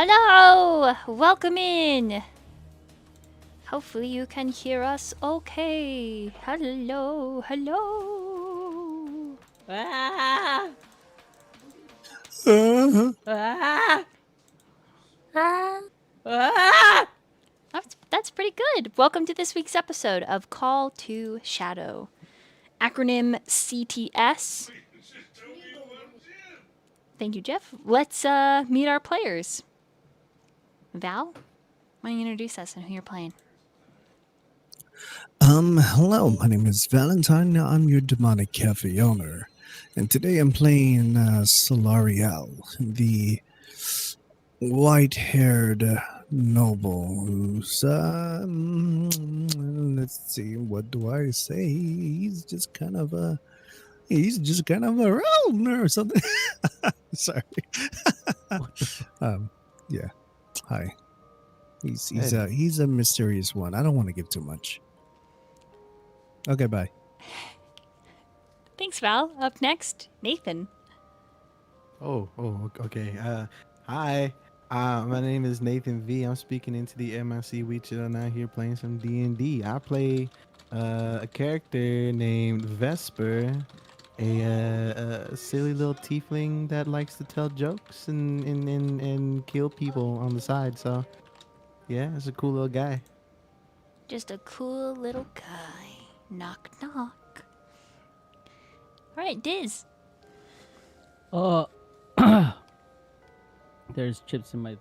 Hello! Welcome in! Hopefully you can hear us okay. Hello, hello. Ah! Uh-huh. Ah! Ah! That's pretty good. Welcome to this week's episode of Call to Shadow. Acronym CTS. Thank you, Jeff. Let's meet our players. Val, why don't you introduce us and who you're playing? Hello, my name is Valentine. I'm your demonic cafe owner. And today I'm playing Solariel, the white-haired noble who's, let's see, what do I say? He's just kind of a realm or something. Sorry. Yeah. Hi. He's a mysterious one. I don't want to give too much. Okay, bye. Thanks, Val. Up next, Nathan. Okay. Hi. My name is Nathan V. I'm speaking into the MIC. We chilling out here playing some D&D. I play a character named Vesper, a silly little tiefling that likes to tell jokes and kill people on the side. So, yeah, it's a cool little guy. Just a cool little guy. Knock, knock. All right, Diz. There's chips in my.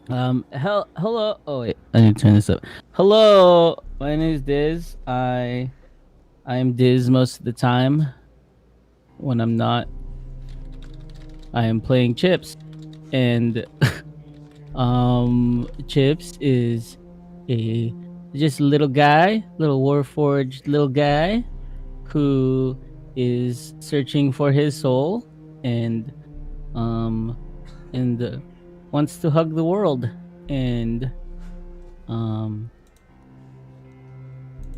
Hello. Oh wait, I need to turn this up. Hello, my name is Diz. I am Diz most of the time. When I'm not, I am playing Chips, and Chips is just a little guy, little warforged little guy, who is searching for his soul and wants to hug the world and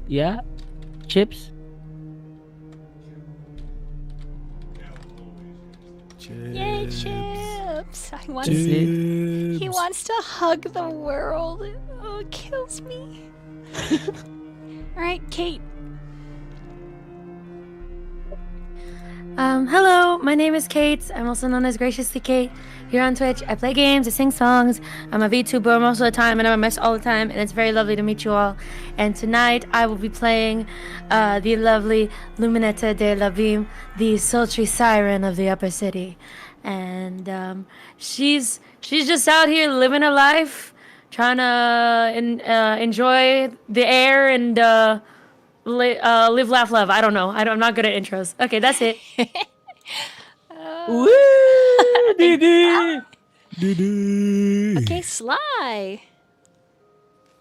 yeah, Chips. Yay, Chips! Chips. He wants to hug the world. Oh, it kills me. All right, Kate. Hello, my name is Kate. I'm also known as Graciously Kate. Here on Twitch, I play games, I sing songs. I'm a VTuber most of the time, and I'm a mess all the time, and it's very lovely to meet you all. And tonight, I will be playing the lovely Luminetta de la Vim, the sultry siren of the upper city. And she's just out here living her life, trying to enjoy the air and live, laugh, love. I don't know. I'm not good at intros. Okay, that's it. Woo! Dee-dee! Okay, Sly.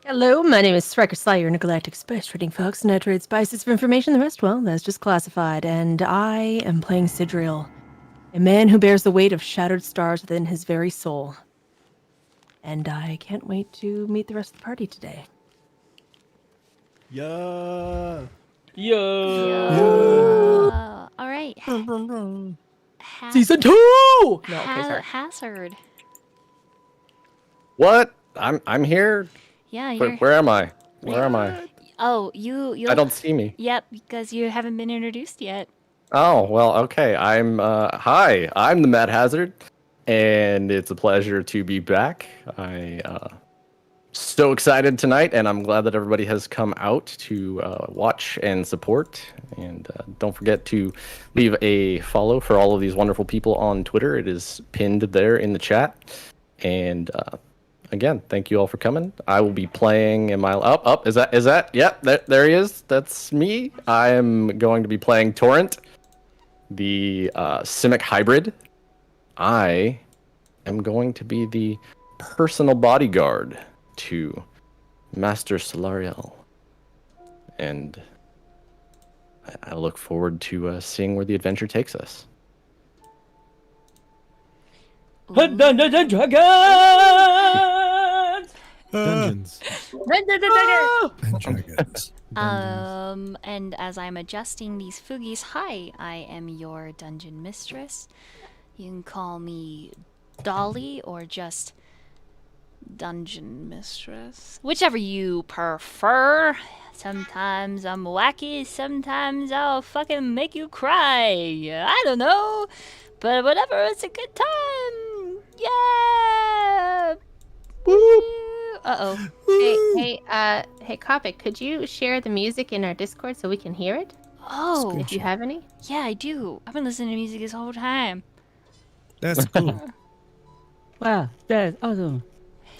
Hello, my name is Striker Slayer, an Galactic Spice Trading Fox, and I trade spices for information. The rest, well, that's just classified. And I am playing Sidriel, a man who bears the weight of shattered stars within his very soul. And I can't wait to meet the rest of the party today. Yeah. All right. Season 2! No, okay, sorry. Hazard. What? I'm here. Yeah, Where am I? Where am I? Oh, you. I don't see me. Yep, because you haven't been introduced yet. Oh, well, okay. Hi, I'm the Mad Hazard, and it's a pleasure to be back. So excited tonight, and I'm glad that everybody has come out to watch and support. And don't forget to leave a follow for all of these wonderful people on Twitter. It is pinned there in the chat. And again, thank you all for coming. I will be playing in my Is that? Yep, there he is. That's me. I am going to be playing Torrent, the Simic hybrid. I am going to be the personal bodyguard to Master Solariel, and I look forward to seeing where the adventure takes us. Dungeons and Dragons! Dungeons. And dragons. And as I'm adjusting these foogies, hi, I am your dungeon mistress, You can call me Dolly or just Dungeon Mistress. Whichever you prefer. Sometimes I'm wacky, sometimes I'll fucking make you cry. I don't know. But whatever, it's a good time. Yeah. Uh-oh. Hey, Kopik, could you share the music in our Discord so we can hear it? Oh, If you have any? yeah, I do. I've been listening to music this whole time. That's cool. Wow, that's awesome.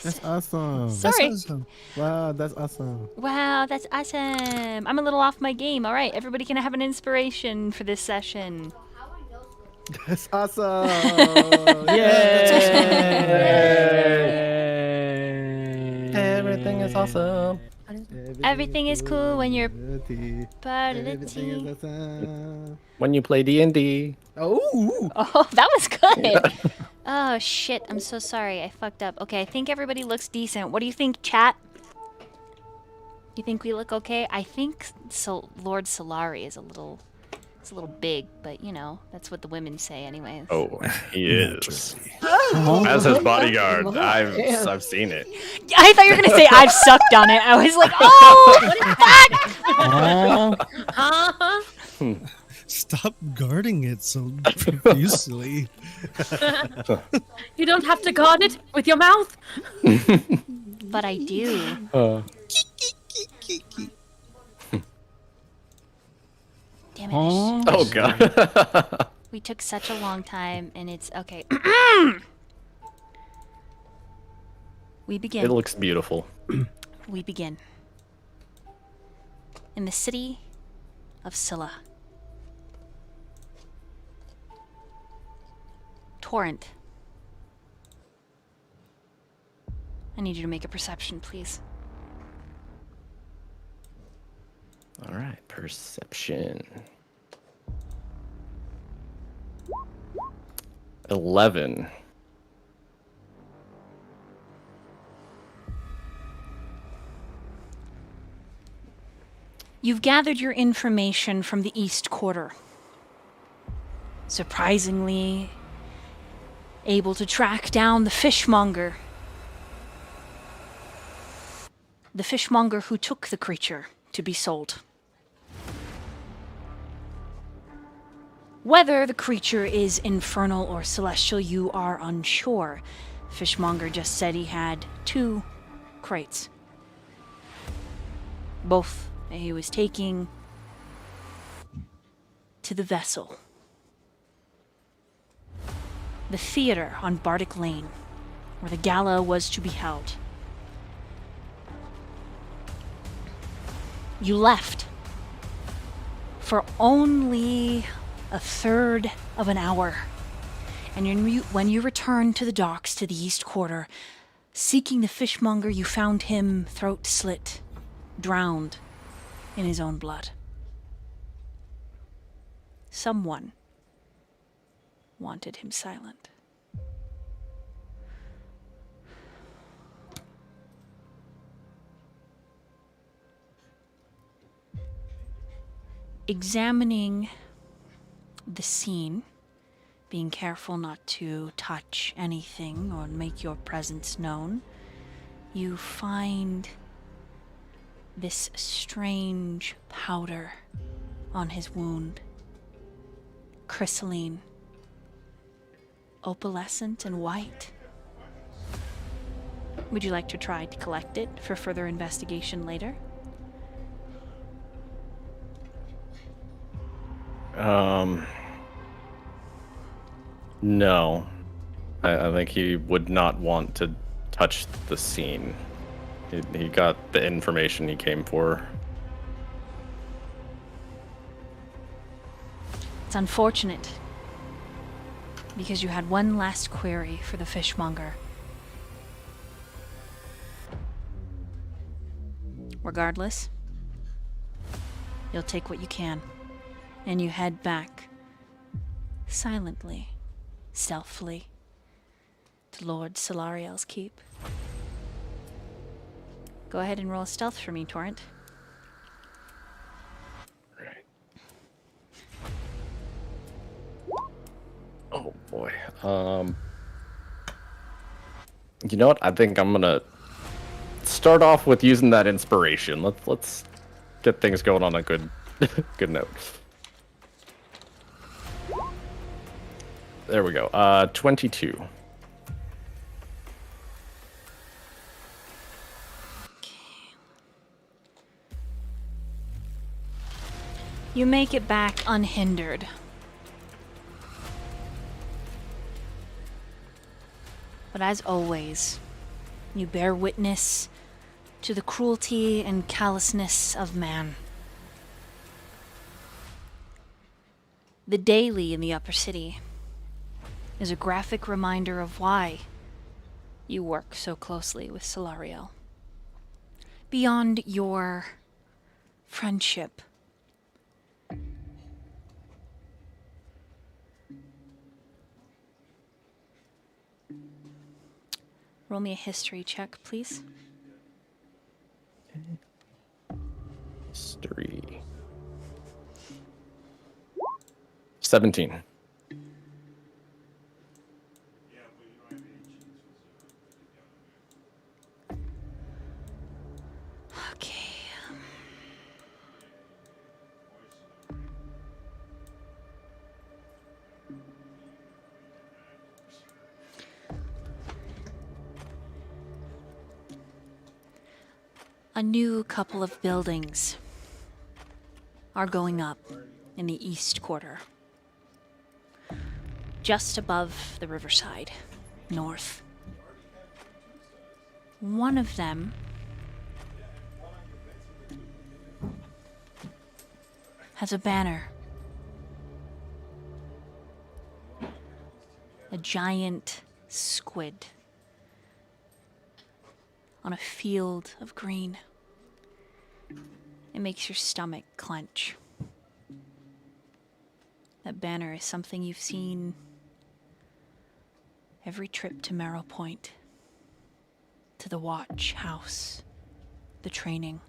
That's awesome. Sorry. That's awesome. Wow, that's awesome. Wow, that's awesome. I'm a little off my game. All right, everybody can have an inspiration for this session. That's awesome. Everything is awesome. Everything is cool when you're part of the Everything team. is awesome. When you play D&D. Oh. Oh, that was good. Oh, shit. I'm so sorry. I fucked up. Okay, I think everybody looks decent. What do you think, chat? You think we look okay? I think Lord Solari is a little big, but you know, that's what the women say anyway. Oh, he is. Naturally. As his bodyguard, I've seen it. I thought you were gonna say I've sucked on it. I was like, oh, what the fuck? Stop guarding it so profusely. You don't have to guard it with your mouth. But I do. Damn it. Oh god. We took such a long time, and it's okay. We begin. It looks beautiful. We begin. In the city of Scylla. Torrent. I need you to make a perception, please. All right, perception. 11. You've gathered your information from the East Quarter. Surprisingly, able to track down the fishmonger. The fishmonger who took the creature to be sold. Whether the creature is infernal or celestial, you are unsure. Fishmonger just said he had 2 crates. Both that he was taking to the vessel. The theater on Bardic Lane, where the gala was to be held. You left for only a third of an hour. And when you returned to the docks to the East Quarter, seeking the fishmonger, you found him throat slit, drowned in his own blood. Someone wanted him silent. Examining the scene, being careful not to touch anything or make your presence known, you find this strange powder on his wound. Crystalline, opalescent, and white. Would you like to try to collect it for further investigation later? No. I think he would not want to touch the scene. He got the information he came for. It's unfortunate, because you had one last query for the fishmonger. Regardless, you'll take what you can, and you head back silently, stealthily, to Lord Solariel's keep. Go ahead and roll stealth for me, Torrent. Right. Oh Boy. You know what? I think I'm gonna start off with using that inspiration. Let's get things going on a good good note. There we go. 22. You make it back unhindered. But as always, you bear witness to the cruelty and callousness of man. The daily in the upper city is a graphic reminder of why you work so closely with Solariel. Beyond your friendship, roll me a history check, please. History. 17. Okay. A new couple of buildings are going up in the east quarter, just above the riverside, north. One of them has a banner. A giant squid on a field of green. It makes your stomach clench. That banner is something you've seen every trip to Marrow Point, to the watch house, the training.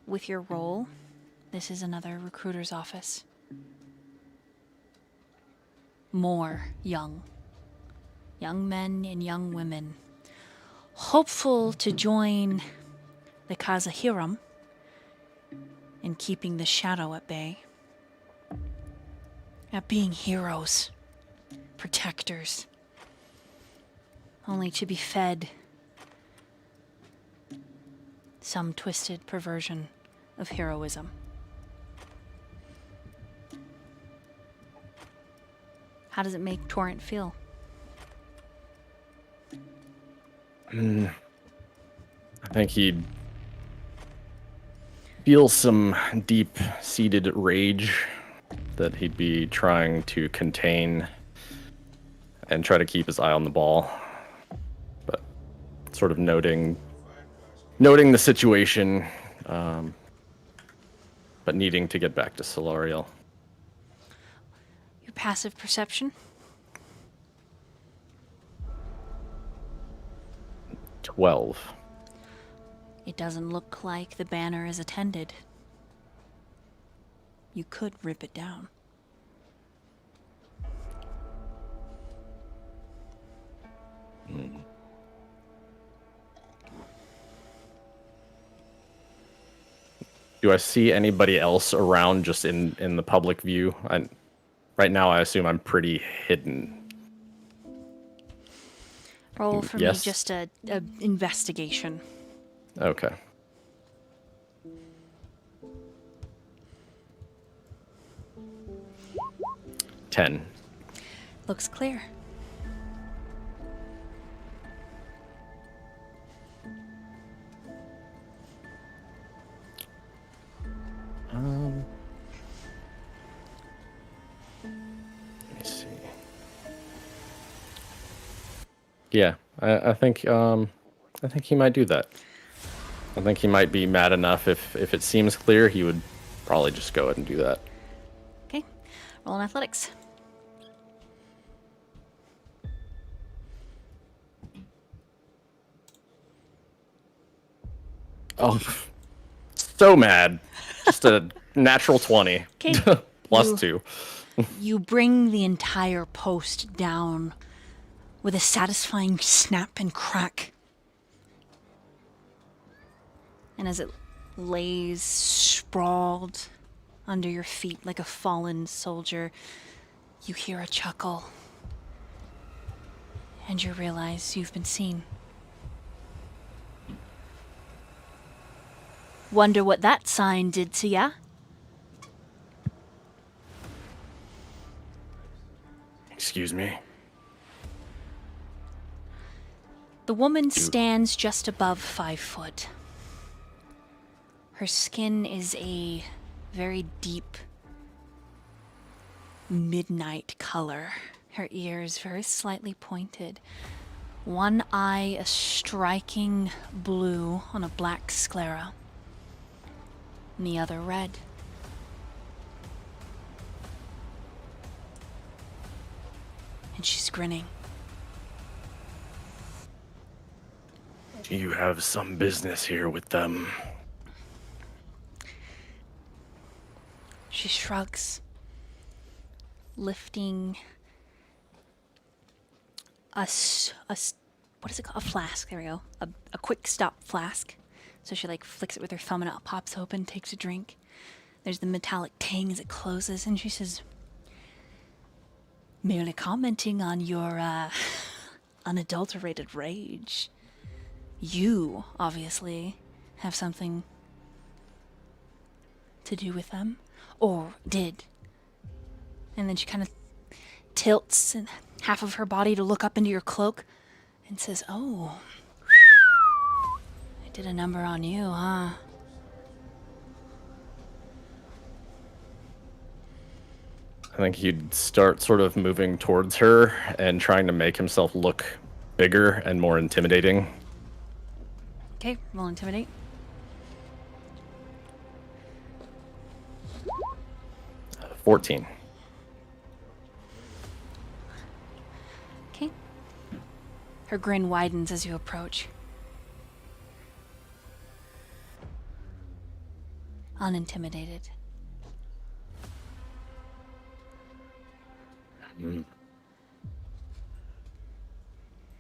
With your role, this is another recruiter's office. More young men and young women, hopeful to join the Kazahiram in keeping the shadow at bay, at being heroes, protectors, only to be fed some twisted perversion of heroism. How does it make Torrent feel? I think he'd feel some deep-seated rage that he'd be trying to contain and try to keep his eye on the ball. But sort of noting the situation, but needing to get back to Solariel. Your passive perception? 12. It doesn't look like the banner is attended. You could rip it down. Do I see anybody else around just in the public view? Right now, I assume I'm pretty hidden. Roll for Yes. me just a investigation. Okay. Ten. Looks clear. Let me see. Yeah, I think he might do that. I think he might be mad enough if it seems clear, he would probably just go ahead and do that. Okay. Roll in athletics. Oh, so mad. Just a natural 20. Okay. Plus You 2. You bring the entire post down with a satisfying snap and crack. And as it lays sprawled under your feet like a fallen soldier, you hear a chuckle. And you realize you've been seen. Wonder what that sign did to ya? Excuse me? The woman stands just above 5 foot. Her skin is a very deep midnight color. Her ears very slightly pointed. One eye a striking blue on a black sclera. And the other red. And she's grinning. Do you have some business here with them? She shrugs, lifting what is it called? A flask. There we go. A quick stop flask. So she like flicks it with her thumb and it pops open, takes a drink. There's the metallic tang as it closes, and she says, merely commenting on your unadulterated rage. You, obviously, have something to do with them. Or did. And then she kind of tilts and half of her body to look up into your cloak and says, oh, I did a number on you, huh? I think he'd start sort of moving towards her and trying to make himself look bigger and more intimidating. Okay, roll intimidate. Uh, 14. Okay. Her grin widens as you approach. Unintimidated.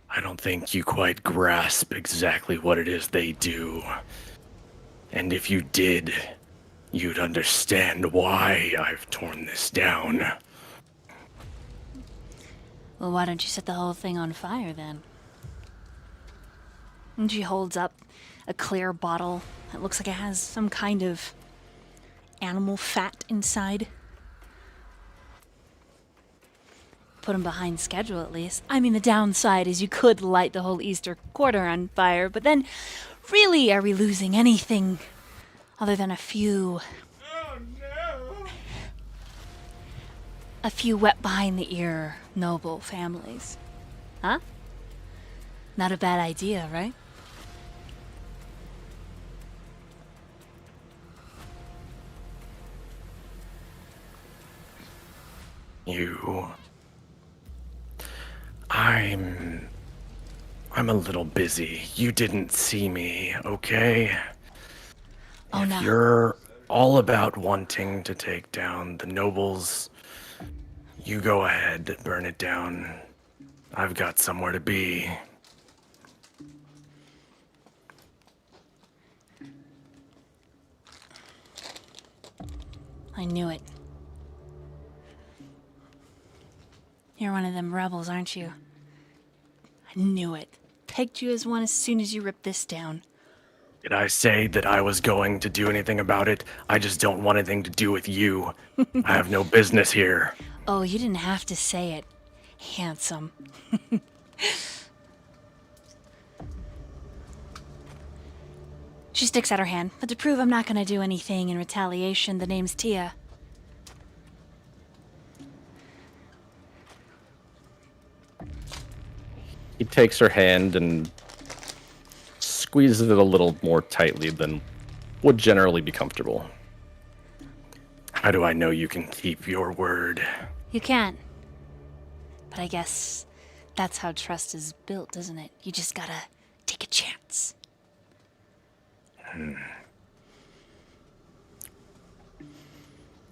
I don't think you quite grasp exactly what it is they do. And if you did, you'd understand why I've torn this down. Well, why don't you set the whole thing on fire then? And she holds up a clear bottle that looks like it has some kind of animal fat inside. Put them behind schedule at least. I mean, the downside is you could light the whole Easter quarter on fire, but then really are we losing anything other than a few wet behind the ear noble families? Huh? Not a bad idea, right? I'm a little busy. You didn't see me, okay? Oh, if no. you're all about wanting to take down the nobles, you go ahead, burn it down. I've got somewhere to be. I knew it. You're one of them rebels, aren't you? I knew it. Pegged you as one as soon as you ripped this down. Did I say that I was going to do anything about it? I just don't want anything to do with you. I have no business here. Oh, you didn't have to say it. Handsome. She sticks out her hand, but to prove I'm not gonna do anything in retaliation, the name's Tia. He takes her hand and squeezes it a little more tightly than would generally be comfortable. How do I know you can keep your word? You can. But I guess that's how trust is built, isn't it? You just gotta take a chance.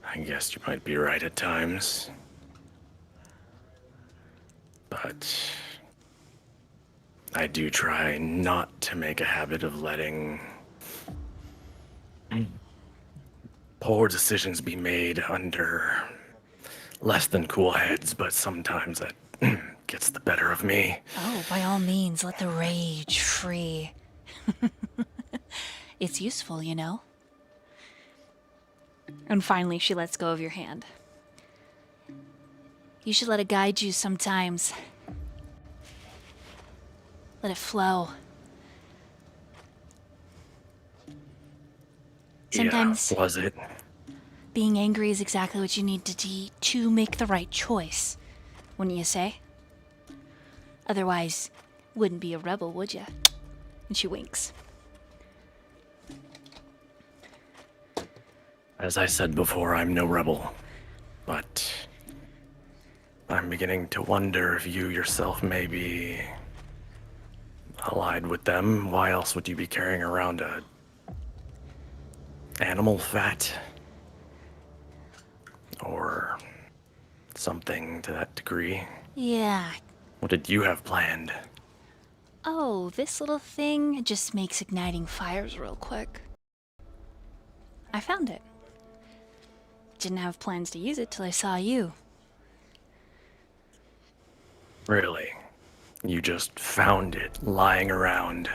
I guess you might be right at times. But I do try not to make a habit of letting poor decisions be made under less than cool heads, but sometimes that gets the better of me. Oh, by all means, let the rage free. It's useful, you know? And finally, she lets go of your hand. You should let it guide you sometimes. Let it flow. Sometimes Yeah, was it? being angry is exactly what you need to make the right choice, wouldn't you say? Otherwise, wouldn't be a rebel, would you? And she winks. As I said before, I'm no rebel. But I'm beginning to wonder if you yourself may be allied with them. Why else would you be carrying around a animal fat? Or something to that degree? Yeah. What did you have planned? Oh, this little thing just makes igniting fires real quick. I found it. Didn't have plans to use it till I saw you. Really? You just found it lying around.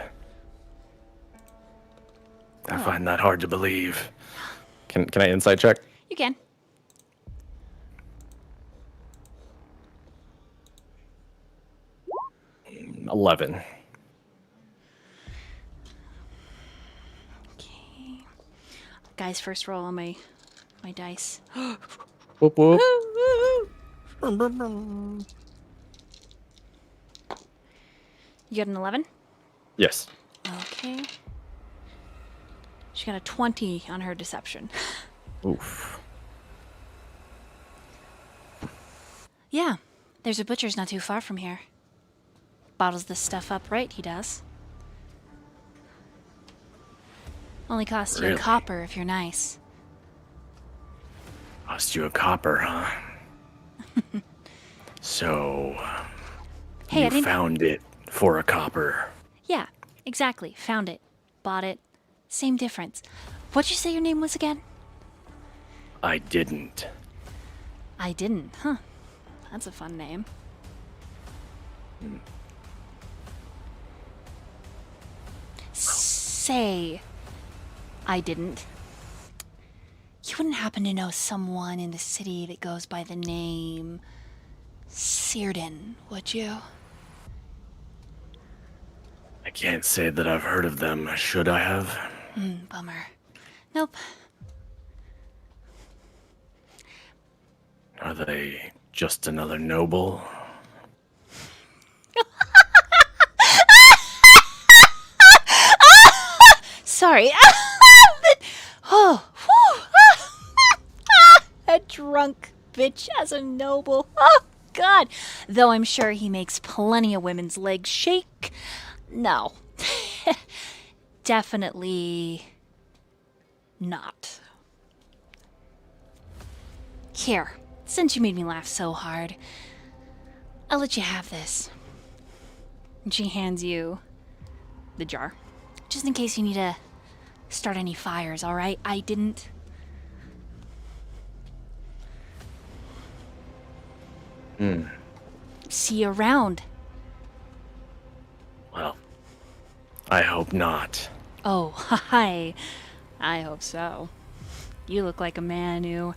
I find that hard to believe. Can I insight check? You can. 11. Okay. Guys, first roll on my dice. Whoop whoop. You got an 11? Yes. Okay. She got a 20 on her deception. Oof. Yeah, there's a butcher's not too far from here. Bottles this stuff up right, he does. Only costs you a Really? copper if you're nice. Cost you a copper, huh? So, Hey, I you didn't... found it for a copper. Yeah, exactly. Found it. Bought it. Same difference. What'd you say your name was again? I didn't. I didn't. Huh. That's a fun name. Say, I didn't. You wouldn't happen to know someone in the city that goes by the name Searden, would you? I can't say that I've heard of them. Should I have? Bummer. Nope. Are they just another noble? Sorry. Oh, a drunk bitch as a noble. Oh, God. Though I'm sure he makes plenty of women's legs shake. No. Definitely not. Here, since you made me laugh so hard, I'll let you have this. And she hands you the jar. Just in case you need to start any fires, all right? I didn't. See you around. Well, I hope not. Oh, hi. I hope so. You look like a man who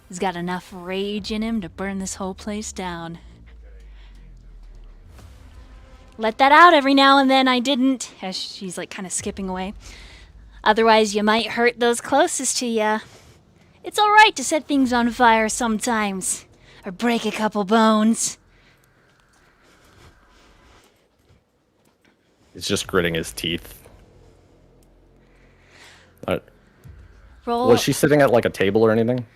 has got enough rage in him to burn this whole place down. Let that out every now and then, I didn't. As she's like kind of skipping away. Otherwise, you might hurt those closest to you. It's alright to set things on fire sometimes. Or break a couple bones. He's just gritting his teeth. Roll. Was she sitting at like a table or anything?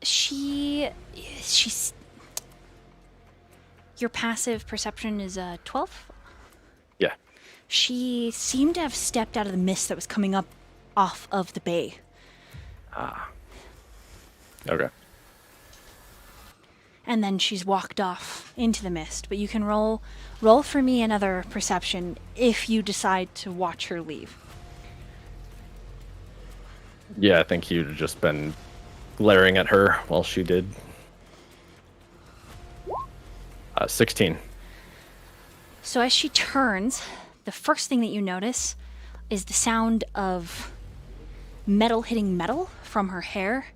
She's... Your passive perception is 12? Yeah. She seemed to have stepped out of the mist that was coming up off of the bay. Okay. And then she's walked off into the mist. But you can roll for me another perception if you decide to watch her leave. Yeah, I think you'd just been glaring at her while she did. 16. So as she turns, the first thing that you notice is the sound of metal hitting metal from her hair.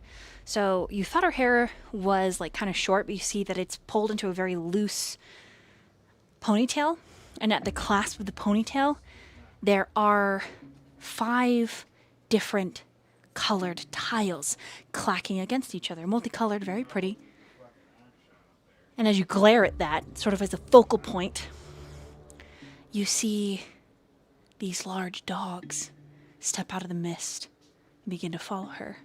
So you thought her hair was like kind of short, but you see that it's pulled into a very loose ponytail. And at the clasp of the ponytail, there are 5 different colored tiles clacking against each other, multicolored, very pretty. And as you glare at that, sort of as a focal point, you see these large dogs step out of the mist and begin to follow her.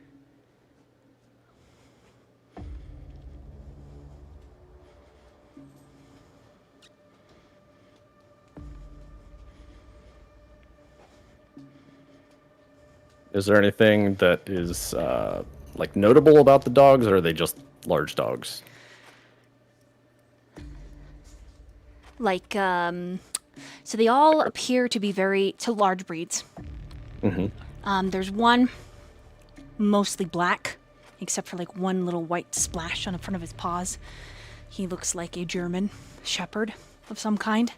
Is there anything that is like notable about the dogs, or are they just large dogs? Like, so they all appear to be to large breeds. There's one mostly black, except for like one little white splash on the front of his paws. He looks like a German shepherd of some kind.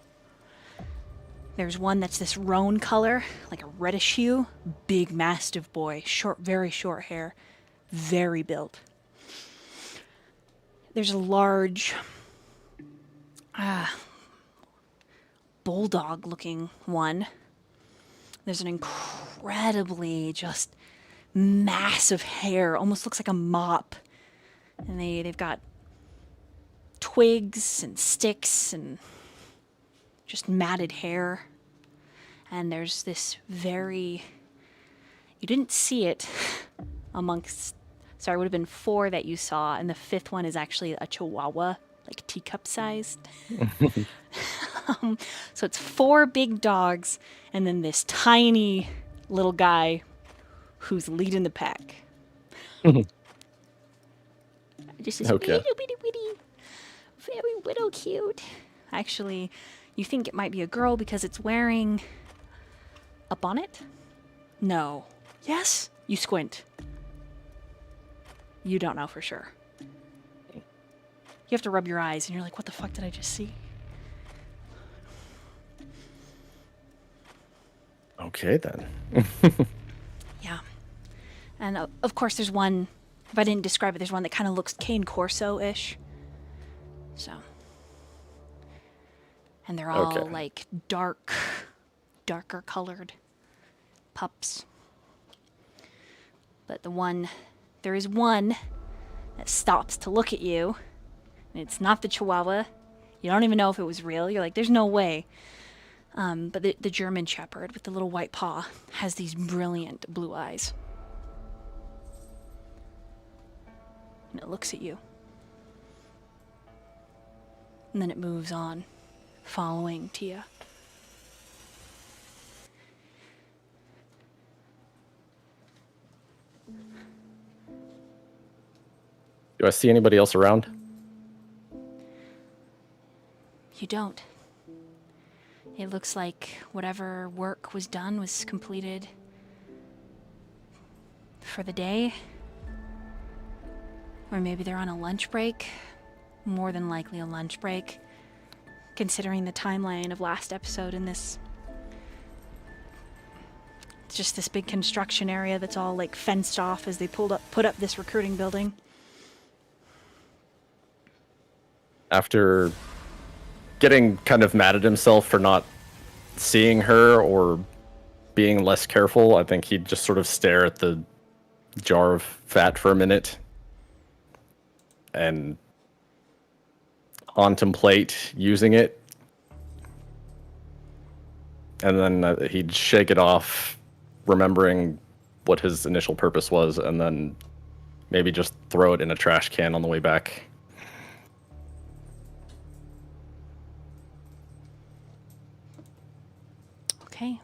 There's one that's this roan color, like a reddish hue, big mastiff boy, short, very short hair, very built. There's a large bulldog-looking one. There's an incredibly just massive hair, almost looks like a mop. And they've got twigs and sticks and just matted hair. And there's this you didn't see it amongst, sorry, it would have been 4 that you saw, and the 5th one is actually a chihuahua, like teacup sized. So it's 4 big dogs, and then this tiny little guy who's leading the pack. Just this Okay. witty, very little cute. Actually, you think it might be a girl because it's wearing a bonnet? No. Yes? You squint. You don't know for sure. You have to rub your eyes, and you're like, what the fuck did I just see? Okay, then. Yeah. And of course, there's one, if I didn't describe it, there's one that kind of looks Cane Corso-ish. So. And they're all Okay. like darker colored pups. But there is one that stops to look at you, and it's not the Chihuahua. You don't even know if it was real. You're like, there's no way. But the German Shepherd with the little white paw has these brilliant blue eyes. And it looks at you. And then it moves on, following Tia. Do I see anybody else around? You don't. It looks like whatever work was done was completed for the day. Or maybe they're on a lunch break. More than likely a lunch break, considering the timeline of last episode in this. It's just this big construction area that's all like fenced off as they put up this recruiting building. After getting kind of mad at himself for not seeing her or being less careful, I think he'd just sort of stare at the jar of fat for a minute and contemplate using it. And then he'd shake it off, remembering what his initial purpose was, and then maybe just throw it in a trash can on the way back. Okay.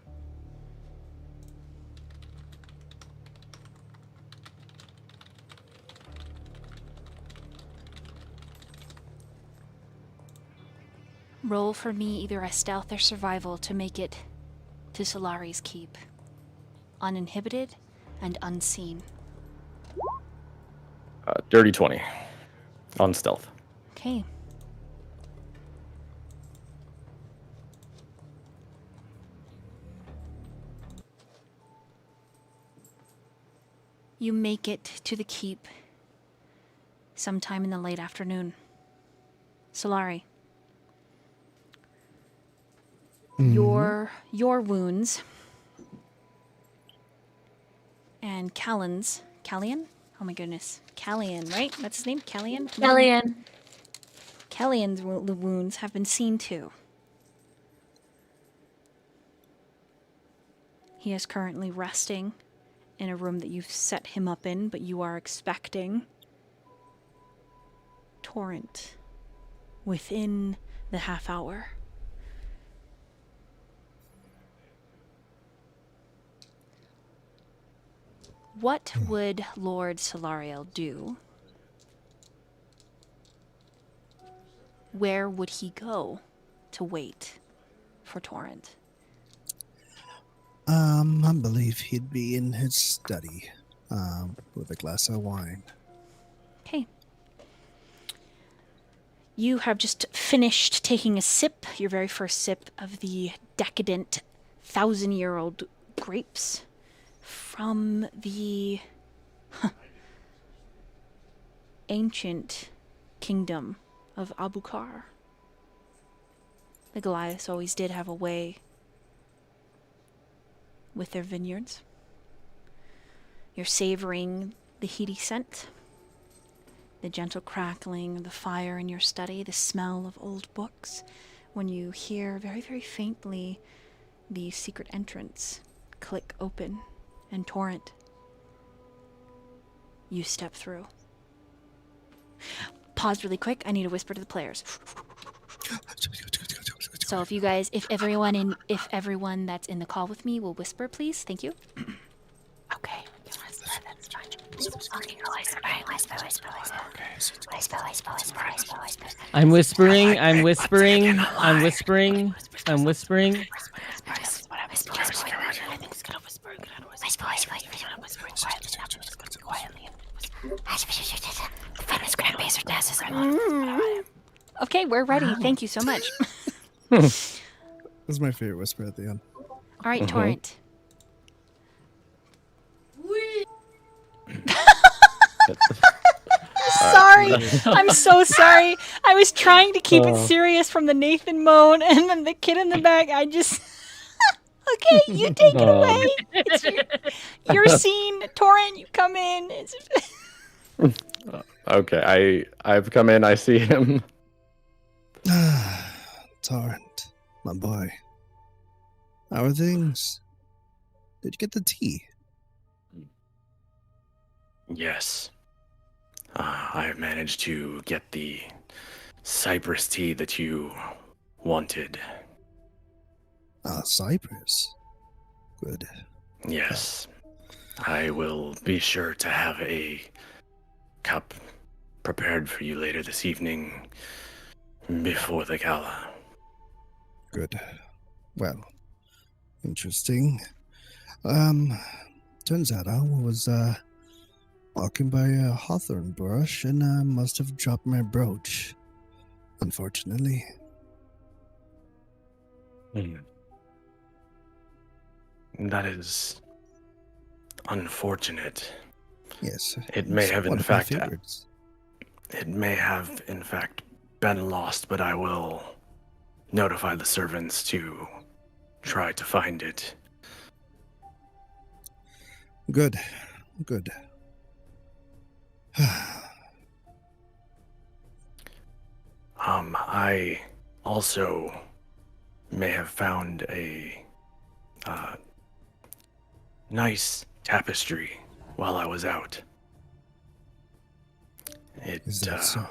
Roll for me either a stealth or survival to make it to Solari's keep. Uninhibited and unseen. Dirty 20 on stealth. Okay. You make it to the keep sometime in the late afternoon. Solari. Your wounds and Callan's. Callian? Oh my goodness. Callian, right? That's his name? Callian? Elian. Callian's wounds have been seen to. He is currently resting in a room that you've set him up in, but you are expecting Torrent within the half hour. What would Lord Solariel do? Where would he go to wait for Torrent? I believe he'd be in his study, with a glass of wine. Okay. You have just finished taking a sip, your very first sip of the decadent 1,000-year-old grapes from the ancient kingdom of Abukar. The Goliaths always did have a way with their vineyards. You're savoring the heady scent, the gentle crackling of the fire in your study, the smell of old books, when you hear very, very faintly the secret entrance click open and Torrent. You step through. Pause really quick. I need to whisper to the players. So if everyone that's in the call with me will whisper, please. Thank you. Okay. That's fine. I'm whispering. I'm whispering. I'm whispering. I'm whispering. Okay, we're ready. Thank you so much. This is my favorite whisper at the end. All right, Torrent. Sorry. I'm so sorry. I was trying to keep it serious from the Nathan moan, and then the kid in the back, I just... Okay, you take it away. It's your scene. Torrent, you come in. Okay, I've come in. I see him. Torrent, my boy. How are things? Did you get the tea? Yes. I have managed to get the cypress tea that you wanted. Cyprus. Good. Yes. I will be sure to have a cup prepared for you later this evening before the gala. Good. Well, interesting. Turns out I was, walking by a hawthorn bush and I must have dropped my brooch. Unfortunately. That is unfortunate. Yes. It may it's have, one in of my fact, favorites. it may have, in fact, been lost, but I will notify the servants to try to find it. Good. Good. I also may have found a nice tapestry while I was out. Is that so?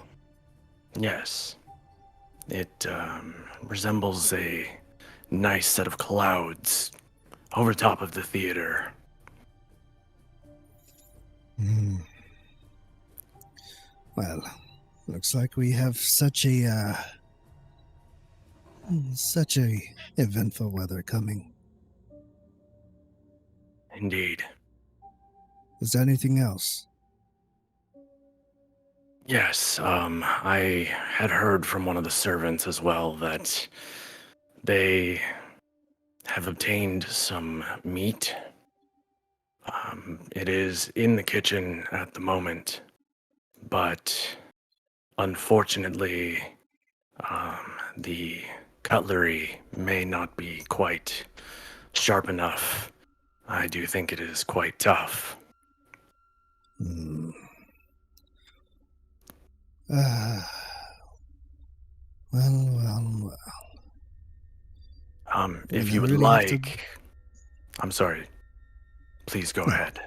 Yes. It resembles a nice set of clouds over top of the theater. Well, looks like we have such a Such a eventful weather coming. Indeed. Is there anything else? Yes, I had heard from one of the servants as well that they have obtained some meat. It is in the kitchen at the moment, but unfortunately, the cutlery may not be quite sharp enough. I do think it is quite tough. Hmm. Ah. Well. If I you would really have to. like, I'm sorry, please go ahead.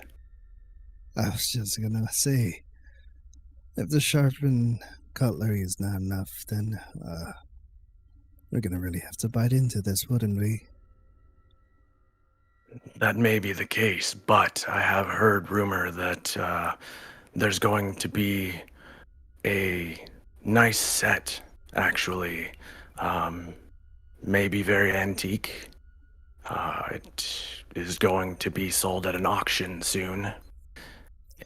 I was just gonna say, if the sharpened cutlery is not enough, then we're gonna really have to bite into this, wouldn't we? That may be the case, but I have heard rumor that there's going to be a nice set, actually. Maybe very antique. It is going to be sold at an auction soon,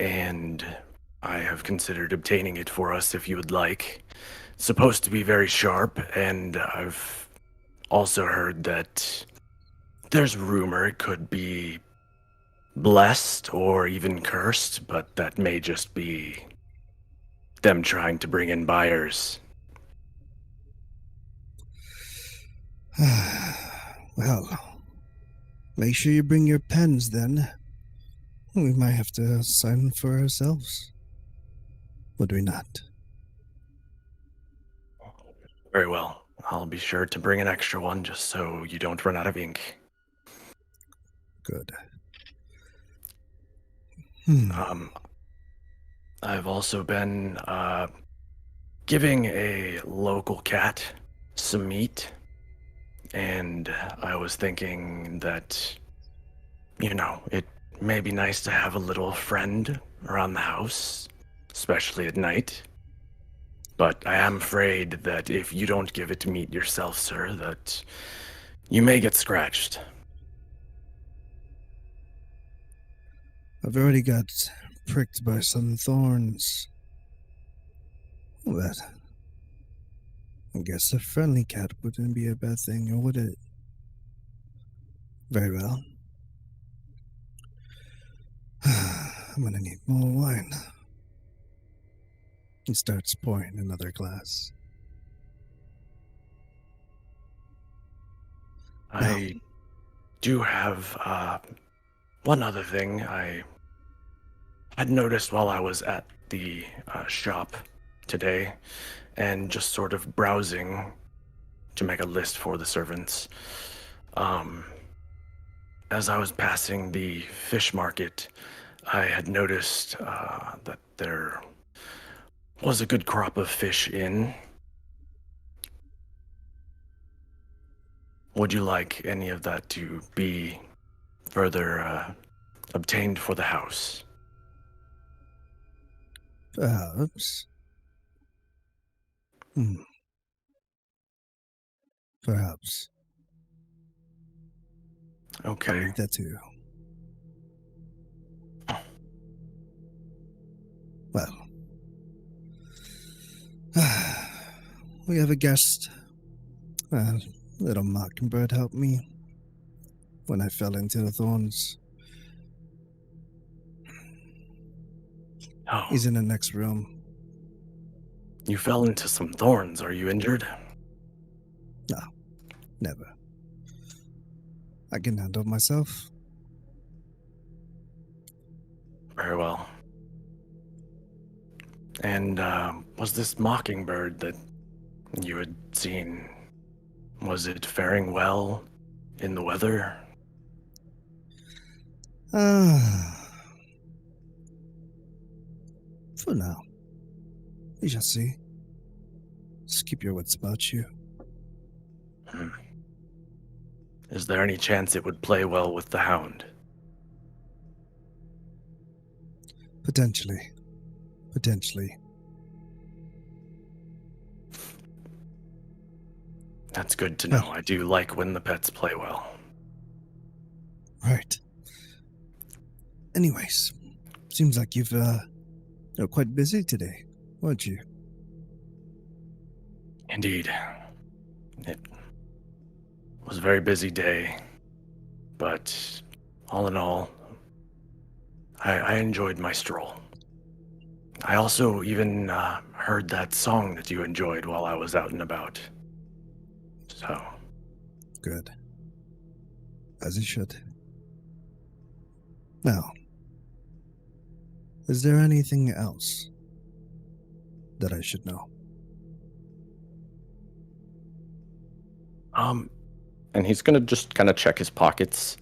and I have considered obtaining it for us if you would like. It's supposed to be very sharp, and I've also heard that there's rumor it could be blessed or even cursed, but that may just be them trying to bring in buyers. Well, make sure you bring your pens then. We might have to sign for ourselves. Would we not? Very well. I'll be sure to bring an extra one just so you don't run out of ink. Good. I've also been giving a local cat some meat, and I was thinking that, it may be nice to have a little friend around the house, especially at night. But I am afraid that if you don't give it meat yourself, sir, that you may get scratched. I've already got pricked by some thorns. But I guess a friendly cat wouldn't be a bad thing, or would it? Very well. I'm gonna need more wine. He starts pouring another glass. I do have one other thing I had noticed while I was at the shop today and just sort of browsing to make a list for the servants. As I was passing the fish market, I had noticed that there was a good crop of fish in. Would you like any of that to be further obtained for the house? Perhaps. Perhaps. I'll Okay. leave that to you. Well, we have a guest. Little mockingbird helped me when I fell into the thorns. Oh, He's in the next room. you fell into some thorns. Are you injured? No, never. I can handle myself. Very well. And was this mockingbird that you had seen, was it faring well in the weather? For now. We shall see. Just keep your wits about you. Is there any chance it would play well with the hound? Potentially. That's good to know. I do like when the pets play well. Right. Anyways, seems like you're quite busy today, weren't you? Indeed. It was a very busy day, but all in all, I enjoyed my stroll. I also even heard that song that you enjoyed while I was out and about. So, Good. As you should. Now, is there anything else that I should know? And he's gonna just kind of check his pockets.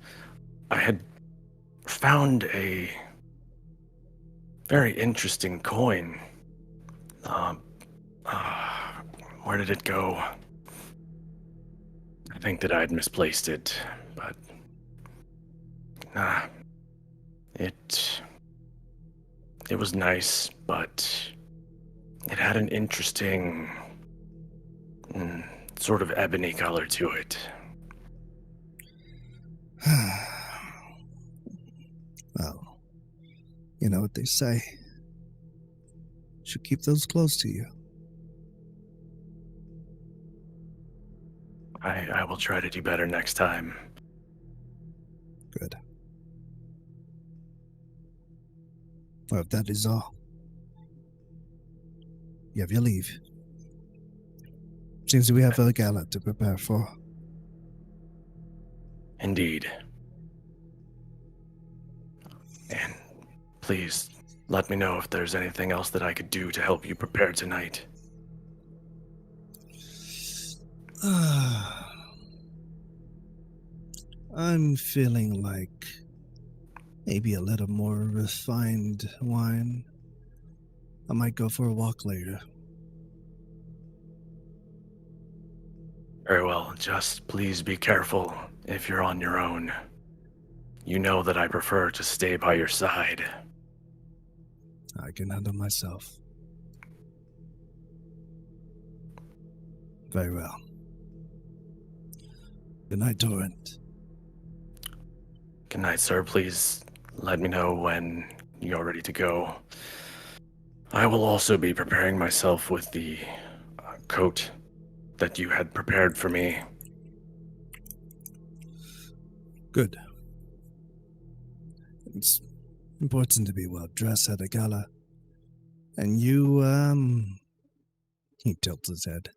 I had found a very interesting coin. Where did it go? I think that I had misplaced it, but it was nice, but it had an interesting sort of ebony color to it. Well, you know what they say. Should keep those close to you. I will try to do better next time. Good. Well, if that is all, you have your leave. Seems we have a gala to prepare for. Indeed. And please let me know if there's anything else that I could do to help you prepare tonight. I'm feeling like maybe a little more refined wine. I might go for a walk later. Very well, just please be careful if you're on your own. You know that I prefer to stay by your side. I can handle myself. Very well. Good night, Torrent. Good night, sir. Please let me know when you're ready to go. I will also be preparing myself with the coat that you had prepared for me. Good. It's important to be well dressed at a gala. And you, he tilts his head.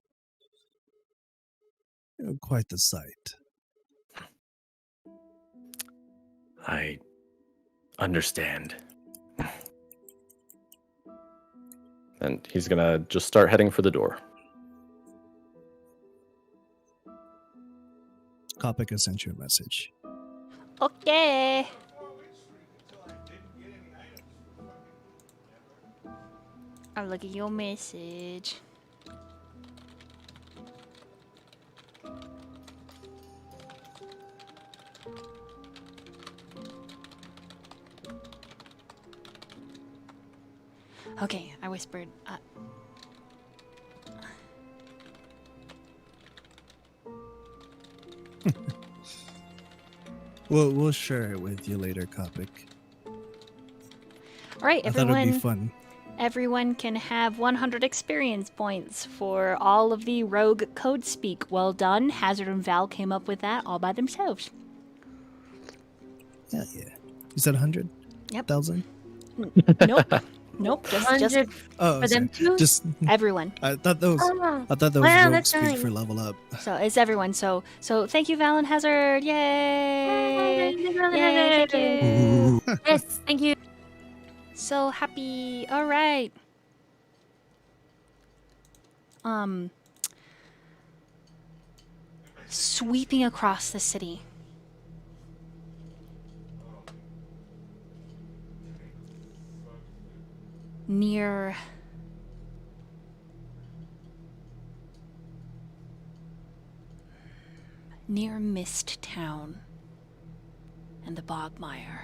You're quite the sight. I understand. And he's gonna just start heading for the door. Kopika sent you a message. Okay. I'll look at your message. Okay, I whispered. We'll share it with you later, Kopik. All right, I thought it'd be everyone. fun. Everyone can have 100 experience points for all of the rogue code speak. Well done. Hazard and Val came up with that all by themselves. Yeah. You said 100? Yep. 1,000? Nope. Nope. Just 100 Oh, for them too? Just everyone. I thought that was Oh, rogue wow, that's speak nice. for level up. So it's everyone. So thank you, Val and Hazard. Yay! Yay! Thank you. Yes, thank you. So happy. All right. Sweeping across the city. Near Mist Town and the Bogmire.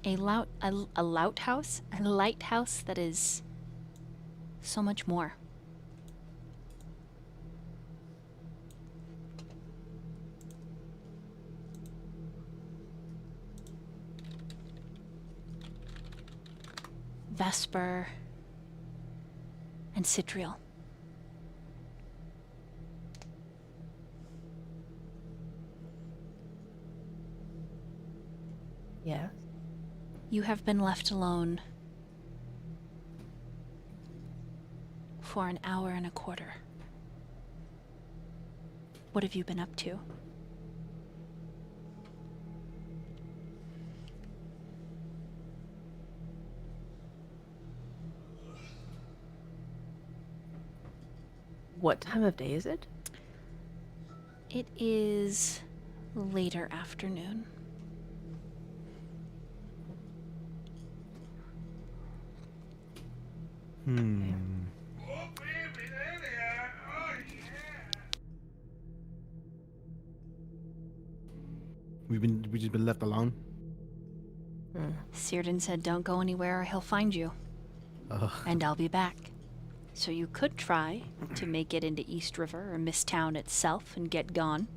A lighthouse that is so much more. Vesper and Citriel. Yeah. You have been left alone for an hour and a quarter. What have you been up to? What time of day is it? It is later afternoon. We just been left alone. Círdan said don't go anywhere or he'll find you. And I'll be back. So you could try to make it into East River or Miss Town itself and get gone.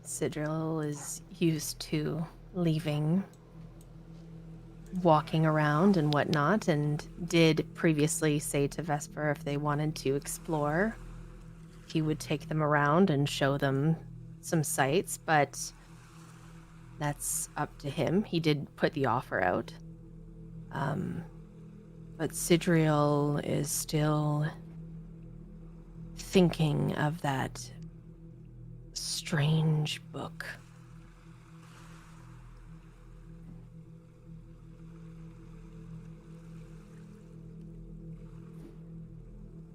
Sidril is used to leaving, walking around and whatnot, and did previously say to Vesper if they wanted to explore, he would take them around and show them some sights, but that's up to him. He did put the offer out. But Sidriel is still thinking of that strange book.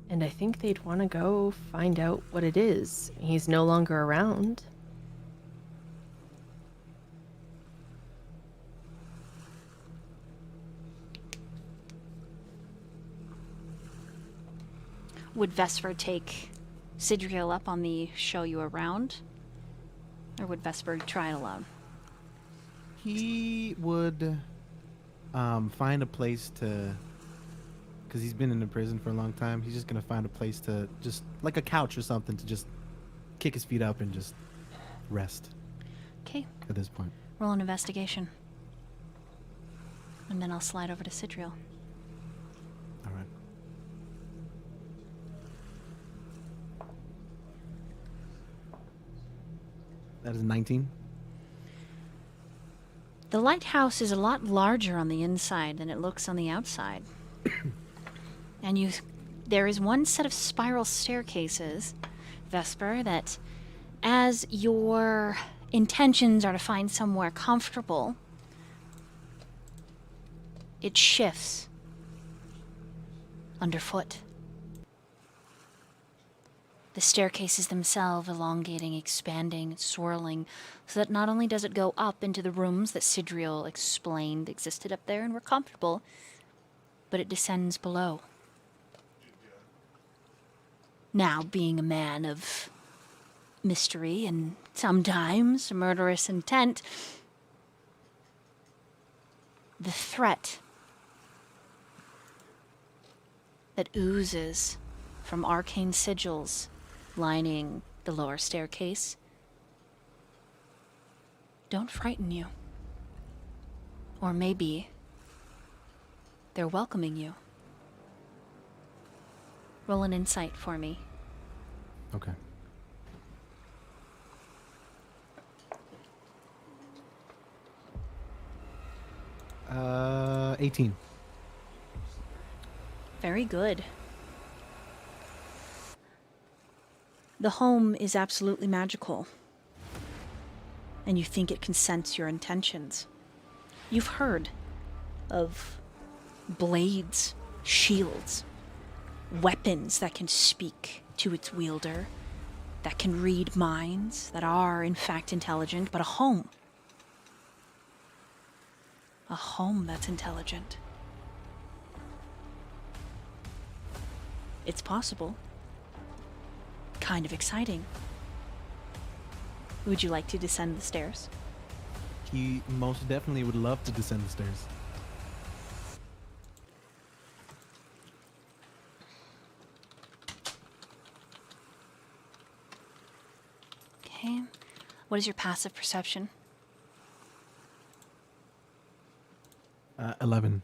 And I think they'd want to go find out what it is. He's no longer around. Would Vesper take Sidriel up on the show you around? Or would Vesper try it alone? He would find a place to, because he's been in the prison for a long time. He's just gonna find a place to, just like a couch or something, to just kick his feet up and just rest. Okay, At this point, roll an investigation. And then I'll slide over to Sidriel. all right. That is 19. The lighthouse is a lot larger on the inside than it looks on the outside. And there is one set of spiral staircases, Vesper, that as your intentions are to find somewhere comfortable, it shifts underfoot. The staircases themselves elongating, expanding, swirling, so that not only does it go up into the rooms that Sidriel explained existed up there and were comfortable, but it descends below. Now, being a man of mystery and sometimes murderous intent, the threat that oozes from arcane sigils lining the lower staircase don't frighten you. Or maybe they're welcoming you. Roll an insight for me. Okay. Uh, 18. Very good. The home is absolutely magical, and you think it can sense your intentions. You've heard of blades, shields, weapons that can speak to its wielder, that can read minds, that are in fact intelligent, but a home that's intelligent. It's possible. kind of exciting. Would you like to descend the stairs? He most definitely would love to descend the stairs. Okay. What is your passive perception? 11.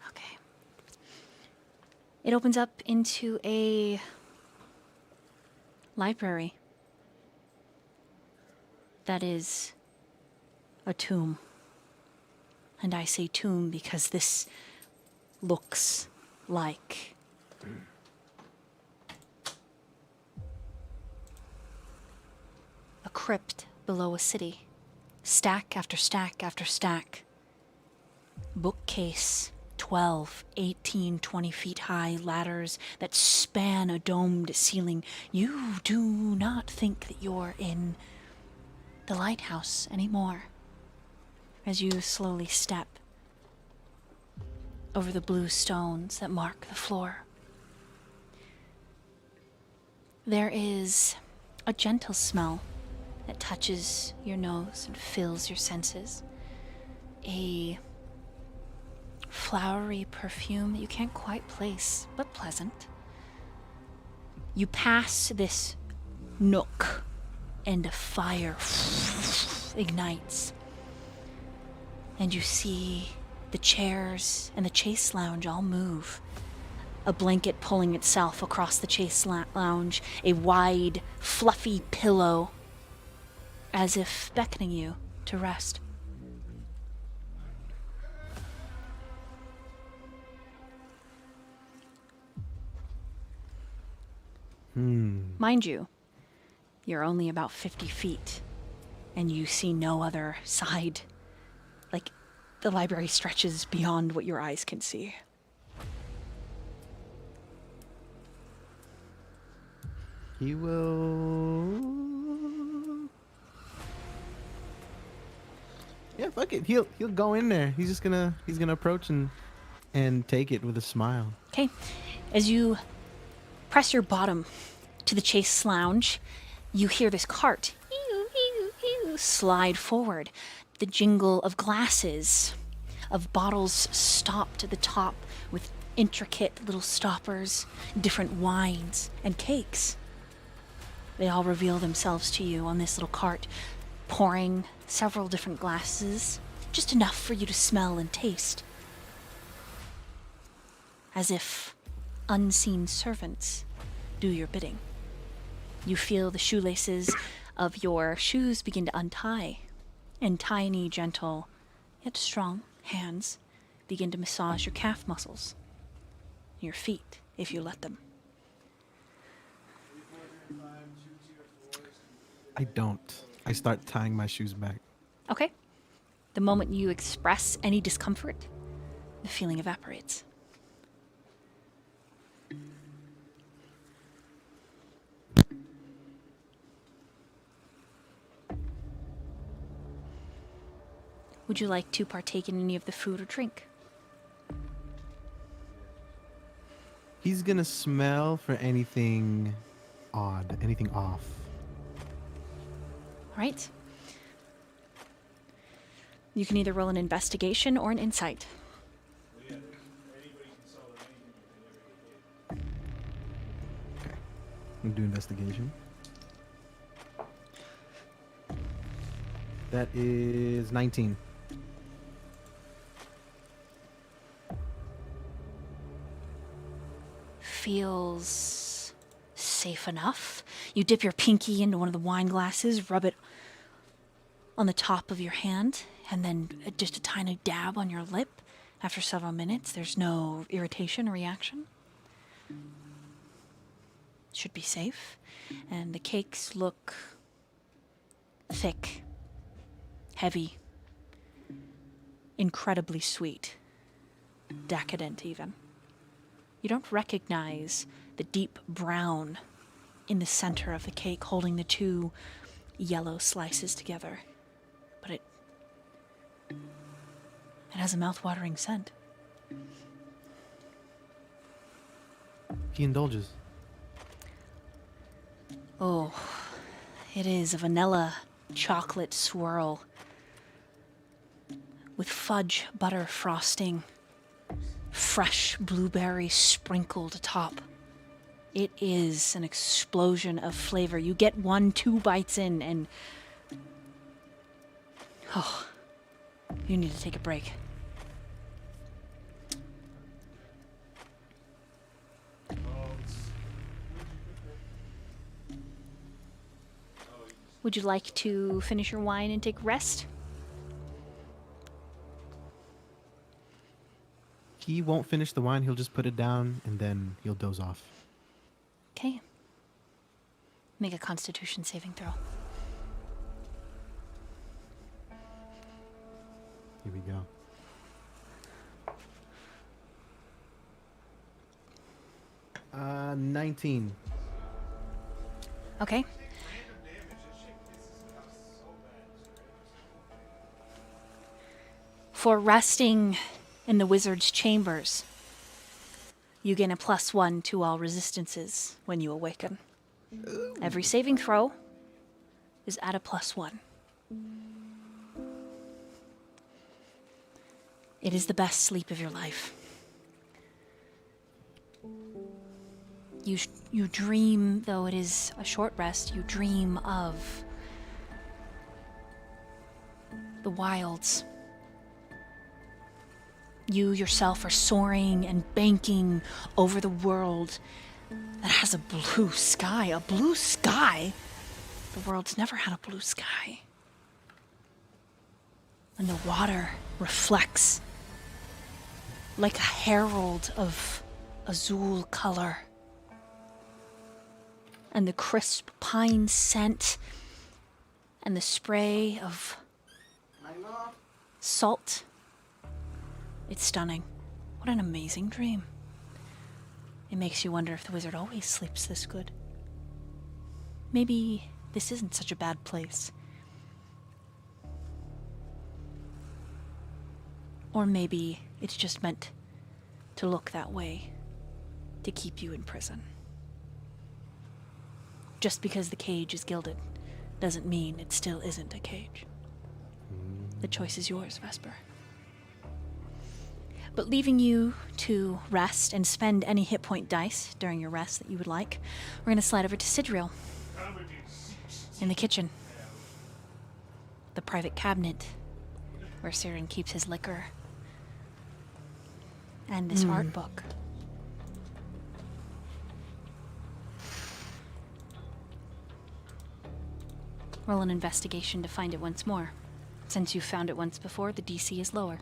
Okay. It opens up into a library that is a tomb. And I say tomb because this looks like a crypt below a city. Stack after stack after stack. Bookcase, 12, 18, 20 feet high ladders that span a domed ceiling. You do not think that you're in the lighthouse anymore as you slowly step over the blue stones that mark the floor. There is a gentle smell that touches your nose and fills your senses. A flowery perfume that you can't quite place, but pleasant. You pass this nook and a fire ignites. And you see the chairs and the chase lounge all move. A blanket pulling itself across the chase lounge, a wide, fluffy pillow, as if beckoning you to rest. Mind you, you're only about 50 feet, and you see no other side. Like, the library stretches beyond what your eyes can see. He will. Yeah, fuck it. He'll go in there. He's gonna approach and take it with a smile. Okay, as you press your bottom to the chase lounge, you hear this cart slide forward. The jingle of glasses, of bottles stopped at the top with intricate little stoppers, different wines and cakes. They all reveal themselves to you on this little cart, pouring several different glasses, just enough for you to smell and taste. As if unseen servants do your bidding. You feel the shoelaces of your shoes begin to untie, and tiny, gentle, yet strong hands begin to massage your calf muscles, your feet, if you let them. I don't. I start tying my shoes back. Okay. The moment you express any discomfort, the feeling evaporates. Would you like to partake in any of the food or drink? He's gonna smell for anything odd, anything off. All right. You can either roll an investigation or an insight. Okay. I'm gonna do investigation. That is 19. Feels safe enough. You dip your pinky into one of the wine glasses, rub it on the top of your hand, and then just a tiny dab on your lip. After several minutes, there's no irritation or reaction. Should be safe. And the cakes look thick, heavy, incredibly sweet, decadent even. You don't recognize the deep brown in the center of the cake holding the two yellow slices together. But it has a mouth-watering scent. He indulges. Oh, it is a vanilla chocolate swirl with fudge butter frosting, fresh blueberry sprinkled atop. It is an explosion of flavor. You get 1-2 bites in and you need to take a break. Would you like to finish your wine and take rest? He won't finish the wine. He'll just put it down and then he'll doze off. Okay. Make a Constitution saving throw. Here we go. Uh, 19. Okay. For resting in the wizard's chambers, you gain a +1 to all resistances when you awaken. Every saving throw is at a +1. It is the best sleep of your life. You dream, though it is a short rest, you dream of the wilds. You yourself are soaring and banking over the world that has a blue sky. A blue sky? The world's never had a blue sky. And the water reflects like a herald of azul color. And the crisp pine scent and the spray of salt. It's stunning. What an amazing dream. It makes you wonder if the wizard always sleeps this good. Maybe this isn't such a bad place. Or maybe it's just meant to look that way, to keep you in prison. Just because the cage is gilded doesn't mean it still isn't a cage. The choice is yours, Vesper. But leaving you to rest and spend any hit point dice during your rest that you would like, we're going to slide over to Sidriel in the kitchen. The private cabinet where Siren keeps his liquor. And this art book. Roll an investigation to find it once more. Since you found it once before, the DC is lower.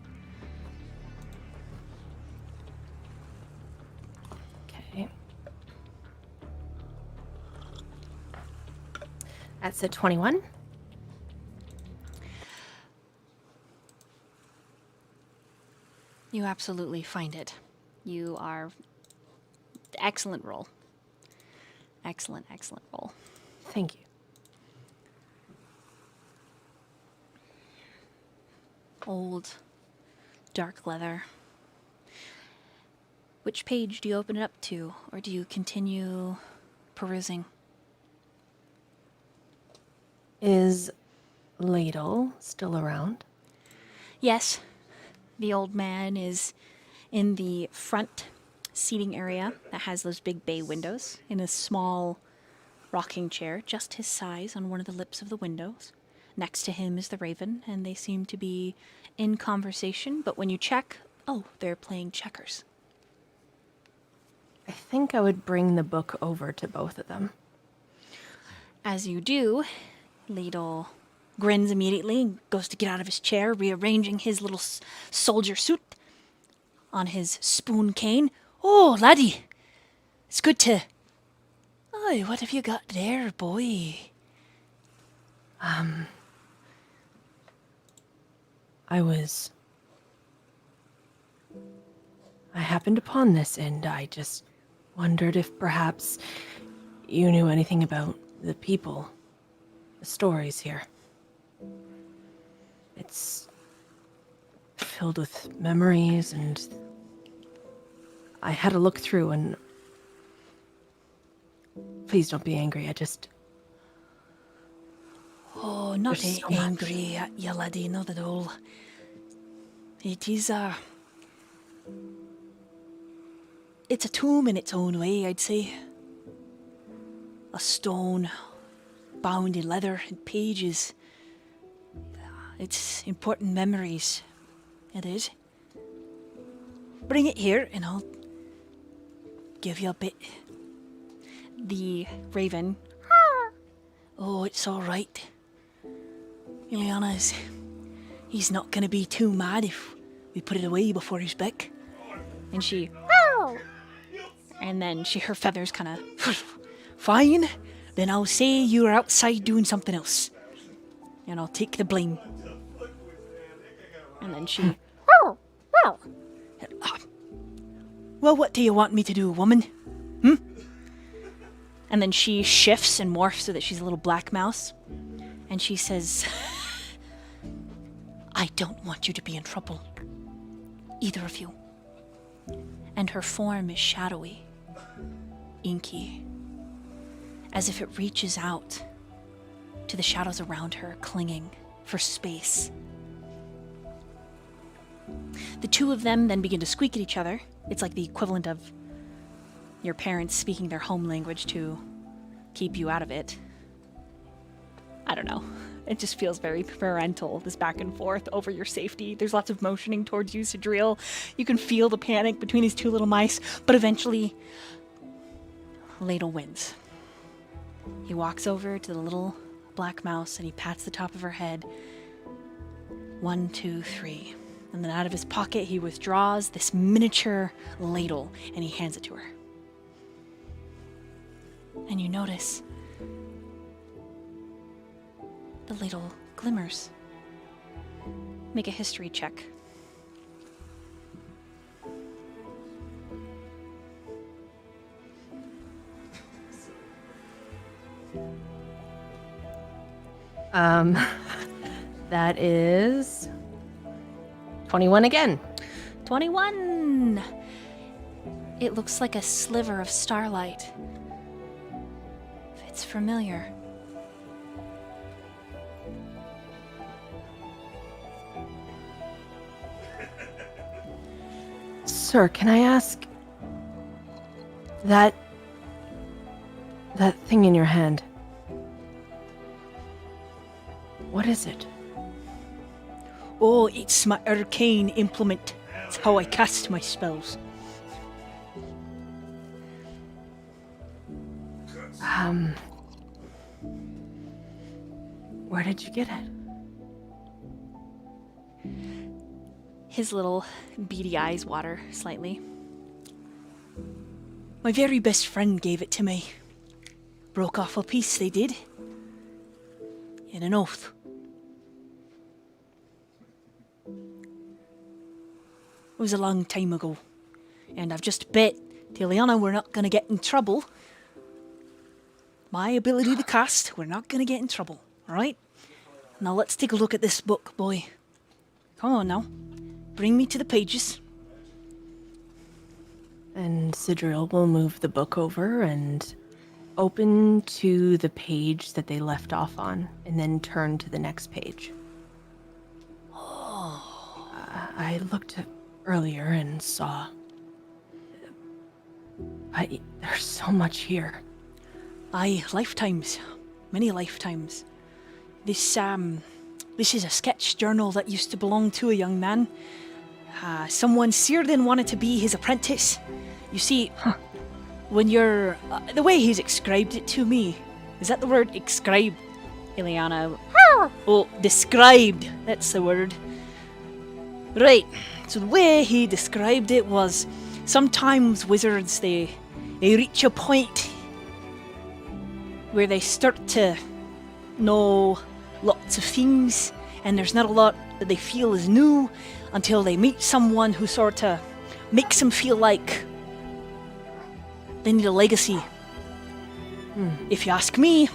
Okay. That's a 21. You absolutely find it. You are... Excellent roll. Excellent, excellent roll. Thank you. Old, dark leather. Which page do you open it up to, or do you continue perusing? Is Ladle still around? Yes, the old man is in the front seating area that has those big bay windows, in a small rocking chair, just his size, on one of the lips of the windows. Next to him is the raven, and they seem to be in conversation, but when you check, oh, they're playing checkers. I think I would bring the book over to both of them. As you do, Ladle grins immediately and goes to get out of his chair, rearranging his little soldier suit on his spoon cane. Oh, laddie, it's good to... Oh, what have you got there, boy? I happened upon this, and I just wondered if perhaps you knew anything about the people, the stories here. It's filled with memories, and I had a look through, and please don't be angry. Oh, not There's so much. angry at you, laddie, not at all. It is it's a tomb in its own way, I'd say. A stone, bound in leather and pages. It's important memories. It is. Bring it here and I'll give you a bit. The raven. Oh, it's all right. He's not gonna be too mad if we put it away before he's back. And she, and then her feathers kind of, fine. Then I'll say you're outside doing something else, and I'll take the blame. And then she, well, what do you want me to do, woman? And then she shifts and morphs so that she's a little black mouse. And she says, I don't want you to be in trouble. Either of you. And her form is shadowy, inky, as if it reaches out to the shadows around her, clinging for space. The two of them then begin to squeak at each other. It's like the equivalent of your parents speaking their home language to keep you out of it. I don't know. It just feels very parental, this back and forth over your safety. There's lots of motioning towards you, Sidriel. You can feel the panic between these two little mice, but eventually, Ladle wins. He walks over to the little black mouse and he pats the top of her head. 1, 2, 3. And then out of his pocket, he withdraws this miniature ladle and he hands it to her. And you notice the ladle glimmers. Make a history check. That is 21 again. 21! It looks like a sliver of starlight. It's familiar. Sir, can I ask that thing in your hand? What is it? Oh, it's my arcane implement. It's how I cast my spells. Where did you get it? His little beady eyes water slightly. My very best friend gave it to me. Broke off a piece, they did. In an oath. It was a long time ago. And I've just bet Tiliana we're not gonna get in trouble. My ability to cast, we're not gonna get in trouble, alright? Now let's take a look at this book, boy. Come on now. Bring me to the pages. And Sidriel will move the book over and open to the page that they left off on, and then turn to the next page. I looked earlier and saw. There's so much here. Aye, lifetimes. Many lifetimes. This is a sketch journal that used to belong to a young man. Someone Círdan wanted to be his apprentice. You see, when you're... the way he's described it to me... Is that the word, describe? Ileana... Oh, described. That's the word. Right. So the way he described it was... Sometimes wizards, they reach a point... where they start to know lots of things, and there's not a lot that they feel is new until they meet someone who sort of makes them feel like they need a legacy. If you ask me,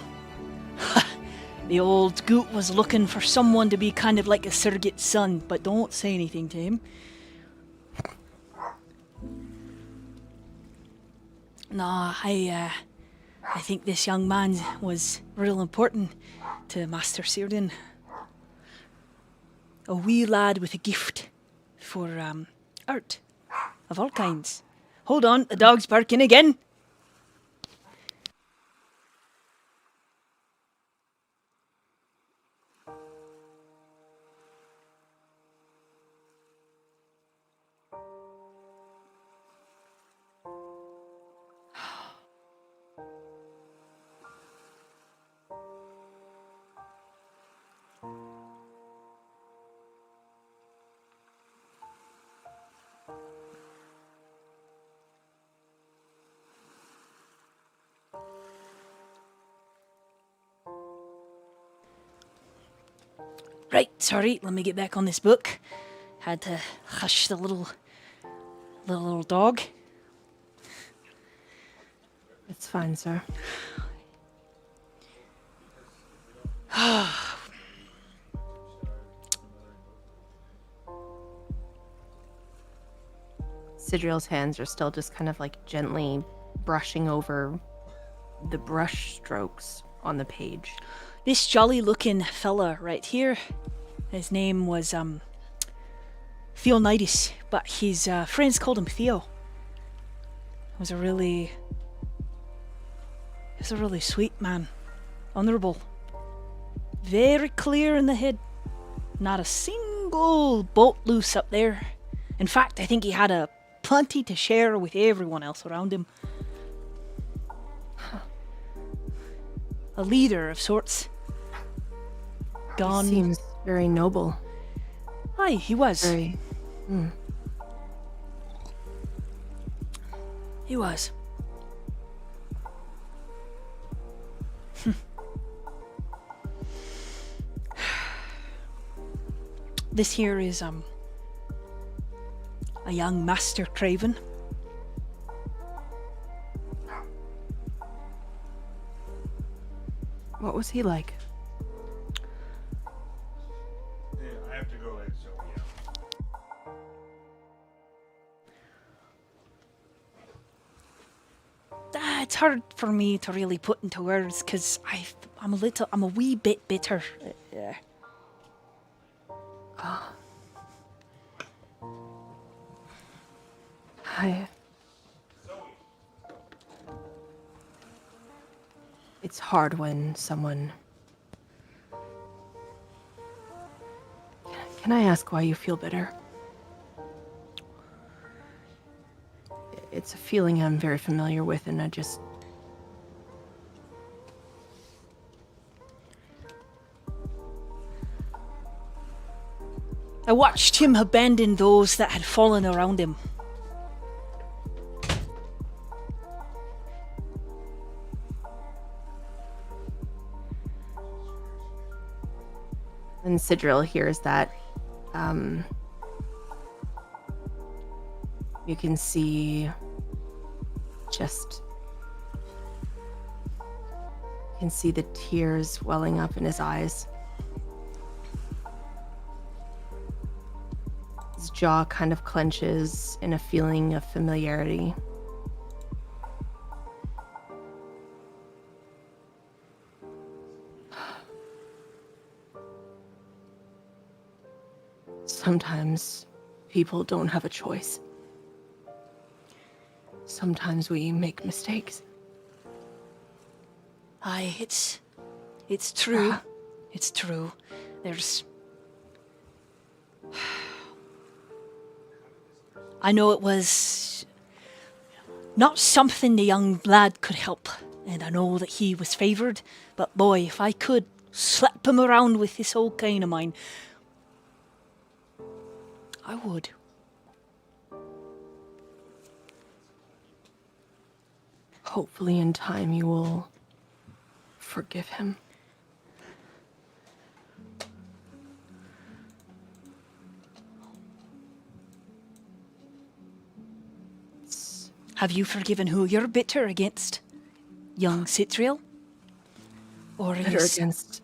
the old goot was looking for someone to be kind of like a surrogate son, but don't say anything to him. No, I think this young man was real important to Master Círdan. A wee lad with a gift for art of all kinds. Hold on, the dog's barking again. Right, sorry, let me get back on this book. Had to hush the little dog. It's fine, sir. Sidriel's hands are still just kind of like gently brushing over the brush strokes on the page. This jolly-looking fella right here, his name was Theonidas, but his friends called him Theo. He was a really sweet man, honourable, very clear in the head. Not a single bolt loose up there. In fact, I think he had a plenty to share with everyone else around him. A leader of sorts. Gone. He seems very noble. Aye, he was. Very. He was. This here is a young Master Craven. What was he like? I have to go in, so yeah. It's hard for me to really put into words because I'm a wee bit bitter. Yeah. It's hard when someone... Can I ask why you feel bitter? It's a feeling I'm very familiar with, and I just... I watched him abandon those that had fallen around him. And Sidriel hears that. You can see the tears welling up in his eyes. His jaw kind of clenches in a feeling of familiarity. Sometimes people don't have a choice. Sometimes we make mistakes. Aye, it's true. It's true. There's... I know it was not something the young lad could help, and I know that he was favoured, but boy, if I could slap him around with this old cane of mine, I would. Hopefully in time you will forgive him. Have you forgiven who you're bitter against? Young Citriel? Or are Bitter you against.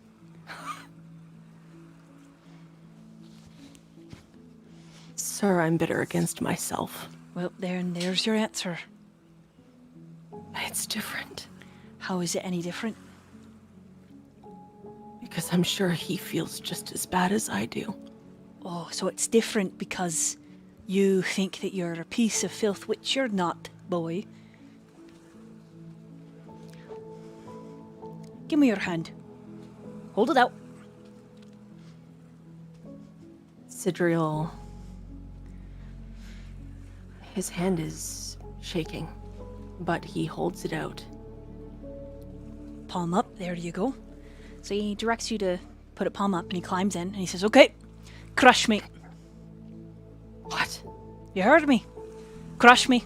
Sir, I'm bitter against myself. Well, there's your answer. It's different. How is it any different? Because I'm sure he feels just as bad as I do. Oh, so it's different because you think that you're a piece of filth, which you're not, boy. Give me your hand. Hold it out. Sidriel. His hand is shaking, but he holds it out. Palm up, there you go. So he directs you to put it palm up, and he climbs in, and he says, okay, crush me. What? You heard me. Crush me.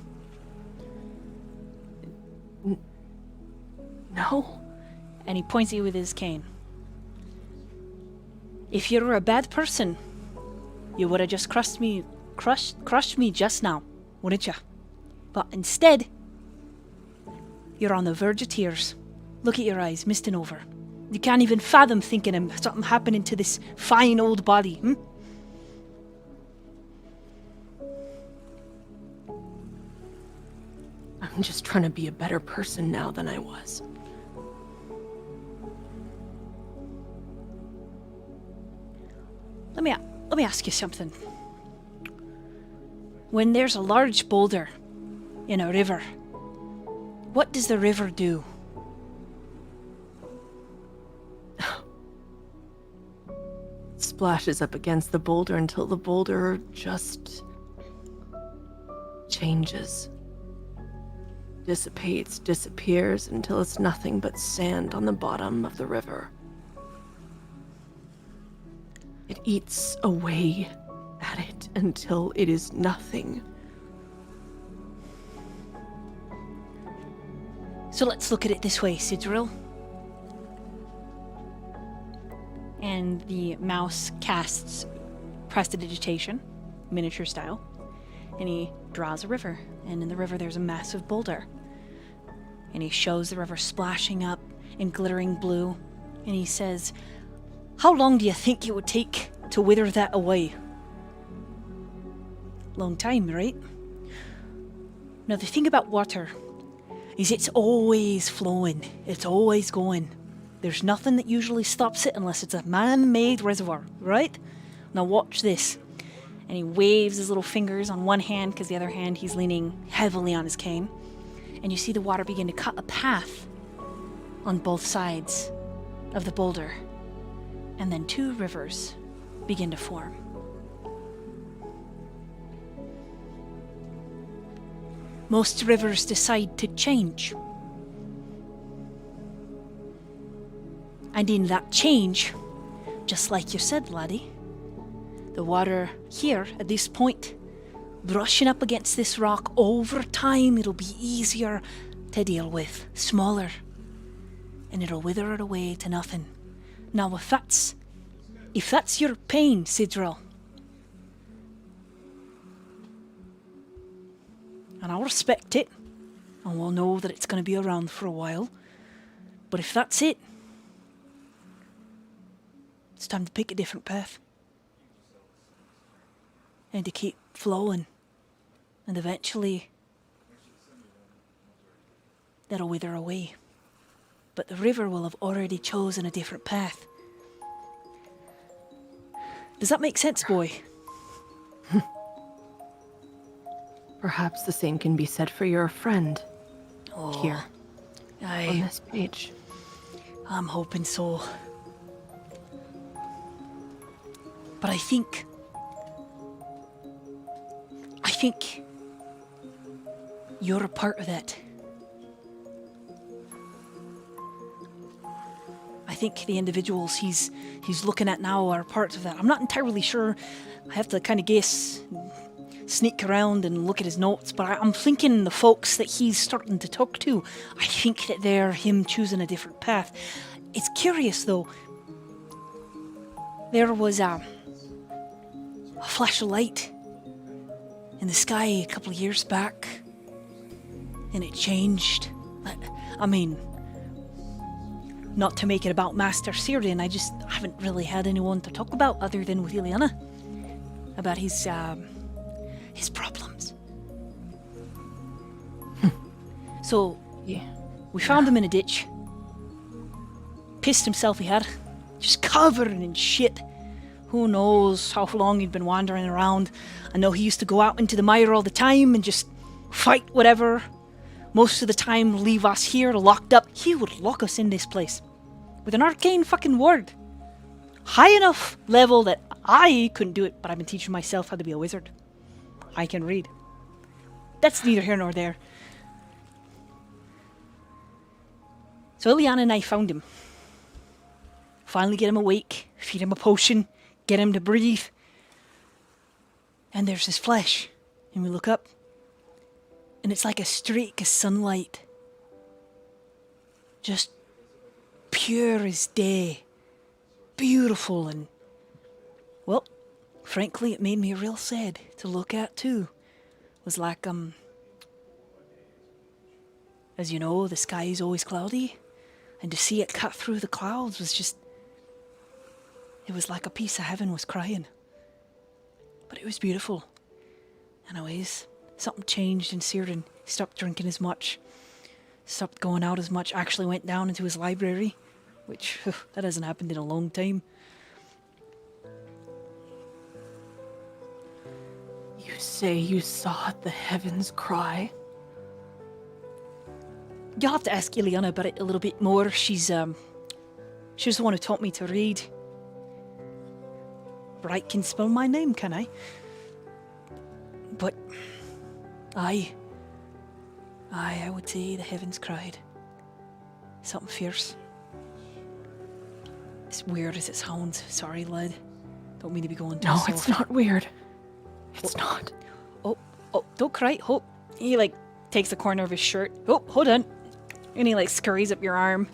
No. And he points at you with his cane. If you were a bad person, you would have just crushed me just now, wouldn't you? But instead, you're on the verge of tears. Look at your eyes, misting over. You can't even fathom thinking of something happening to this fine old body, hmm? I'm just trying to be a better person now than I was. Let me ask you something. When there's a large boulder in a river, what does the river do? Splashes up against the boulder until the boulder just changes. Dissipates, disappears until it's nothing but sand on the bottom of the river. It eats away at it until it is nothing. So let's look at it this way, Sidril. And the mouse casts prestidigitation, miniature style, and he draws a river. And in the river there's a massive boulder. And he shows the river splashing up in glittering blue. And he says, how long do you think it would take to wither that away? Long time, right? Now the thing about water is it's always flowing. It's always going. There's nothing that usually stops it unless it's a man-made reservoir, right? Now watch this. And he waves his little fingers on one hand, because the other hand he's leaning heavily on his cane. And you see the water begin to cut a path on both sides of the boulder. And then two rivers begin to form. Most rivers decide to change. And in that change, just like you said, laddie, the water here at this point, brushing up against this rock, over time it'll be easier to deal with, smaller, and it'll wither it away to nothing. Now if that's your pain, Sidril, and I'll respect it, and we'll know that it's going to be around for a while, but if that's it, it's time to pick a different path. And to keep flowing. And eventually, that'll wither away. But the river will have already chosen a different path. Does that make sense, boy? Perhaps the same can be said for your friend here on Aye, this page. I'm hoping so. But I think you're a part of that. I think the individuals he's looking at now are parts of that. I'm not entirely sure. I have to kind of guess, sneak around and look at his notes, but I'm thinking the folks that he's starting to talk to, I think that they're him choosing a different path. It's curious though. There was a flash of light in the sky a couple of years back. and it changed. I mean, not to make it about Master Syrian, I just haven't really had anyone to talk about other than with Ileana about his problems. So, Yeah. we found him in a ditch. Pissed himself he had. Just covered in shit. Who knows how long he'd been wandering around. I know he used to go out into the mire all the time and just fight whatever. Most of the time leave us here locked up. He would lock us in this place. With an arcane fucking word. High enough level that I couldn't do it, but I've been teaching myself how to be a wizard. I can read. That's neither here nor there. So Ileana and I found him. Finally get him awake, feed him a potion, get him to breathe. And there's his flesh. And we look up. And it's like a streak of sunlight. Just pure as day. Beautiful and... well, frankly, it made me real sad to look at too. It was like, as you know, the sky is always cloudy. And to see it cut through the clouds was just... it was like a piece of heaven was crying. But it was beautiful. Anyways, something changed in Cyrdan. He stopped drinking as much. Stopped going out as much. Actually went down into his library. Which, that hasn't happened in a long time. You say you saw the heavens cry? You'll have to ask Ileana about it a little bit more. She's the one who taught me to read. Bright can spell my name, can I? But I would say the heavens cried. Something fierce. As weird as it sounds. Sorry, lad. Don't mean to be going too No, soft. it's not weird. It's not. Oh, don't cry. Oh, he takes the corner of his shirt. Oh, hold on. And he scurries up your arm.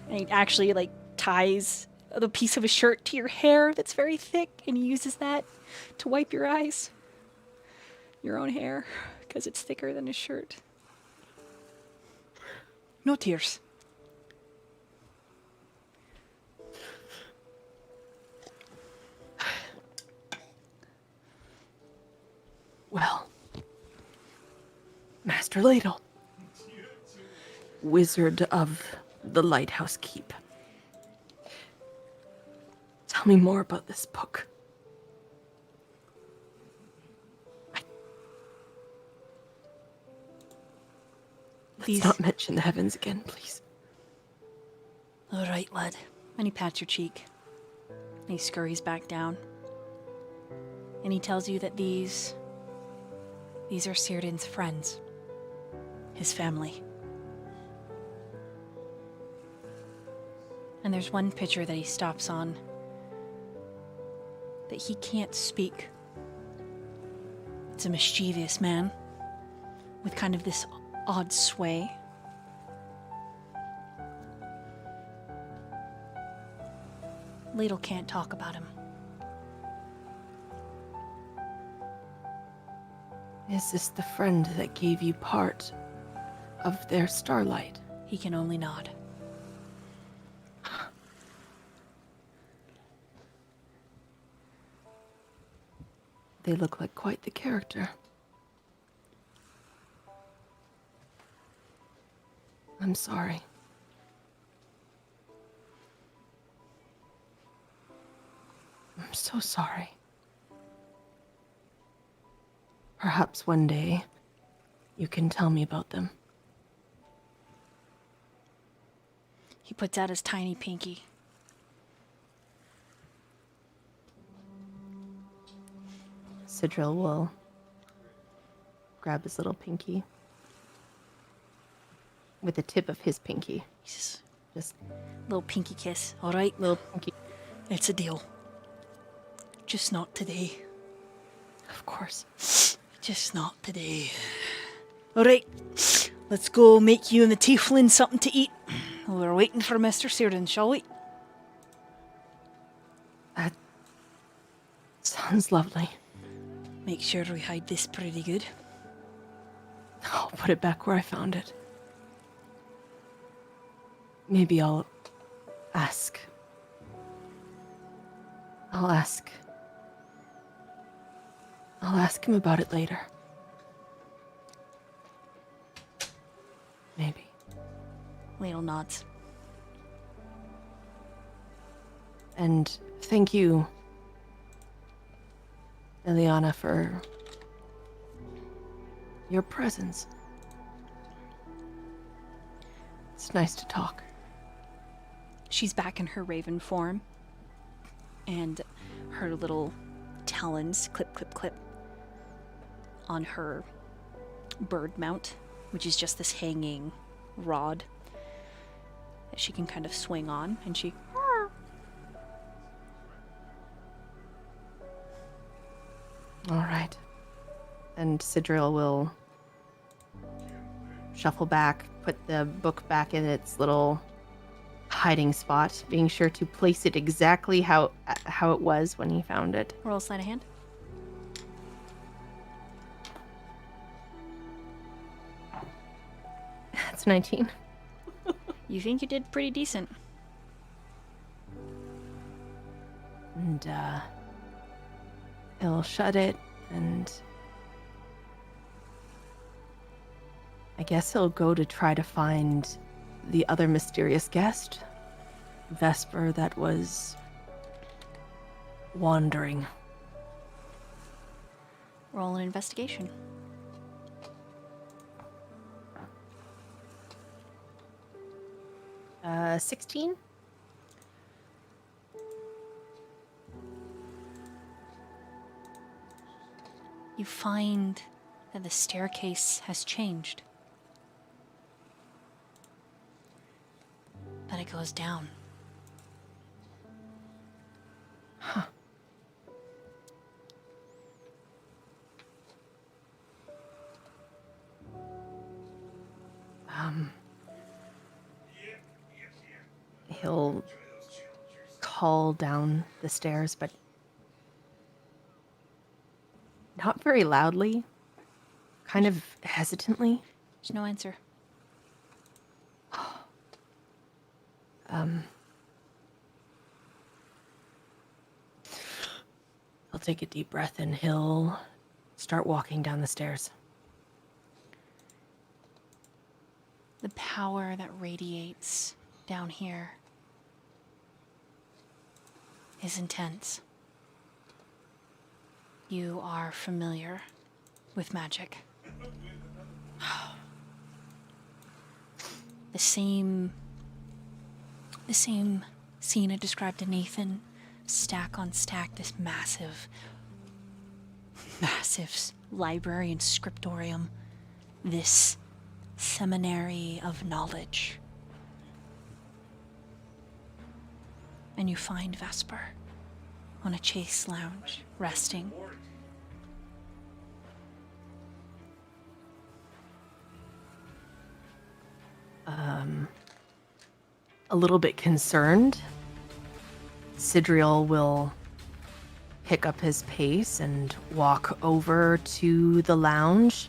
And he actually ties the piece of his shirt to your hair that's very thick. And he uses that to wipe your eyes. Your own hair. Because it's thicker than his shirt. No tears. Well, Master Ladle, Wizard of the Lighthouse Keep. Tell me more about this book. Let's not mention the heavens again, please. All right, lad. And he pats your cheek. And he scurries back down. And he tells you that these are Cyrdan's friends. His family. And there's one picture that he stops on that he can't speak. It's a mischievous man with kind of this odd sway. Ladle can't talk about him. Is this the friend that gave you part of their starlight? He can only nod. They look like quite the character. I'm sorry. I'm so sorry. Perhaps one day you can tell me about them. He puts out his tiny pinky. Sidril will grab his little pinky with the tip of his pinky. Just Just little pinky kiss. All right, little pinky. it's a deal. Just not today. Of course. Just not today. All right, let's go make you and the tiefling something to eat. We're waiting for Mr. Cyrdan, shall we? That sounds lovely. Make sure we hide this pretty good. Oh, I'll put it back where I found it. Maybe I'll ask. I'll ask him about it later. Maybe. Ladle nods. And thank you, Eliana, for your presence. It's nice to talk. She's back in her raven form, and her little talons clip, clip, clip on her bird mount, which is just this hanging rod that she can kind of swing on, and she. All right. And Sidril will shuffle back, put the book back in its little hiding spot, being sure to place it exactly how it was when he found it. Roll sleight of hand. That's 19. You think you did pretty decent. And he'll shut it, and I guess he'll go to try to find the other mysterious guest, Vesper, that was wandering. Roll an investigation. Uh, 16? You find that the staircase has changed. That it goes down. Huh. He'll call down the stairs, but not very loudly, kind of hesitantly. There's no answer. He'll take a deep breath and he'll start walking down the stairs. The power that radiates down here is intense. You are familiar with magic. The same scene I described to Nathan, stack on stack, this massive library and scriptorium, this seminary of knowledge. And you find Vesper on a chase lounge, resting. A little bit concerned, Sidriel will pick up his pace and walk over to the lounge,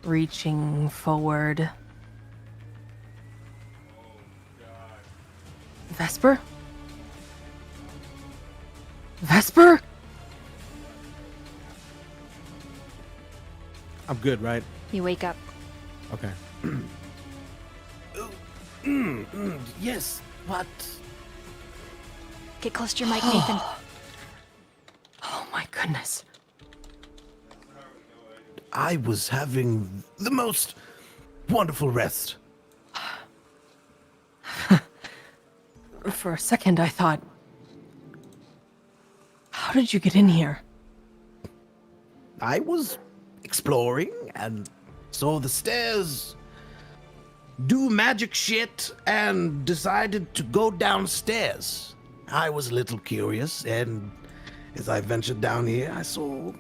reaching forward. Vesper? Vesper? I'm good, right? You wake up. Okay. Yes, what? Get close to your mic, Nathan. Oh my goodness. I was having the most wonderful rest. For a second, I thought, how did you get in here? I was exploring and saw the stairs do magic shit and decided to go downstairs. I was a little curious, and as I ventured down here, I saw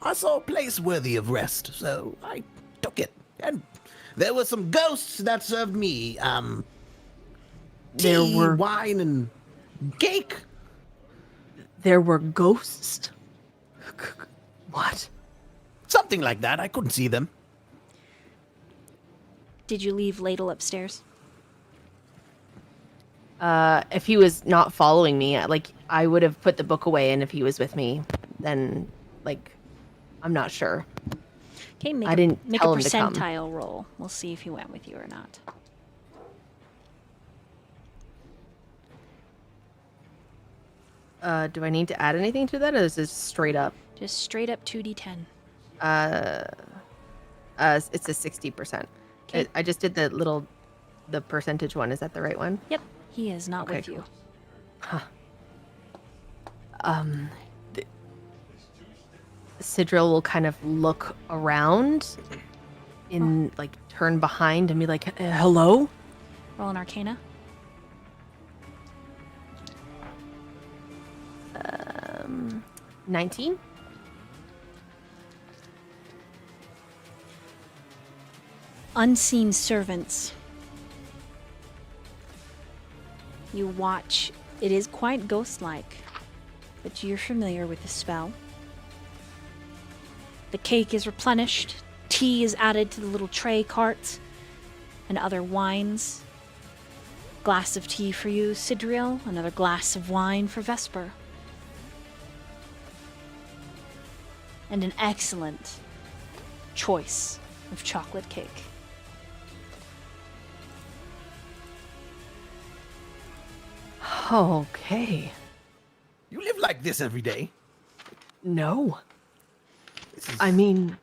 a place worthy of rest, so I took it. And there were some ghosts that served me There tea, were- wine, and cake. There were ghosts? What? Something like that. I couldn't see them. Did you leave Ladle upstairs? If he was not following me, like, I would have put the book away, and if he was with me, then, like, I'm not sure. Okay, make I didn't make tell a him to come. percentile roll. We'll see if he went with you or not. Do I need to add anything to that, or is this straight up? Just straight up 2d10. It's a 60%. Okay. I just did the percentage one. Is that the right one? Yep, he is not Okay, with you. Sidril will kind of look around, like, turn behind and be like, hello? Roll an Arcana. 19? Unseen servants. You watch. It is quite ghost-like, but you're familiar with the spell. The cake is replenished. Tea is added to the little tray carts, and other wines. Glass of tea for you, Sidriel. Another glass of wine for Vesper. And an excellent choice of chocolate cake. Okay. You live like this every day. No. I mean,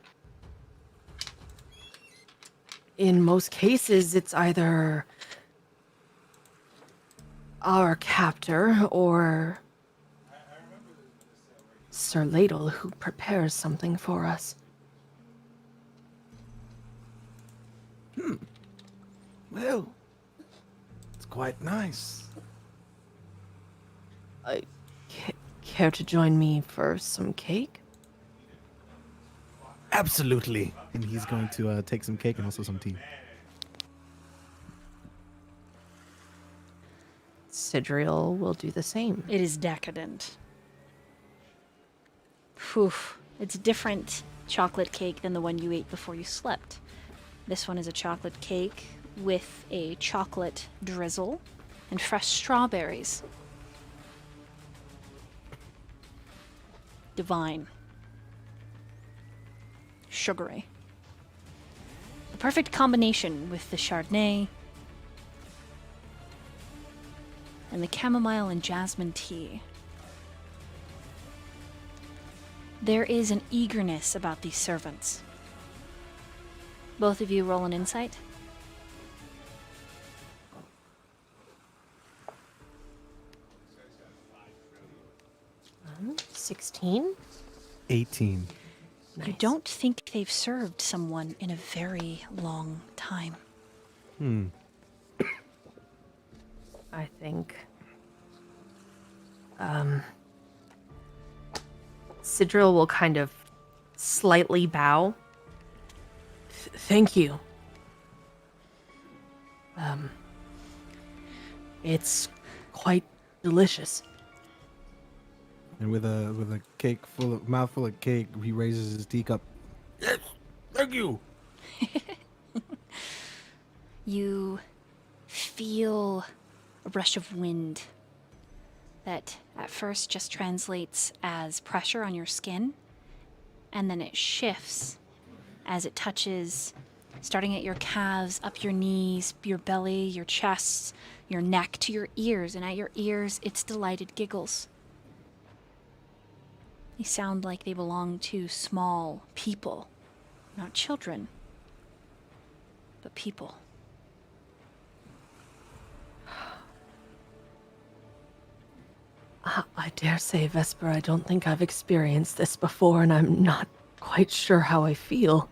in most cases, it's either our captor or Sir Ladle who prepares something for us. Well, it's quite nice. Care to join me for some cake? Absolutely. And he's going to take some cake and also some tea. Sidriel will do the same. It is decadent. Phew. It's a different chocolate cake than the one you ate before you slept. This one is a chocolate cake with a chocolate drizzle and fresh strawberries. Divine. Sugary. The perfect combination with the Chardonnay and the chamomile and jasmine tea. There is an eagerness about these servants. Both of you roll an insight. 16? 18. You don't think they've served someone in a very long time. I think. Sidril will kind of slightly bow. Thank you. It's quite delicious. And with a mouthful of cake, he raises his teacup. Yes, thank you. You feel a rush of wind that at first just translates as pressure on your skin, and then it shifts as it touches, starting at your calves, up your knees, your belly, your chest, your neck, to your ears, and at your ears, it's delighted giggles. They sound like they belong to small people, not children, but people. I dare say, Vesper, I don't think I've experienced this before, and I'm not quite sure how I feel.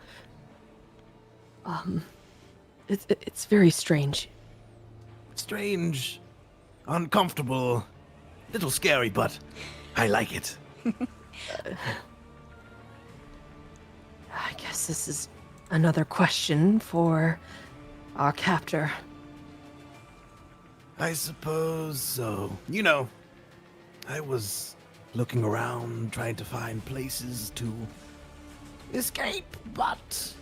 It's very strange. Strange, uncomfortable, little scary, but I like it. I guess this is another question for our captor. I suppose so. You know, I was looking around trying to find places to escape, but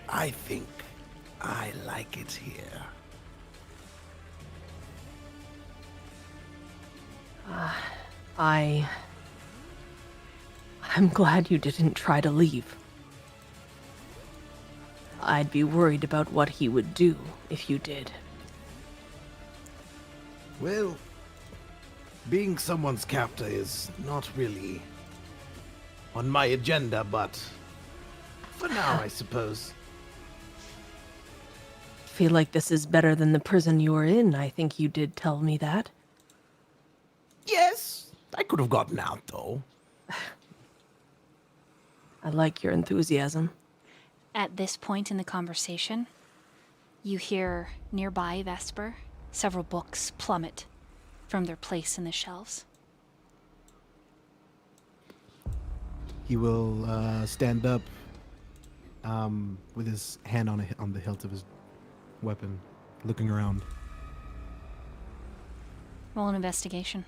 I think I like it here. I'm glad you didn't try to leave. I'd be worried about what he would do if you did. Well, being someone's captor is not really on my agenda, but for now, I suppose. Feel like this is better than the prison you were in. I think you did tell me that. Yes, I could have gotten out, though. I like your enthusiasm. At this point in the conversation, you hear nearby Vesper several books plummet from their place in the shelves. He will stand up with his hand on the hilt of his weapon, looking around. Roll an investigation.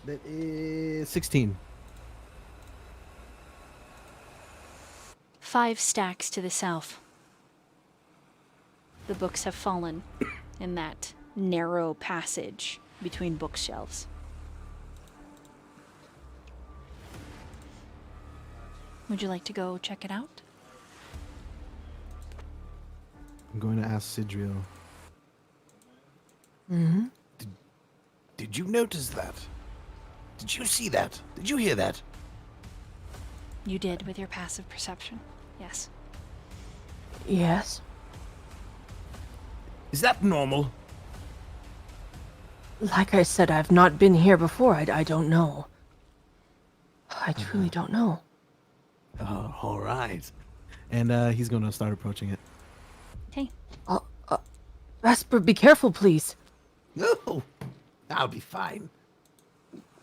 That is 16. 5 stacks to the south. The books have fallen in that narrow passage between bookshelves. Would you like to go check it out? I'm going to ask Sidriel. Mm-hmm. Did you notice that? Did you see that? Did you hear that? You did with your passive perception. Yes. Yes. Is that normal? Like I said, I've not been here before. I don't know. I truly don't know. Oh, all right. And he's going to start approaching it. Okay. Vesper, be careful, please. No, I'll be fine.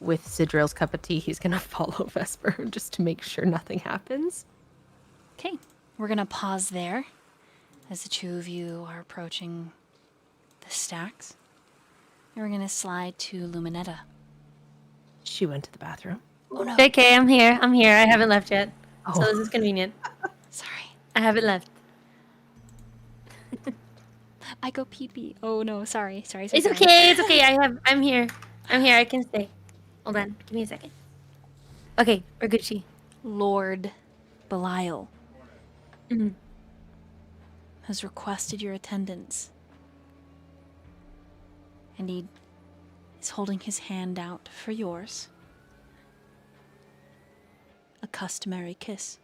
With Sidriel's cup of tea, he's gonna follow Vesper just to make sure nothing happens. Okay. We're going to pause there as the two of you are approaching the stacks. And we're going to slide to Luminetta. She went to the bathroom. Oh no. JK, I'm here. I'm here. I haven't left yet. So Oh. this is convenient. Sorry. I haven't left. I go pee pee. Oh no, sorry. It's sorry. okay. It's okay. I'm here. I'm here. I can stay. Hold on. Give me a second. Okay, we're Gucci. Lord Belial Mhm. has requested your attendance. And he is holding his hand out for yours. A customary kiss.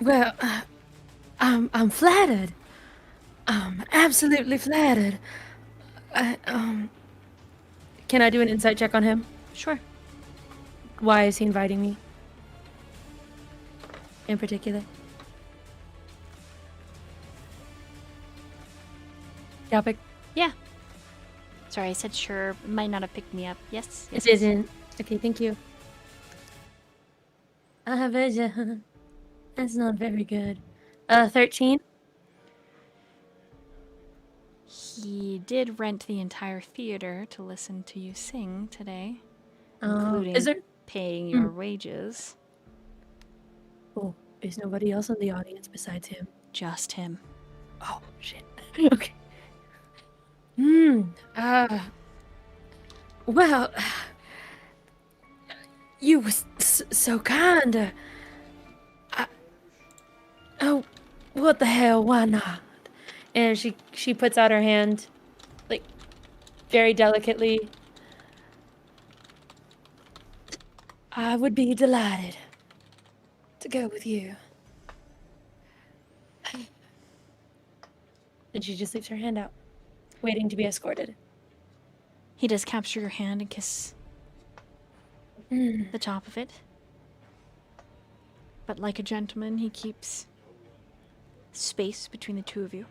Well, I'm flattered. Absolutely flattered. Can I do an insight check on him? Sure. Why is he inviting me? In particular. Topic? Yeah. Sorry, I said sure. Might not have picked me up. Yes. It isn't. Okay, thank you. That's not very good. 13? He did rent the entire theater to listen to you sing today, Is including there? paying your wages. Oh, is nobody else in the audience besides him? Just him. Oh, shit. Okay. Well, you was so kind. Oh, what the hell? Why not? And she puts out her hand, like, very delicately. I would be delighted to go with you. And she just leaves her hand out, waiting to be escorted. He does capture your hand and kiss the top of it. But like a gentleman, he keeps space between the two of you.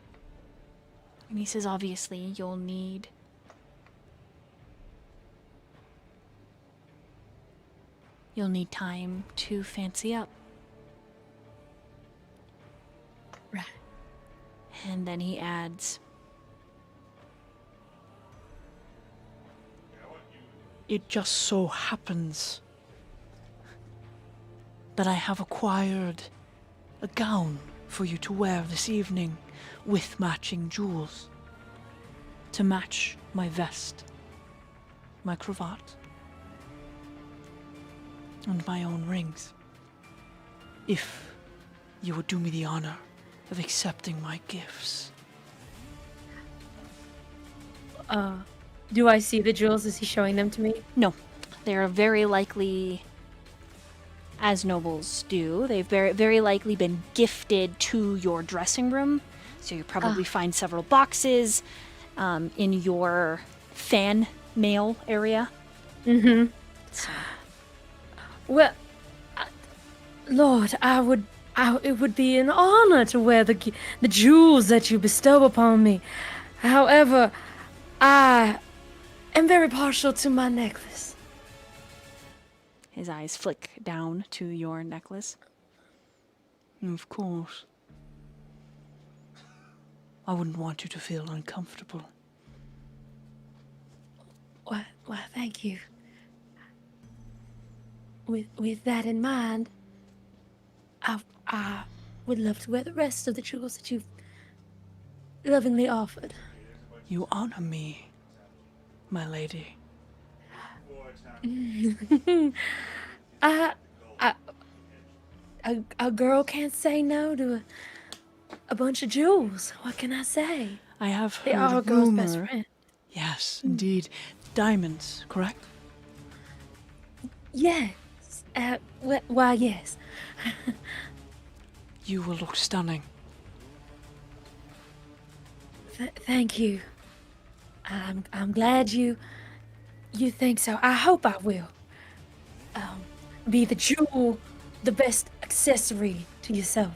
And he says, obviously, you'll need time to fancy up And then he adds, it just so happens that I have acquired a gown for you to wear this evening with matching jewels to match my vest, my cravat, and my own rings. If you would do me the honor of accepting my gifts. Do I see the jewels? Is he showing them to me? No, they are very likely, as nobles do, they've very likely been gifted to your dressing room. So you probably find several boxes in your fan mail area. Mm-hmm. So, Well, Lord, it would be an honor to wear the jewels that you bestow upon me. However, I am very partial to my necklace. his eyes flick down to your necklace. Of course. I wouldn't want you to feel uncomfortable. Well, thank you. With that in mind, I would love to wear the rest of the jewels that you've lovingly offered. You honor me, my lady. A girl can't say no to a bunch of jewels. What can I say? I have They are a heard girl's best rumor. friend. Yes, indeed. Diamonds, correct? Yes. Why, yes. You will look stunning. Thank you. I'm glad you think so. I hope I will. Be the jewel, the best accessory to yourself.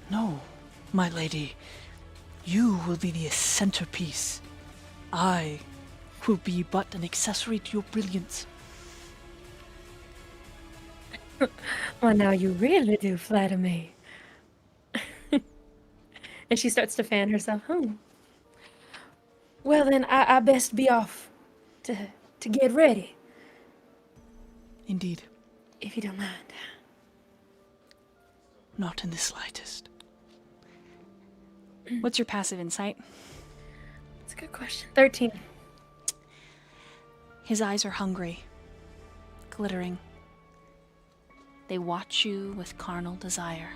No, my lady. You will be the centerpiece. I will be but an accessory to your brilliance. Well, now you really do flatter me. And she starts to fan herself. Well, then I best be off to get ready, Indeed, if you don't mind. not in the slightest. What's your passive insight? That's a good question. 13. His eyes are hungry, glittering. They watch you with carnal desire.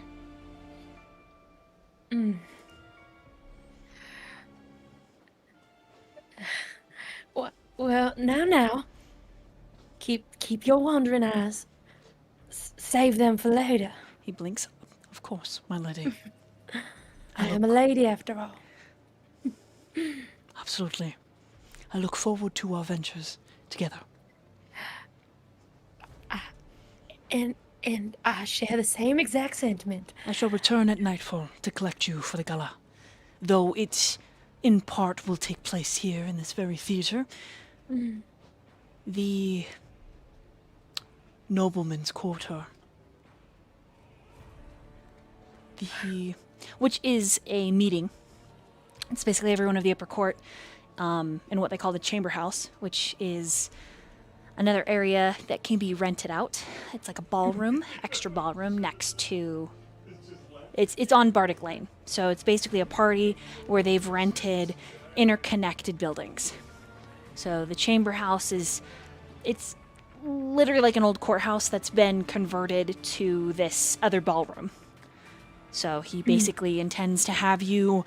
Well, now. Keep your wandering eyes. Save them for later. He blinks. Of course, my lady. I am a lady after all. Absolutely. I look forward to our ventures together. And I share the same exact sentiment. I shall return at nightfall to collect you for the gala. Though it, in part, will take place here in this very theater. The nobleman's quarter. Which is a meeting. It's basically everyone of the upper court in what they call the chamber house, which is another area that can be rented out. It's like a ballroom, extra ballroom next to... It's on Bardic Lane. So it's basically a party where they've rented interconnected buildings. So the chamber house it's literally like an old courthouse that's been converted to this other ballroom. So he basically intends to have you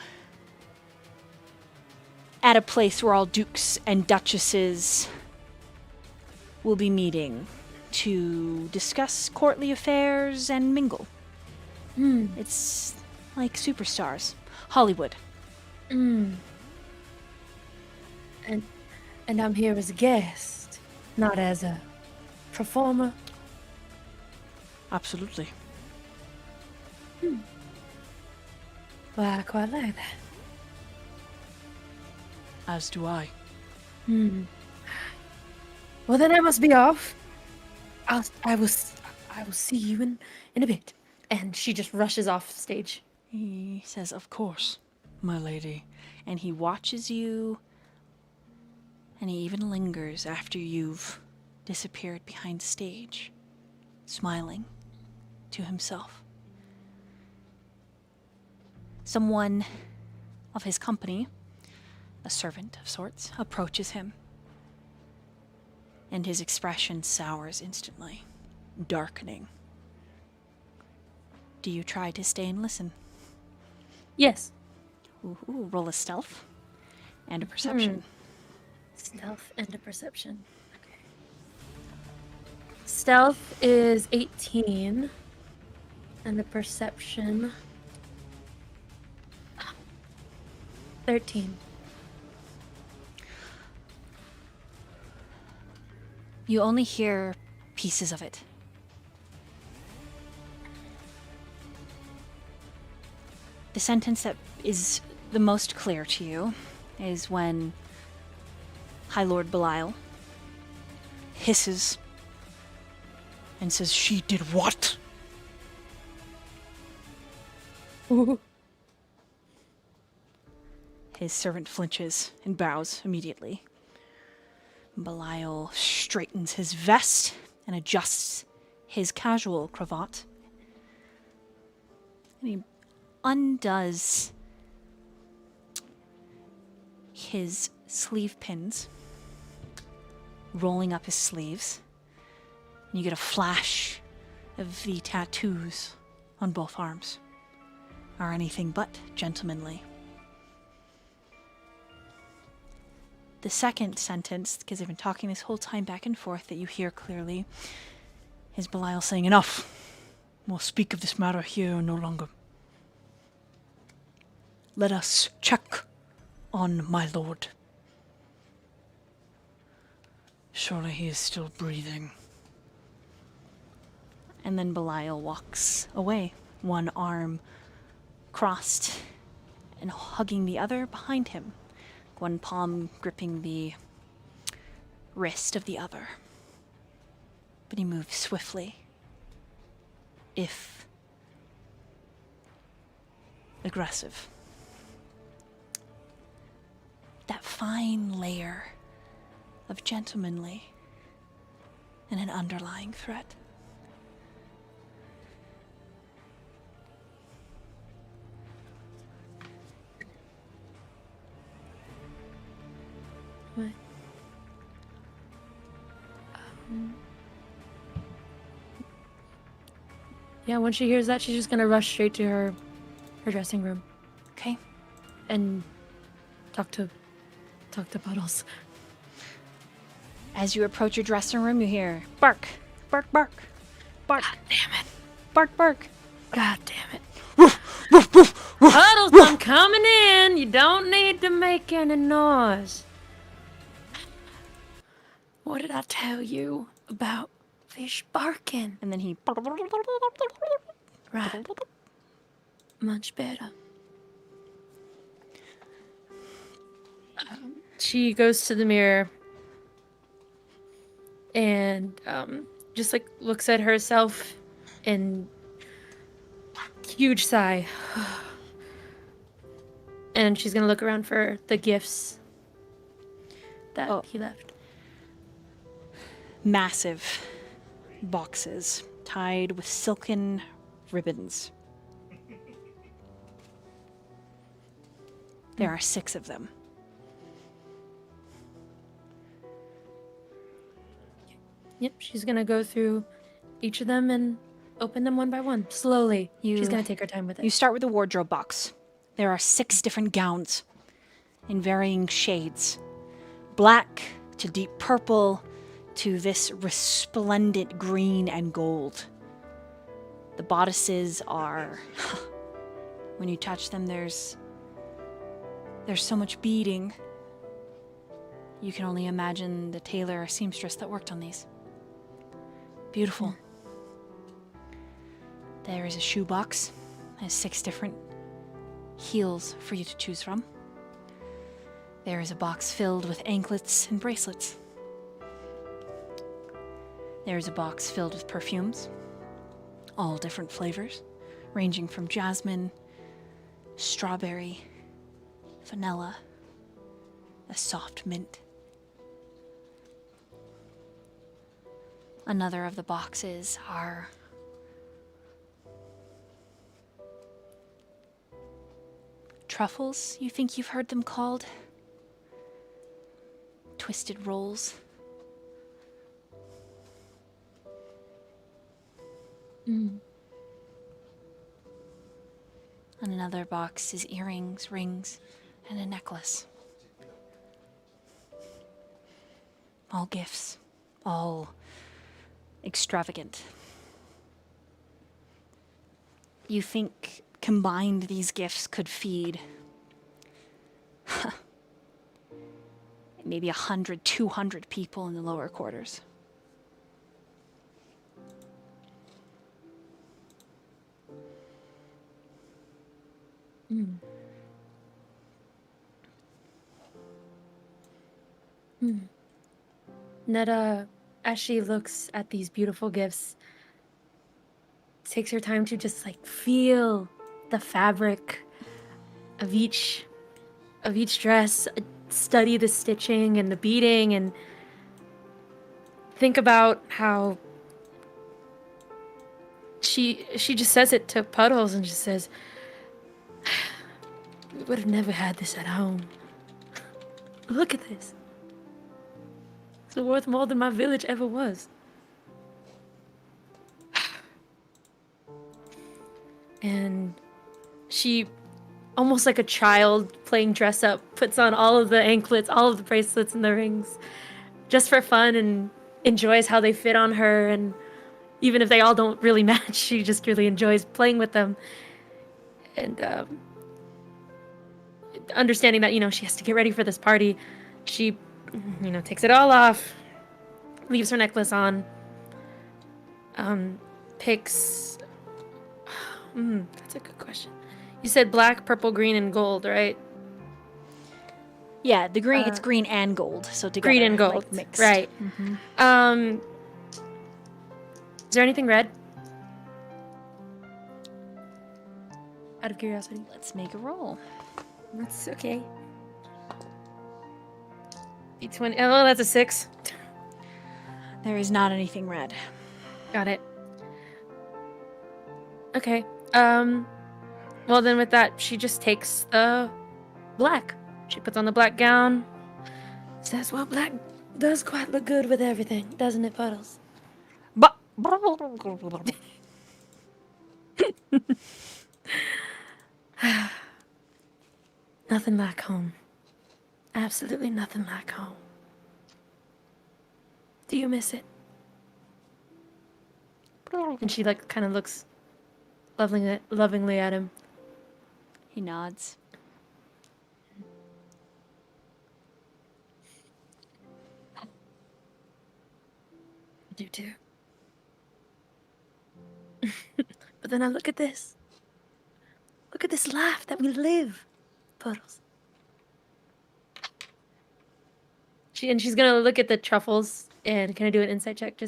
at a place where all dukes and duchesses will be meeting to discuss courtly affairs and mingle. It's like superstars. Hollywood. And I'm here as a guest, not as a performer. Absolutely. Well, I quite like that. As do I. Well, then I must be off. I will see you in a bit. And she just rushes off stage. He says, "Of course, my lady." And he watches you, and he even lingers after you've disappeared behind stage, smiling to himself. Someone of his company, a servant of sorts, approaches him, and his expression sours instantly, darkening. Do you try to stay and listen? Yes. Ooh, roll a stealth and a perception. Stealth and a perception. Okay. Stealth is 18. And the perception 13. You only hear pieces of it. The sentence that is the most clear to you is when High Lord Belial hisses and says, "She did what?" His servant flinches and bows immediately. Belial straightens his vest and adjusts his casual cravat. And he undoes his sleeve pins, rolling up his sleeves. And you get a flash of the tattoos on both arms are anything but gentlemanly. The second sentence, because they've been talking this whole time back and forth, that you hear clearly, is Belial saying, "Enough! We'll speak of this matter here no longer. Let us check on my lord. Surely he is still breathing." And then Belial walks away, one arm crossed and hugging the other behind him, one palm gripping the wrist of the other. But he moves swiftly, if aggressive. That fine layer of gentlemanly and an underlying threat. What? Yeah, when she hears that, she's just gonna rush straight to her dressing room Okay? and talk to Puddles. As you approach your dressing room, you hear bark, bark, bark, bark. God damn it. Bark, bark. God damn it. Puddles, I'm coming in. You don't need to make any noise. What did I tell you about fish barking? And then he... Right. Much better. She goes to the mirror and just like looks at herself and huge sigh. And she's gonna look around for the gifts that he left. Massive boxes tied with silken ribbons. There are 6 of them. Yep, she's gonna go through each of them and open them one by one, slowly. She's gonna take her time with it. You start with the wardrobe box. There are 6 different gowns in varying shades. Black to deep purple to this resplendent green and gold. The bodices are... when you touch them, there's so much beading. You can only imagine the tailor or seamstress that worked on these. Beautiful. There is a shoebox. It has 6 different heels for you to choose from. There is a box filled with anklets and bracelets. There is a box filled with perfumes, all different flavors, ranging from jasmine strawberry, vanilla, a soft mint. Another of the boxes are truffles, you think you've heard them called? Twisted rolls. Mm. And another box is earrings, rings, and a necklace. All gifts. All extravagant. You think combined these gifts could feed maybe 100, 200 people in the lower quarters. Mm. Hmm. Netta, as she looks at these beautiful gifts, takes her time to just like feel the fabric of each dress, study the stitching and the beading, and think about how she just says it to Puddles and just says, "We would have never had this at home. Look at this. It's worth more than my village ever was." And she, almost like a child playing dress up, puts on all of the anklets, all of the bracelets and the rings, just for fun, and enjoys how they fit on her. And even if they all don't really match, she just really enjoys playing with them. And understanding that, she has to get ready for this party, she, takes it all off, leaves her necklace on, picks... that's a good question. You said black, purple, green, and gold, right? Yeah, the green. It's green and gold, so together, green and gold, like, mixed. right? Mm-hmm. Is there anything red? Out of curiosity. Let's make a roll. That's okay. D20. Oh, that's a 6. There is not anything red. Got it. Okay. Well, then with that, she just takes the black. She puts on the black gown. Says, "Well, black does quite look good with everything, doesn't it, Puddles?" But Nothing like home. Absolutely nothing like home. Do you miss it? And she kind of looks lovingly at him. he nods. I do too. But then I look at this. Look at this life that we live, Puddles. She's gonna look at the truffles, and can I do an insight check,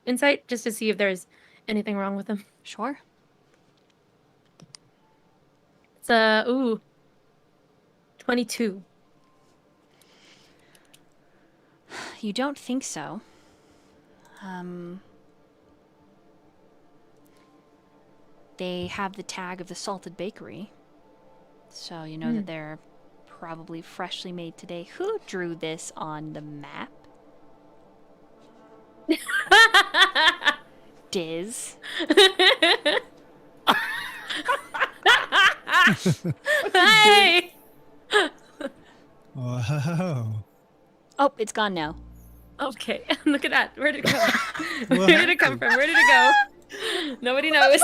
insight, just to see if there's anything wrong with them? Sure. It's 22. You don't think so. They have the tag of the Salted Bakery, so you know that they're probably freshly made today. Who drew this on the map? Diz. Hey! Wow. Oh, it's gone now. Okay, look at that. Where did it go? Where did it come from? Where did it go? Nobody knows.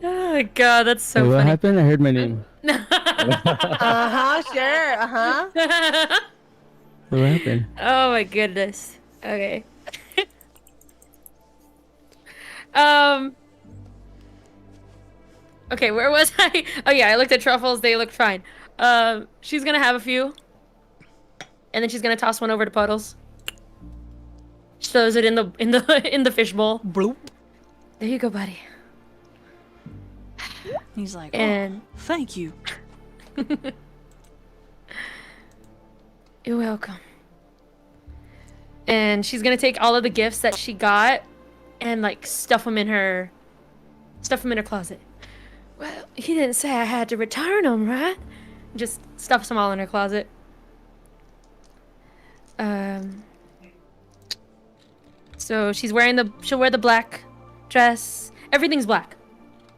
Oh my god, that's so Hey, what funny. happened? I heard my name. Sure. What happened? Oh my goodness. Okay. Okay, where was I? Oh yeah, I looked at truffles. They looked fine. She's gonna have a few, and then she's gonna toss one over to Puddles. She throws it in the fishbowl. Bloop. There you go, buddy. He's like, And oh, thank you. you're welcome. And she's gonna take all of the gifts that she got and like stuff them in her closet. Well, he didn't say I had to return them, right? Just stuffs them all in her closet. So she'll wear the black dress. Everything's black.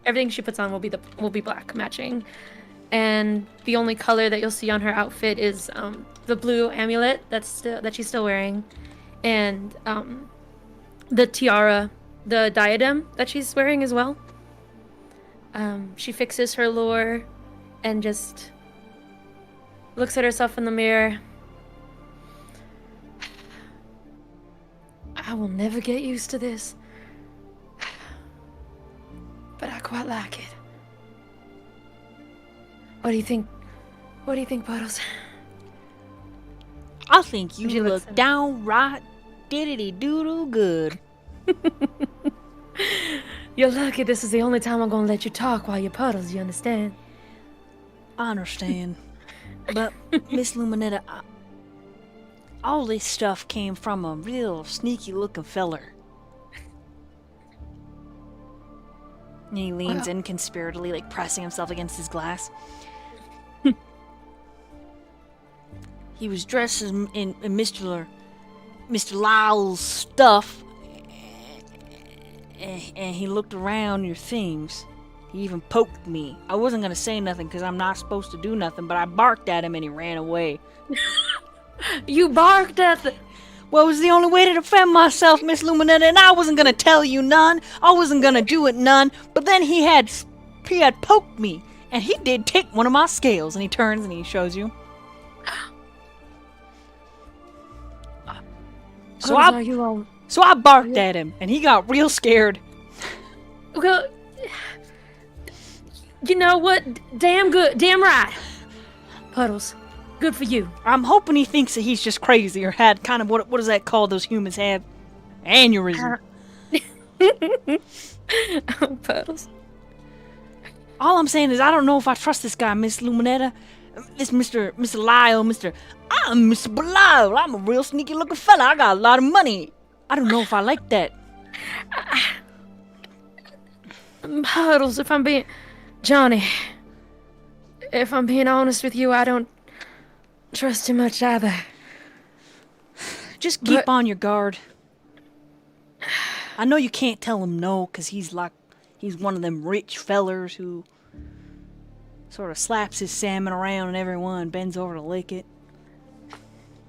Everything she puts on will be black, matching. And the only color that you'll see on her outfit is the blue amulet that she's still wearing, and the tiara, the diadem that she's wearing as well. She fixes her lore and just looks at herself in the mirror. I will never get used to this, but I quite like it. What do you think? What do you think, Puddles? I think you She looks look at- downright diddity-doodle good. You're lucky this is the only time I'm gonna let you talk while you Puddles, you understand? I understand. But, Miss Luminetta, all this stuff came from a real sneaky-looking feller. And he leans in conspiratedly, like pressing himself against his glass. He was dressed in Mr. Lyle's stuff, and he looked around your things. He even poked me. I wasn't gonna say nothing because I'm not supposed to do nothing, but I barked at him and he ran away. You barked at the... Well, it was the only way to defend myself, Miss Luminetta, and I wasn't gonna tell you none. I wasn't gonna do it none. But then he had poked me, and he did take one of my scales. And he turns and he shows you. So I barked at him, and he got real scared. Well, you know what? Damn good. Damn right. Puddles. Good for you. I'm hoping he thinks that he's just crazy or had kind of what is that called? Those humans have aneurysm. Puddles. All I'm saying is I don't know if I trust this guy, Miss Luminetta. This Mr. Lyle, I'm Mr. Belial. I'm a real sneaky looking fella. I got a lot of money. I don't know if I like that. Puddles, Johnny, if I'm being honest with you, I don't trust him much either. Just keep on your guard. I know you can't tell him no, because he's one of them rich fellers who sort of slaps his salmon around and everyone bends over to lick it.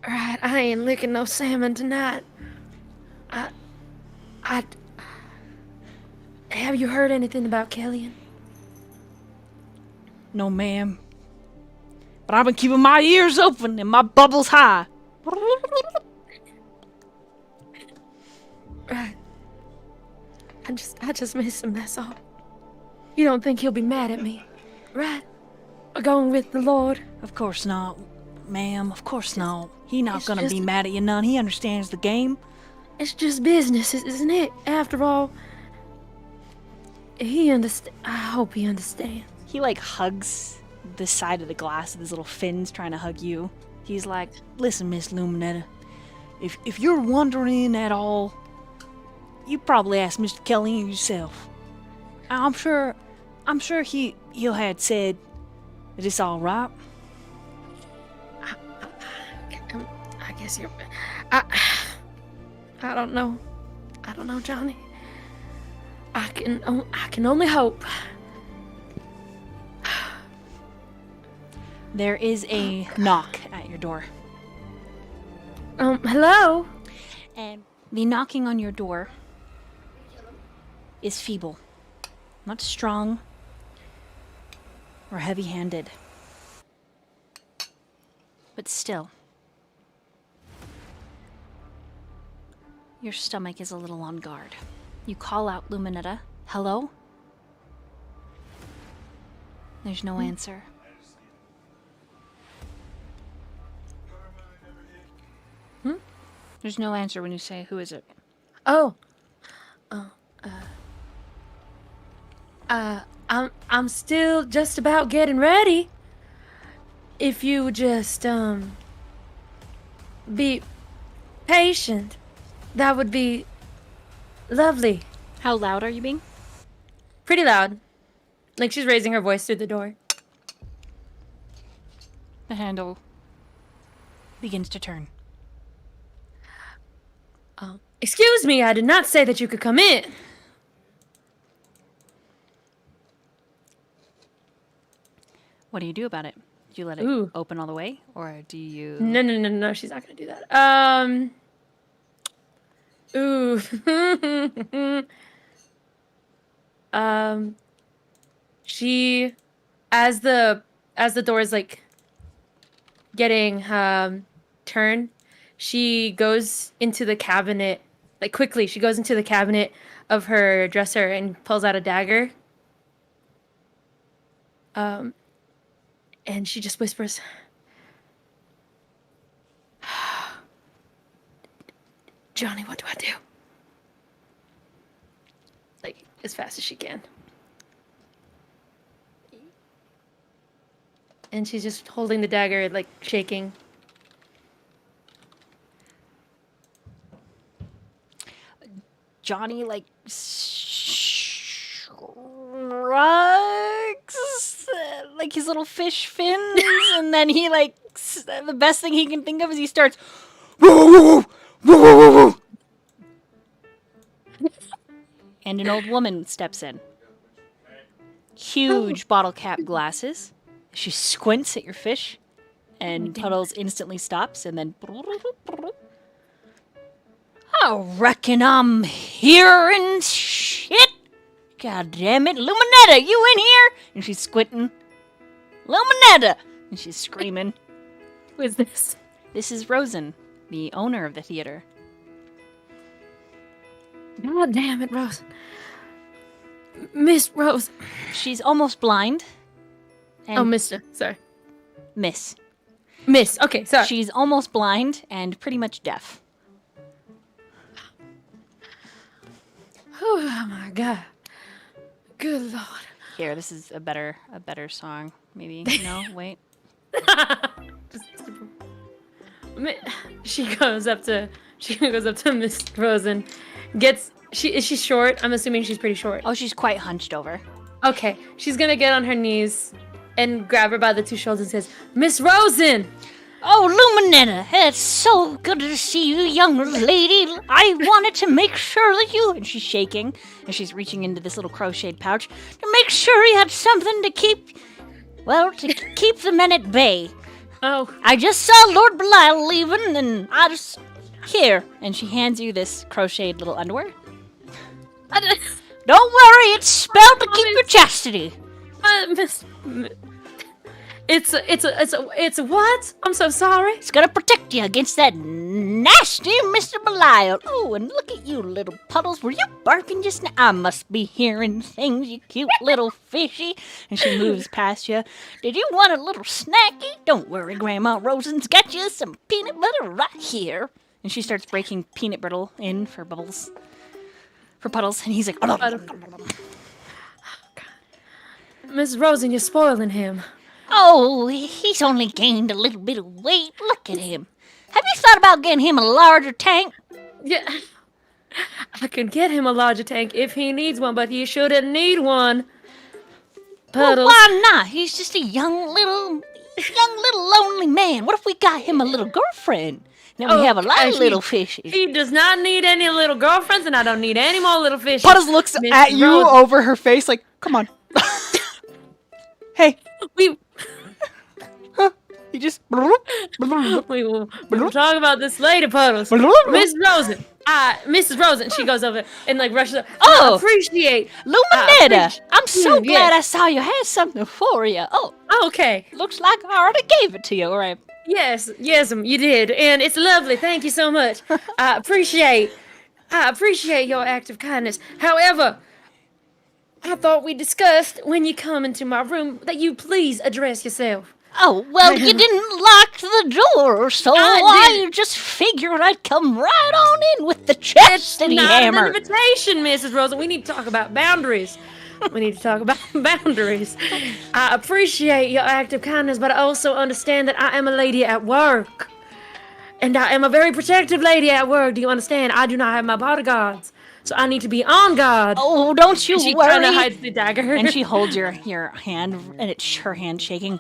Right, I ain't licking no salmon tonight. Have you heard anything about Kellyan? No, ma'am. But I've been keeping my ears open and my bubbles high. Right. I just miss him, that's all. You don't think he'll be mad at me, right? For going with the Lord? Of course not, ma'am. Of course not. He not It's gonna just- be mad at you none. He understands the game. It's just business, isn't it? After all, I hope he understands. He like hugs the side of the glass with his little fins trying to hug you. He's like, listen, Miss Luminetta, if you're wondering at all, you probably ask Mr. Kelly yourself. I'm sure he'll had said that it's all right. I guess you're... I don't know. I don't know, Johnny. I can only hope. There is a knock at your door. Hello? And the knocking on your door is feeble, not strong or heavy-handed, but still, your stomach is a little on guard. You call out Luminetta, hello? There's no answer. There's no answer when you say, who is it? I'm still just about getting ready. If you would just be patient, that would be lovely. How loud are you being? Pretty loud. Like she's raising her voice through the door. The handle begins to turn. Excuse me, I did not say that you could come in. What do you do about it? Do you let it Ooh. open all the way, or do you? No, she's not gonna do that. Ooh. She, as the door is like getting turned, she goes into the cabinet, like quickly. She goes into the cabinet of her dresser and pulls out a dagger. And she just whispers, "Johnny, what do I do?" Like as fast as she can. And she's just holding the dagger, like shaking. Johnny like shrugs like his little fish fins, and then he like the best thing he can think of is he starts. And an old woman steps in. Huge bottle cap glasses. She squints at your fish, and Puddles instantly stops, and then. I reckon I'm hearing shit. God damn it, Luminetta, you in here? And she's squinting. Luminetta! And she's screaming. Who is this? This is Rosen, the owner of the theater. God damn it, Rose. Miss Rose. She's almost blind. And Mister. Sorry. Miss. Miss. Okay, sorry. She's almost blind and pretty much deaf. Oh my god. Good lord. Here, this is a better song. Maybe. No, wait. She goes up to Miss Rosen. Is she short? I'm assuming she's pretty short. Oh, she's quite hunched over. Okay. She's gonna get on her knees and grab her by the two shoulders and says, "Miss Rosen!" Oh, Luminetta, it's so good to see you, young lady. I wanted to make sure that you... And she's shaking, and she's reaching into this little crocheted pouch to make sure you had something to keep... Well, to keep the men at bay. Oh. I just saw Lord Belial leaving, and I just... Here. And she hands you this crocheted little underwear. Don't worry, it's spelled to keep your chastity. It's a what? I'm so sorry. It's gonna protect you against that nasty Mr. Belial. Oh, and look at you, little Puddles. Were you barking just now? I must be hearing things, you cute little fishy. And she moves past you. Did you want a little snacky? Don't worry, Grandma Rosen's got you some peanut butter right here. And she starts breaking peanut brittle in for Puddles. And he's like, Miss Rosen, you're spoiling him. oh, he's only gained a little bit of weight. Look at him. Have you thought about getting him a larger tank? Yeah. I could get him a larger tank if he needs one, but he shouldn't need one. Well, Puddles. why not? He's just a young little lonely man. What if we got him a little girlfriend? Then we have a lot of little fishes. He does not need any little girlfriends, and I don't need any more little fishes. Puddles looks Miss at you Rosen. over her face like, come on. Hey. We He just... will talk about this later, Puddles. Miss Rosen. Mrs. Rosen. She goes over and like rushes up. Oh. I appreciate. Luminetta, I'm so Yeah. glad I saw you had something for you. Oh, Okay. looks like I already gave it to you. All right. Yes, you did, and it's lovely. Thank you so much. I appreciate your act of kindness. However, I thought we discussed when you come into my room that you please address yourself. Oh, well, you didn't lock the door, so I just figured I'd come right on in with the chastity Not hammer. an invitation, Mrs. Rosen. We need to talk about boundaries. We need to talk about boundaries. I appreciate your act of kindness, but I also understand that I am a lady at work. And I am a very protective lady at work. Do you understand? I do not have my bodyguards. So I need to be on guard. Oh, don't you She worry. kind of hides the dagger. And she holds your hand, and it's her hand shaking.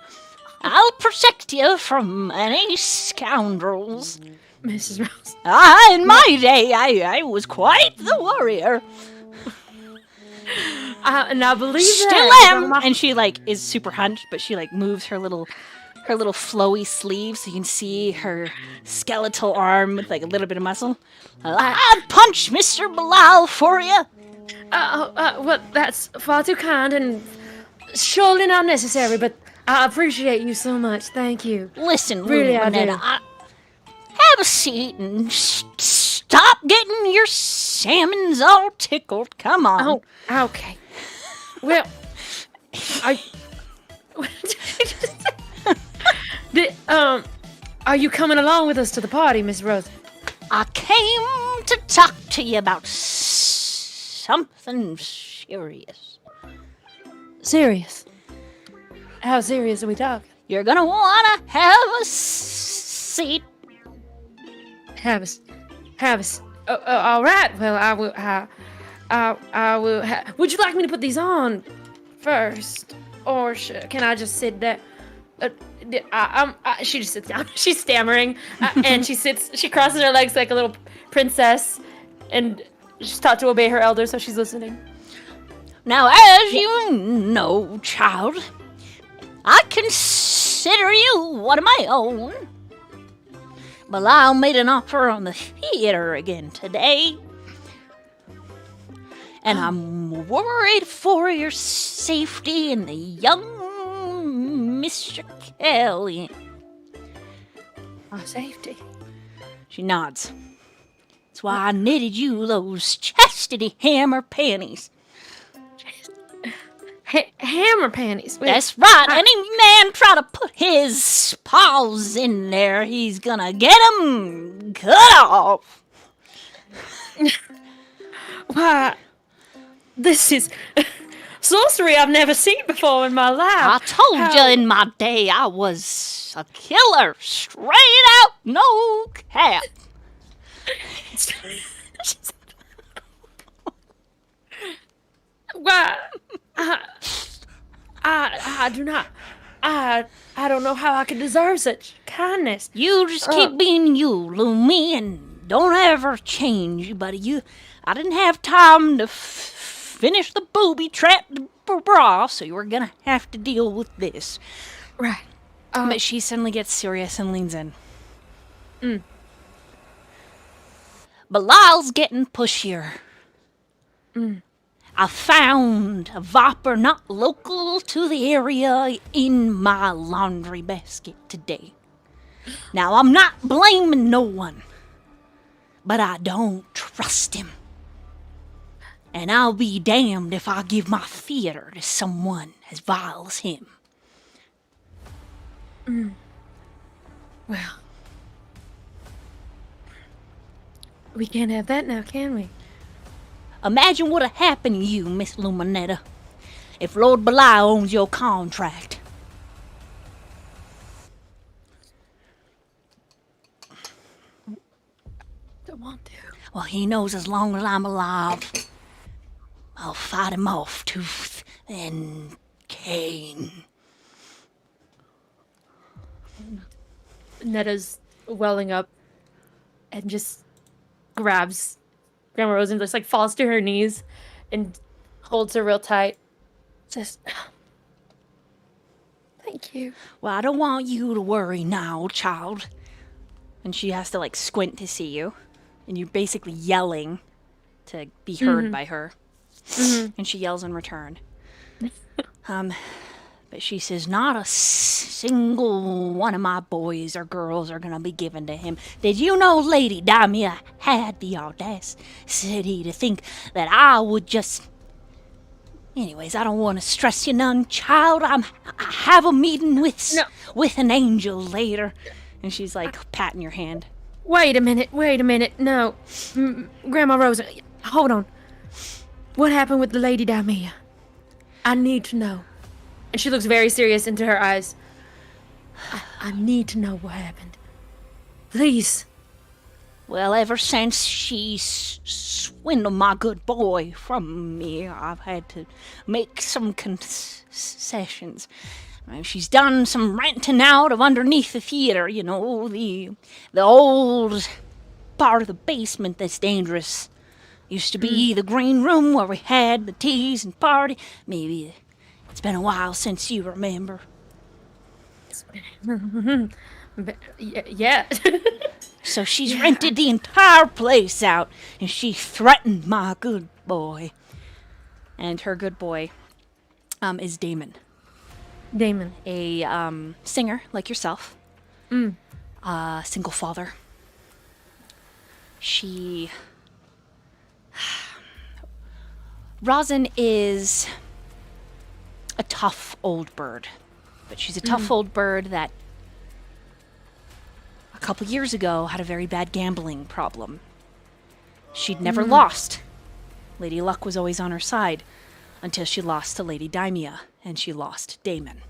I'll protect you from any scoundrels. Mrs. Rose. In my day, I was quite the warrior. And I believe Still that. am. And she like is super hunched, but she like moves her little flowy sleeve so you can see her skeletal arm with like a little bit of muscle. I'd punch Mr. Bilal for you. Well, that's far too kind and surely not necessary, but I appreciate you so much. Thank you. Listen, Really, I do. Lunetta, have a seat and stop getting your salmons all tickled. Come on. Oh, okay. Well, are you coming along with us to the party, Miss Rose? I came to talk to you about something serious. Serious? How serious are we talking? You're gonna wanna have a seat. Have us. All right. Well, I will. I will. Would you like me to put these on first, or can I just sit there? She just sits down. She's stammering, and she crosses her legs like a little princess, and she's taught to obey her elders, so she's listening. Now, as you know, child, I consider you one of my own. Bilal made an offer on the theater again today. And I'm worried for your safety and the young Mr. Kelly. My safety? She nods. That's why I knitted you those chastity hammer panties. Hammer panties? Wait, That's right. Any man try to put his paws in there, he's gonna get 'em cut off. Why, this is sorcery I've never seen before in my life. I told you in my day I was a killer. Straight out, no cap. Why? I do not. I don't know how I could deserve such kindness. You just keep being you, Lumi, and don't ever change, buddy. I didn't have time to finish the booby trap bra, so you were gonna have to deal with this. Right. But she suddenly gets serious and leans in. Bilal's getting pushier. I found a viper not local to the area in my laundry basket today. Now, I'm not blaming no one, but I don't trust him. And I'll be damned if I give my theater to someone as vile as him. Well, we can't have that now, can we? Imagine what'd happen to you, Miss Luminetta, if Lord Bilal owns your contract. Don't want to. Well, he knows as long as I'm alive, I'll fight him off tooth and cane. Netta's welling up and just grabs Grandma Rose and just like falls to her knees and holds her real tight. Says, "Thank you." Well, I don't want you to worry now, child. And she has to like squint to see you. And you're basically yelling to be heard by her. And she yells in return. But she says, not a single one of my boys or girls are gonna be given to him. Did you know Lady Damia had the audacity to think that I would just... Anyways, I don't want to stress you none, child. I have a meeting with an angel later. And she's like patting your hand. Wait a minute. No. Grandma Rose, hold on. What happened with the Lady Damia? I need to know. And she looks very serious into her eyes. I need to know what happened. Please. Well, ever since she swindled my good boy from me, I've had to make some concessions. She's done some renting out of underneath the theater, you know, the old part of the basement that's dangerous. Used to be the green room where we had the teas and party. Maybe it's been a while since you remember. Yeah. So she's rented the entire place out, and she threatened my good boy. And her good boy is Damon. Damon. A singer like yourself. Single father. Rosin is a tough old bird. But she's a tough old bird that a couple years ago had a very bad gambling problem. She'd never lost. Lady Luck was always on her side until she lost to Lady Daimia, and she lost Damon.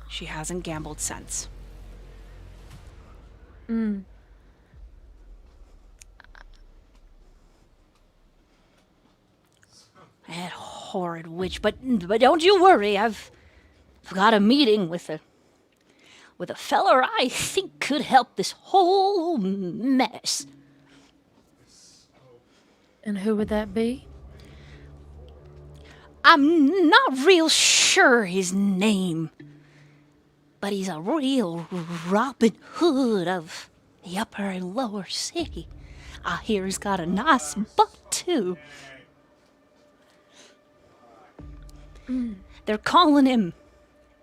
She hasn't gambled since. That horrid witch, but don't you worry, I've got a meeting with a feller I think could help this whole mess. And who would that be? I'm not real sure his name, but he's a real Robin Hood of the upper and lower city. I hear he's got a nice butt, too. They're calling him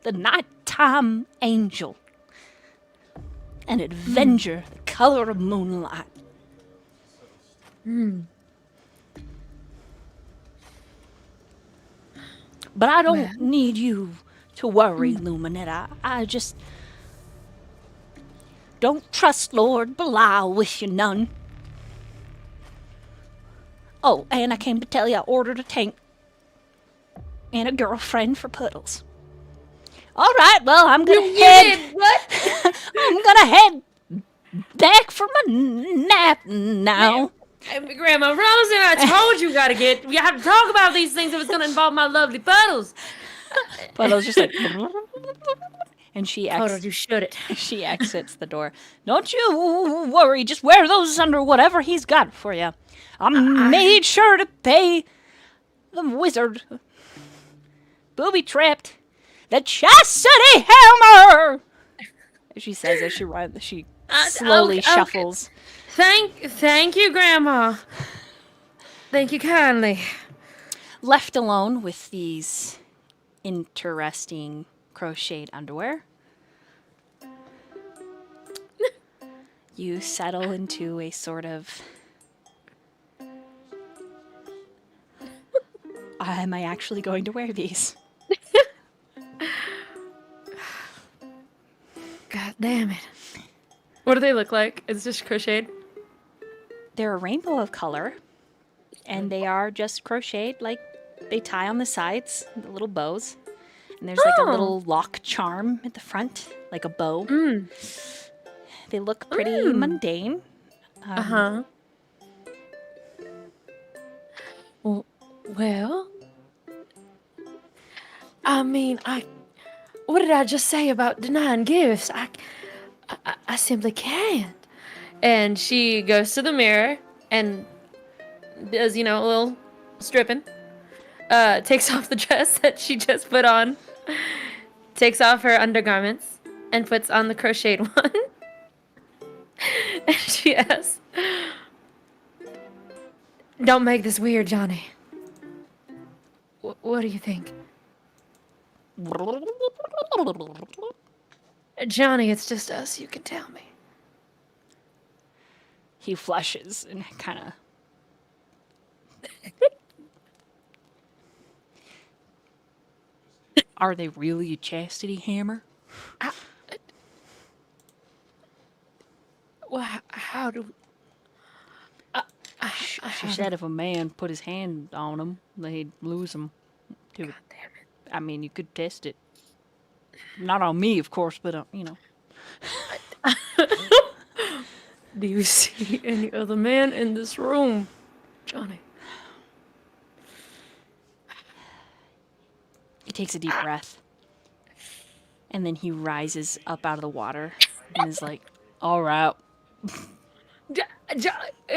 the Nighttime Angel, an avenger, the color of moonlight. But I don't need you to worry, Luminette. I just don't trust Lord Belial with you none. Oh, and I came to tell you I ordered a tank and a girlfriend for Puddles. All right, well, I'm gonna head. What? I'm gonna head back for my nap now. Grandma Rosen, I told you we have to talk about these things if it's gonna involve my lovely Puddles. Puddles just like, and she Puddles, you should it. she exits the door. Don't you worry, just wear those under whatever he's got for you. I made sure to pay the wizard. Booby trapped the chastity hammer. She says as she runs. She slowly shuffles. Thank you, Grandma. Thank you kindly. Left alone with these interesting crocheted underwear, you settle into a sort of, am I actually going to wear these? God damn it. What do they look like? It's just crocheted? They're a rainbow of color, and they are just crocheted, like they tie on the sides, the little bows. And there's like a little lock charm at the front, like a bow. They look pretty mundane. Well, I mean, what did I just say about denying gifts? I simply can't. And she goes to the mirror and does, a little stripping. Takes off the dress that she just put on. Takes off her undergarments and puts on the crocheted one. And she asks, "Don't make this weird, Johnny. What do you think?" "Johnny, it's just us. You can tell me." He flushes and kind of. Are they really a chastity hammer? Well, how do... She said if a man put his hand on them, they'd lose them. God damn it. I mean, you could test it. Not on me, of course, but, you know. Do you see any other man in this room, Johnny? He takes a deep breath. And then he rises up out of the water and is like, all right.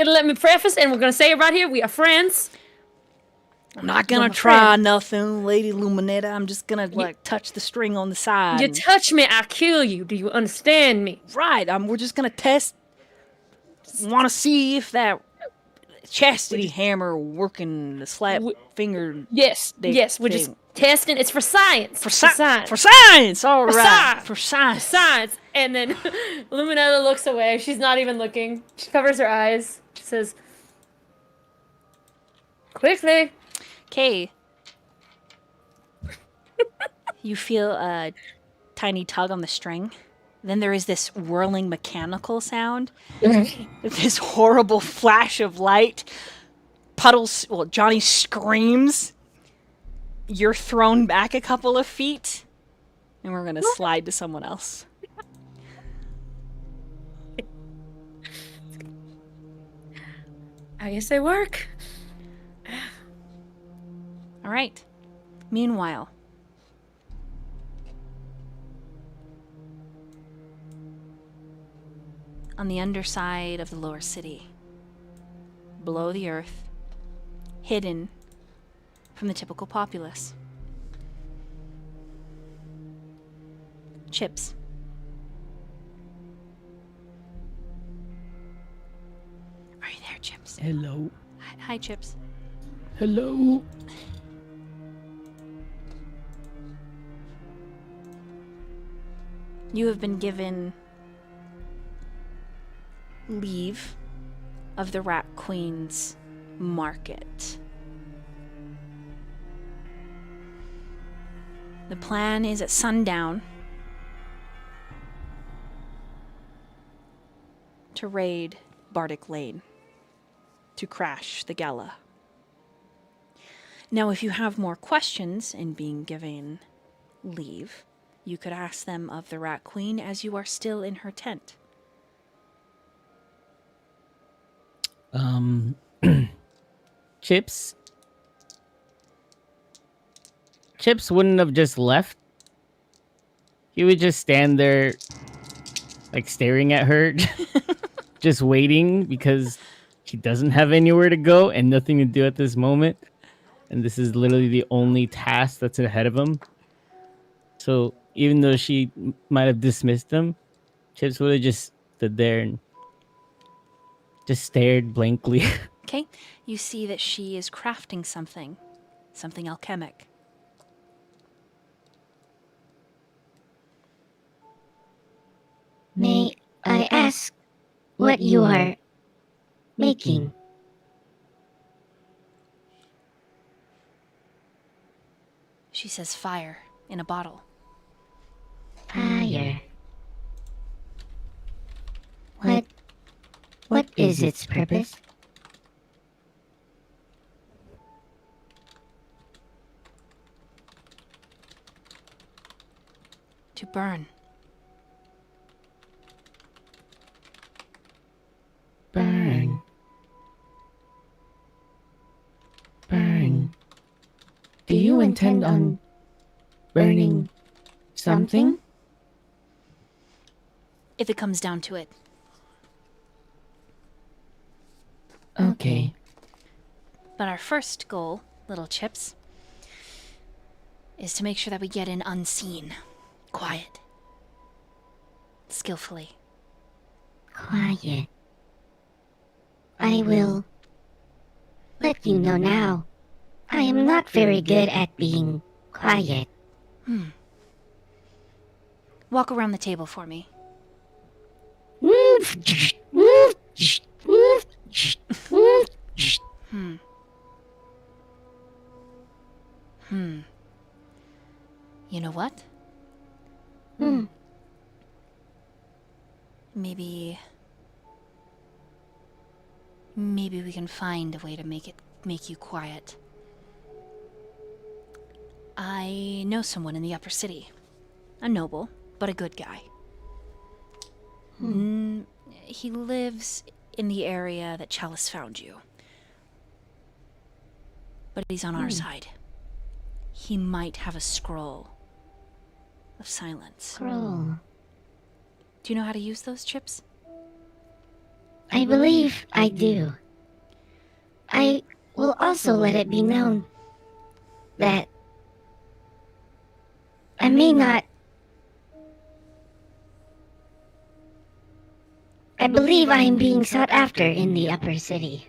Let me preface, and we're gonna say it right here. We are friends. I'm not gonna try nothing, Lady Luminetta. I'm just gonna, like, touch the string on the side. You touch me, I kill you. Do you understand me? Right. We're just gonna test. Want to see if that chastity hammer working the slap finger. Yes, yes. We're just testing. It's for science. For science. For science. All right. Science. For science. For science. And then Luminetta looks away. She's not even looking. She covers her eyes. She says, "Quickly." Okay. You feel a tiny tug on the string. Then there is this whirling mechanical sound. This horrible flash of light. Puddles. Well, Johnny screams. You're thrown back a couple of feet. And we're going to slide to someone else. I guess they work. All right. Meanwhile, on the underside of the lower city, below the earth, hidden from the typical populace, Chips. Are you there, Chips? Hello. Hi, Chips. Hello. You have been given leave of the Rat Queen's market. The plan is at sundown to raid Bardic Lane, to crash the gala. Now, if you have more questions in being given leave, you could ask them of the Rat Queen as you are still in her tent. Chips wouldn't have just left. He would just stand there, like, staring at her, just waiting, because she doesn't have anywhere to go and nothing to do at this moment. And this is literally the only task that's ahead of him. So even though she might have dismissed him, Chips would have just stood there and just stared blankly. Okay, you see that she is crafting something alchemic. May I ask what you are making? She says fire in a bottle. Fire. What is its purpose? To burn. Burn. Burn. Do you intend on burning something? If it comes down to it. Okay. But our first goal, little Chips, is to make sure that we get in unseen, quiet, skillfully. Quiet. I will let you know now. I am not very good at being quiet. Walk around the table for me. You know what? Maybe we can find a way to make you quiet. I know someone in the upper city. A noble, but a good guy. He lives in the area that Chalice found you. But he's on our side. He might have a scroll of silence. Scroll. Do you know how to use those chips? I believe I do. I will also let it be known that I may not. I believe I am being sought after in the upper city.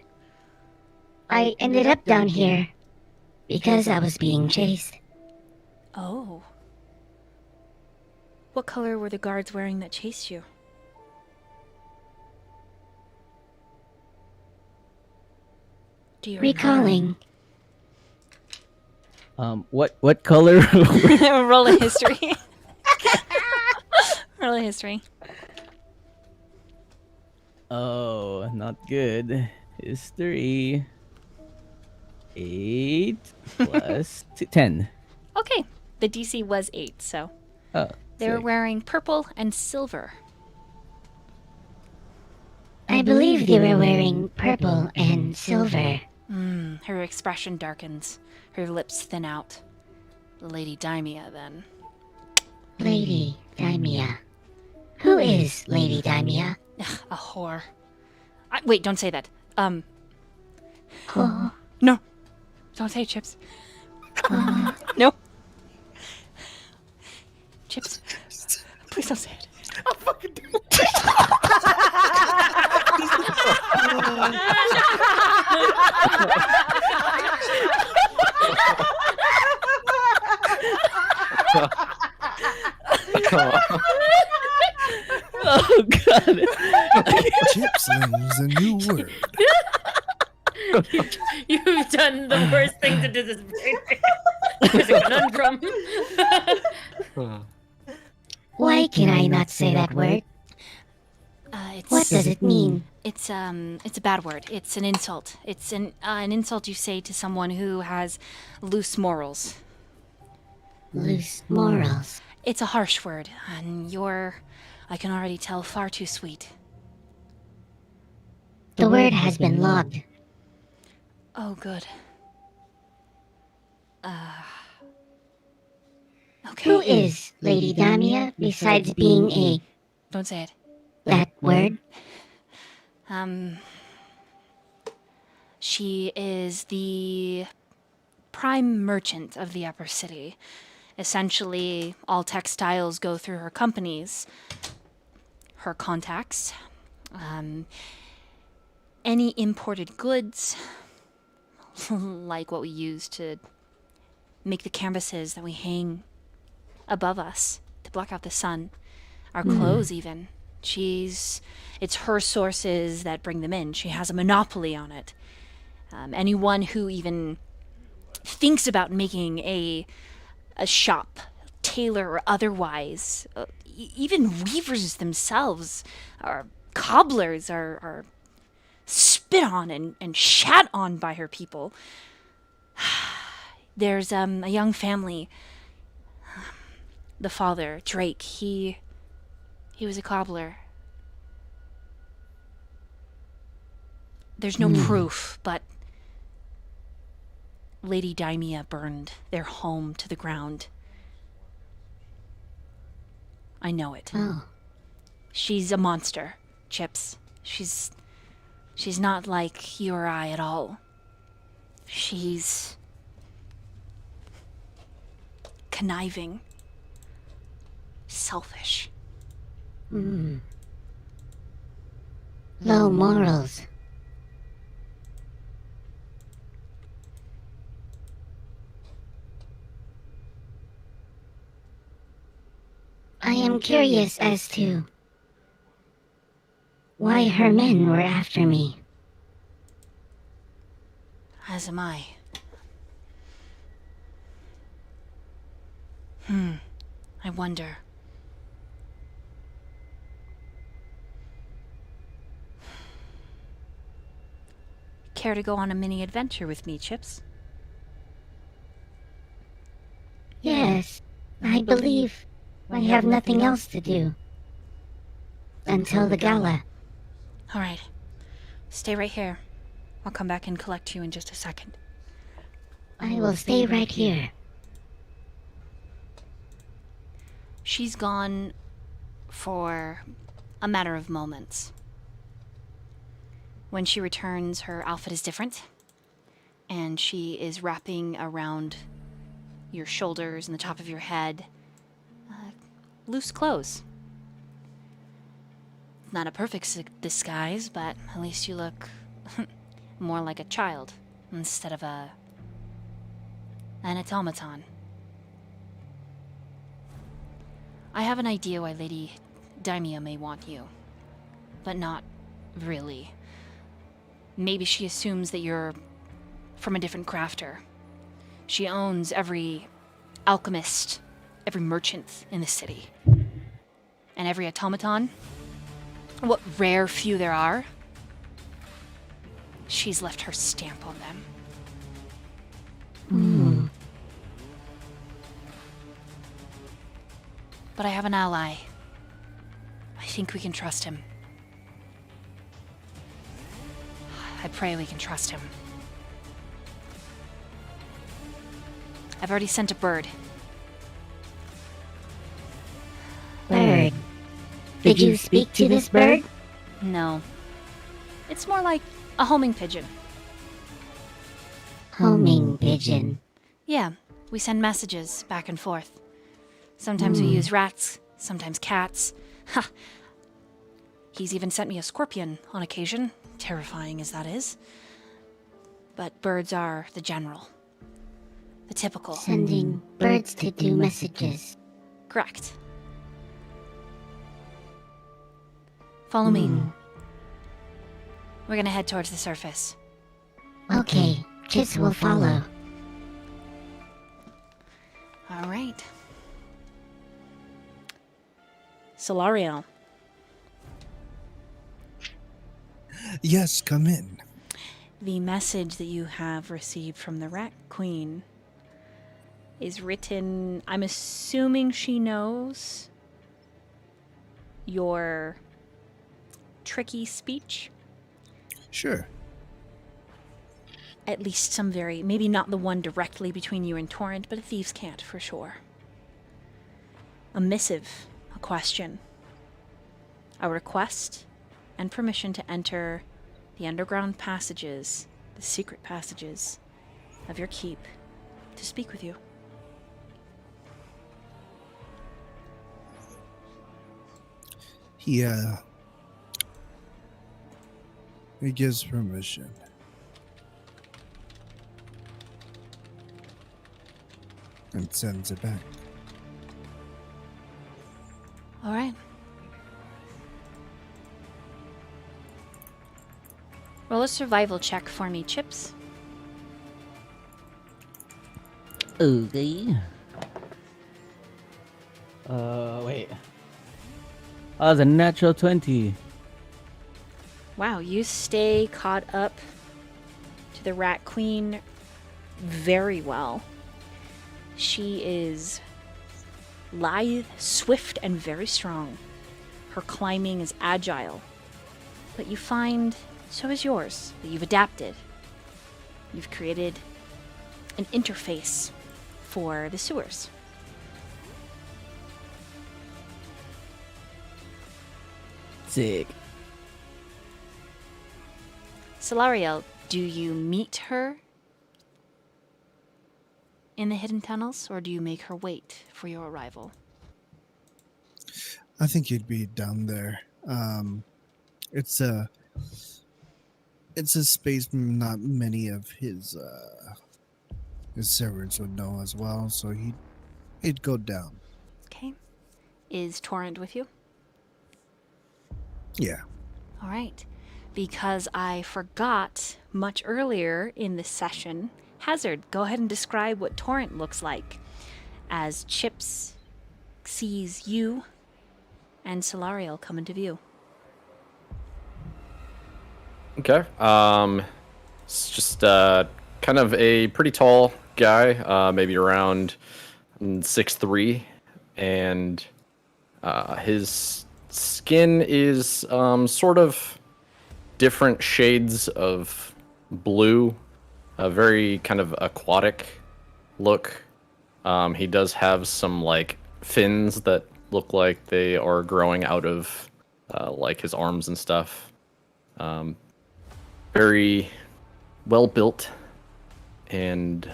I ended up down here because I was being chased. Oh. What color were the guards wearing that chased you? Do you Recalling, What color? Roll a history. Roll a history. Oh, not good. History. 8 plus 10. Okay. The DC was 8, so Oh, they were sick. wearing purple and silver. I believe they were wearing purple and silver. Her expression darkens. Her lips thin out. Lady Daimia, then. Lady Daimia. Who is Lady Daimia? A whore. Wait, don't say that. Oh, No. Don't say it, Chips. No. Chips. Please don't say it. Oh god. Chips learns a new word. You've done the worst thing to do this brain. There's a conundrum. why can I not say that word? What does it mean? It's a bad word. It's an insult. It's an insult you say to someone who has loose morals. Loose morals. It's a harsh word, and you're, I can already tell, far too sweet. The word has been logged. Oh, good. Okay. Who is Lady Damia besides being a Don't say it. that word? She is the prime merchant of the upper city. Essentially, all textiles go through her companies, her contacts. Any imported goods, like what we use to make the canvases that we hang above us to block out the sun, our clothes even. It's her sources that bring them in. She has a monopoly on it. Anyone who even thinks about making a shop, tailor or otherwise, even weavers themselves, or cobblers are spit on and shat on by her people. There's a young family. The father, Drake, he was a cobbler. There's no proof, but Lady Daimia burned their home to the ground. I know it. Oh, She's a monster, Chips. She's not like you or I at all. She's conniving, selfish. low morals. I am curious as to why her men were after me. As am I. I wonder. Care to go on a mini adventure with me, Chips? believe I have nothing else to do. Until the gala. All right. Stay right here. I'll come back and collect you in just a second. I will stay right here. She's gone for a matter of moments. When she returns, her outfit is different, and she is wrapping around your shoulders and the top of your head loose clothes. Not a perfect disguise, but at least you look more like a child instead of an automaton. I have an idea why Lady Daimia may want you, but not really. Maybe she assumes that you're from a different crafter. She owns every alchemist, every merchant in the city. And every automaton, what rare few there are, she's left her stamp on them. But I have an ally. I think we can trust him. I pray we can trust him. I've already sent a bird. Bird. Did you speak to this bird? No. It's more like a homing pigeon. Homing pigeon. Yeah, we send messages back and forth. Sometimes we use rats, sometimes cats. Ha! He's even sent me a scorpion on occasion, terrifying as that is. But birds are the general. The typical. Sending birds to do messages. Correct. Follow me. We're gonna head towards the surface. Okay, Chips will follow. All right. Solariel. Yes, come in. The message that you have received from the Rat Queen is written. I'm assuming she knows your tricky speech. Sure. At least some maybe not the one directly between you and Torrent, but a thieves' cant for sure. A missive, a question, a request, and permission to enter the underground passages, the secret passages of your keep, to speak with you. He gives permission. And sends it back. All right. Roll a survival check for me, Chips. Okay. Wait. That was a natural 20. Wow, you stay caught up to the Rat Queen very well. She is lithe, swift, and very strong. Her climbing is agile. But you find, so is yours, that you've adapted. You've created an interface for the sewers. Sick. Solariel, do you meet her in the hidden tunnels, or do you make her wait for your arrival? I think you'd be down there. It's a space not many of his servants would know as well, so he'd go down. Okay. Is Torrent with you? Yeah. All right. Because I forgot much earlier in this session, Hazard, go ahead and describe what Torrent looks like as Chips sees you and Solariel come into view. Okay. It's just kind of a pretty tall guy, maybe around 6'3", and his skin is sort of different shades of blue, a very kind of aquatic look. He does have some like fins that look like they are growing out of like his arms and stuff. Very well built, and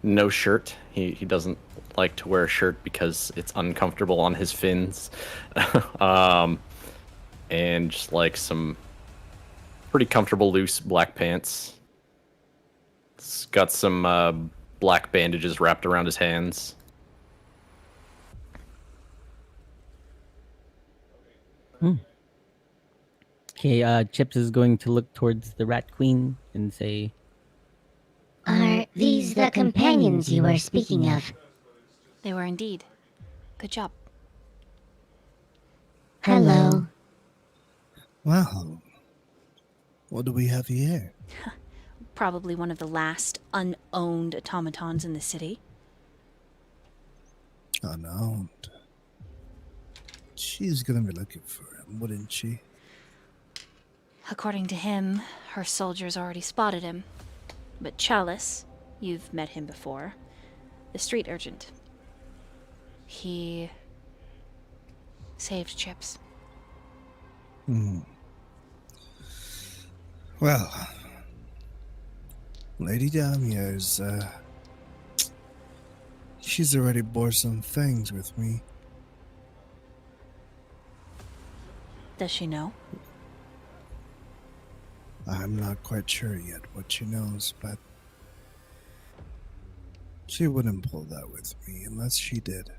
no shirt. He doesn't like to wear a shirt because it's uncomfortable on his fins. And just like some pretty comfortable loose black pants. It's got some black bandages wrapped around his hands. Okay, Chips is going to look towards the Rat Queen and say, Are these the companions you were speaking of? They were indeed. Good job. Hello. Well, what do we have here? Probably one of the last unowned automatons in the city. Unowned. She's gonna be looking for him, wouldn't she? According to him, her soldiers already spotted him. But Chalice, you've met him before, the street urgent. He saved Chips. Well, Lady Damia's, she's already bore some things with me. Does she know? I'm not quite sure yet what she knows, but she wouldn't pull that with me unless she did.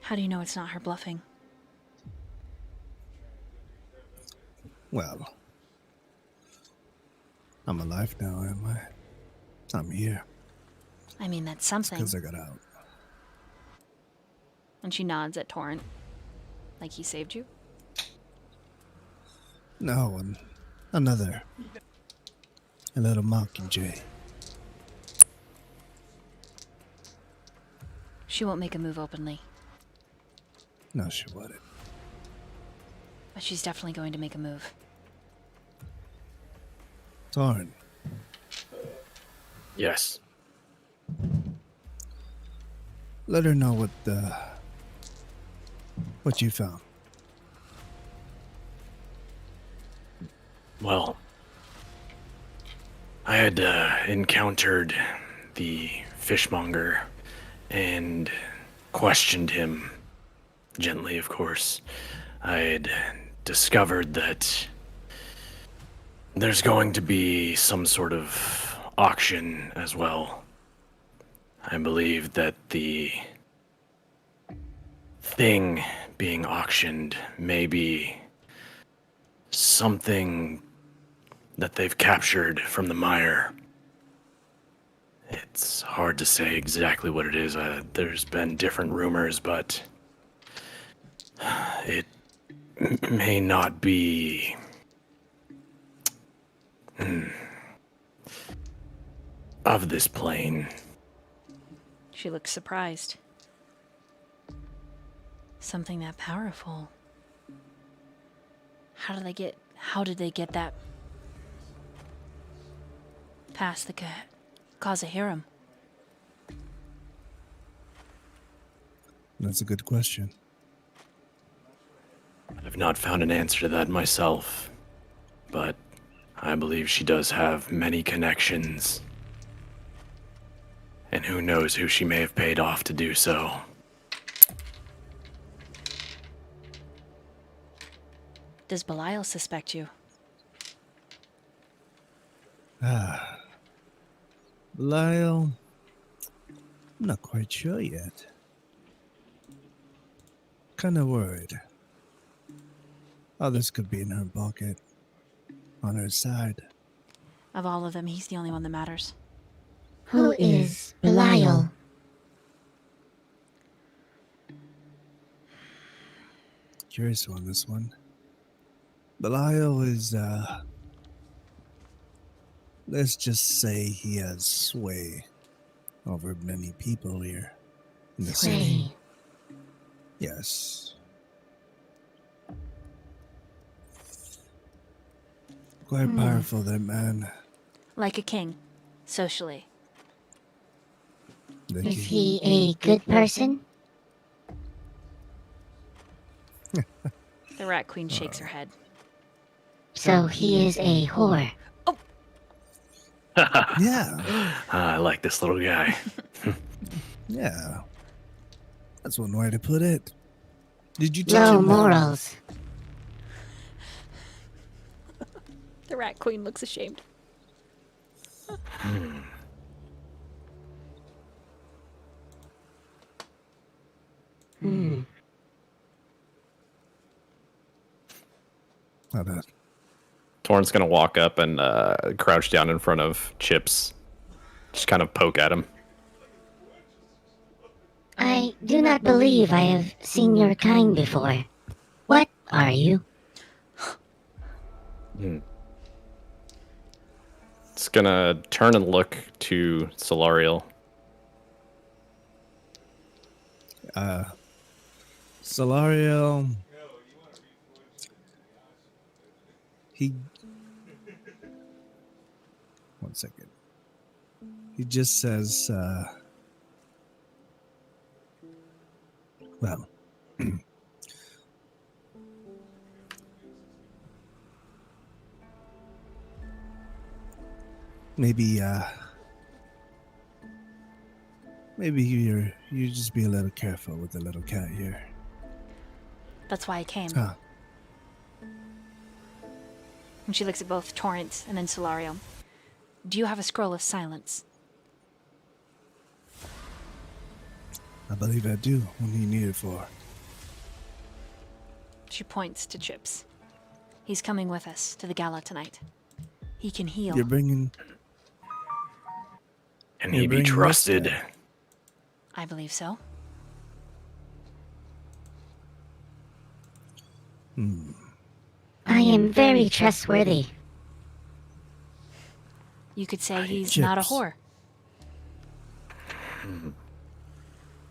How do you know it's not her bluffing? Well, I'm alive now, am I? I'm here. I mean, that's something. Because I got out. And she nods at Torrent. Like he saved you? No, another. A little mockingjay. She won't make a move openly. No, she wouldn't. But she's definitely going to make a move. Torn, Yes. let her know what you found. Well, I had encountered the fishmonger and questioned him gently, of course. I had discovered that there's going to be some sort of auction as well. I believe that the thing being auctioned may be something that they've captured from the mire. It's hard to say exactly what it is. There's been different rumors, but it may not be of this plane. She looks surprised. Something that powerful. How did they get that past the cause of harem? That's a good question. I've not found an answer to that myself, but I believe she does have many connections. And who knows who she may have paid off to do so. Does Belial suspect you? Lyle, I'm not quite sure yet. Kinda worried. Others could be in her pocket. On her side. Of all of them, he's the only one that matters. Who is Belial? Curious on this one. Belial is, let's just say he has sway over many people here in the Sway. city. Yes. Quite powerful, that man. Like a king, socially. The Is king. he a good person? The Rat Queen shakes her head. So he is a whore. Yeah. I like this little guy. Yeah. That's one way to put it. Did you teach Low him that? morals. The Rat Queen looks ashamed. How about Torn's gonna walk up and crouch down in front of Chips. Just kind of poke at him. I do not believe I have seen your kind before. What are you? It's gonna turn and look to Solariel. Solariel? He. One second. He just says, well, maybe you just be a little careful with the little cat here. That's why I came. Huh. And she looks at both Torrent and then Solarium. Do you have a scroll of silence? I believe I do. What do you need it for? She points to Chips. He's coming with us to the gala tonight. He can heal. You're bringing. Can You're he be bringing this trusted? guy. I believe so. I am very trustworthy. You could say he's not a Chips. whore.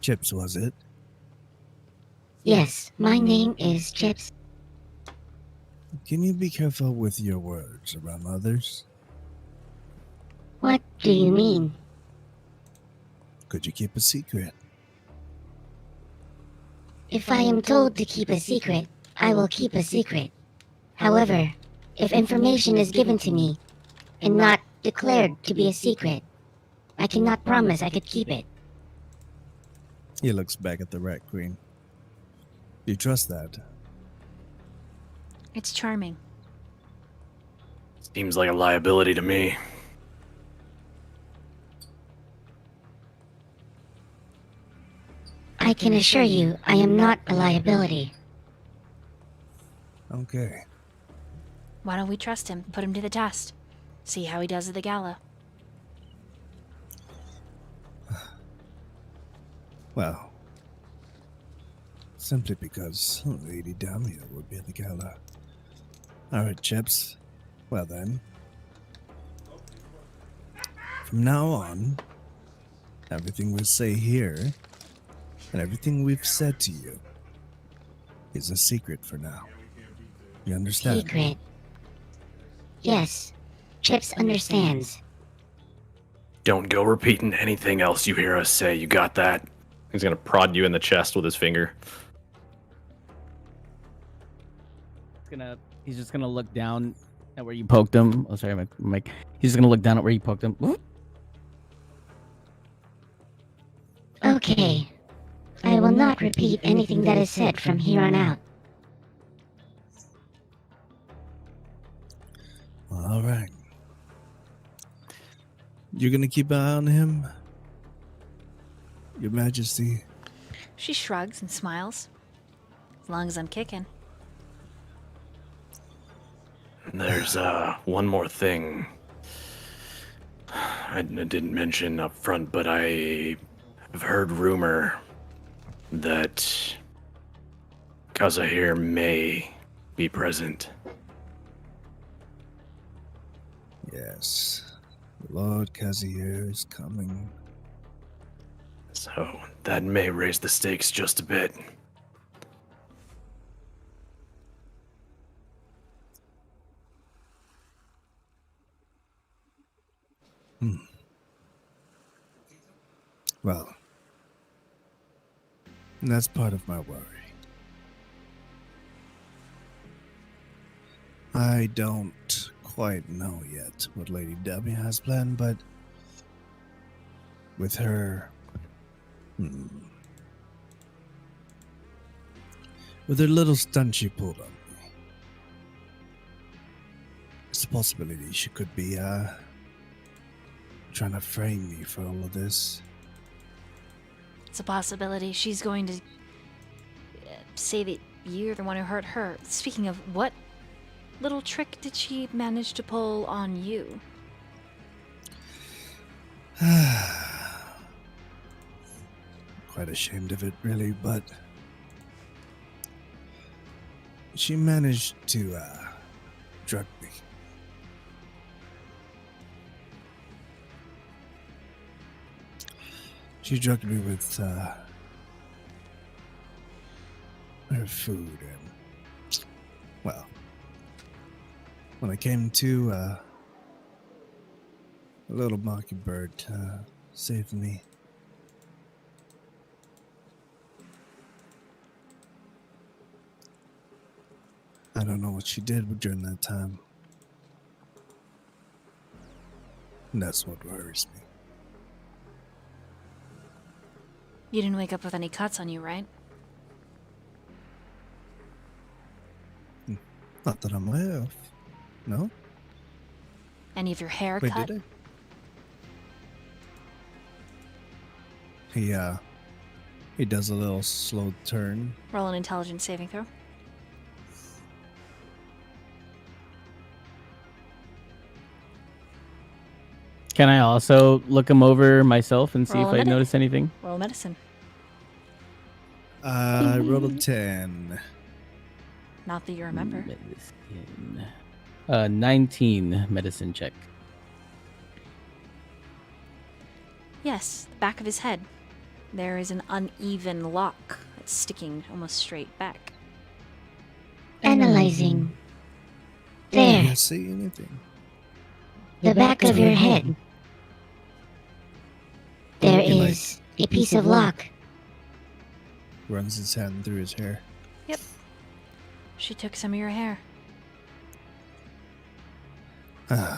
Chips, was it? Yes, my name is Chips. Can you be careful with your words around others? What do you mean? Could you keep a secret? If I am told to keep a secret, I will keep a secret. However, if information is given to me and not declared to be a secret, I cannot promise I could keep it. He looks back at the Rat Queen. Do you trust that? It's charming. Seems like a liability to me. I can assure you I am not a liability. Okay. Why don't we trust him? Put him to the test. See how he does at the gala. Well, simply because Lady Damia will be at the gala. Alright, Chips. Well then. From now on, everything we say here and everything we've said to you is a secret for now. You understand? Secret. Yes, Chips understands. Don't go repeating anything else you hear us say. You got that? He's gonna prod you in the chest with his finger. He's just gonna look down at where you poked him. Oh, sorry, Mike. He's just gonna look down at where you poked him. Okay. I will not repeat anything that is said from here on out. Well, alright. You're gonna keep an eye on him? Your Majesty? She shrugs and smiles. As long as I'm kicking. There's one more thing. I didn't mention up front, but I have heard rumor that Kazahir may be present. Yes. Lord Kazir is coming. So that may raise the stakes just a bit. Well, that's part of my worry. I don't quite know yet what Lady Debbie has planned, but with her... with her little stunt she pulled on me, it's a possibility she could be, trying to frame me for all of this. It's a possibility she's going to say that you're the one who hurt her. Speaking of, what little trick did she manage to pull on you? Quite ashamed of it, really, but she managed to, drug me. She drugged me with, her food, and, well, when I came to, a little mockingbird, saved me. I don't know what she did during that time. And that's what worries me. You didn't wake up with any cuts on you, right? Not that I'm aware of. No? Any of your hair Wait, cut? did I? He does a little slow turn. Roll an intelligence saving throw. Can I also look him over myself and see Roll if a I minute. notice anything? Roll medicine. I rolled a 10. Not that you remember. Medicine. 19 medicine check. Yes, the back of his head. There is an uneven lock that's sticking almost straight back. Analyzing. Do There, you see anything? the back of your head. There He, like, is a piece of lock. Runs his hand through his hair. Yep. She took some of your hair. A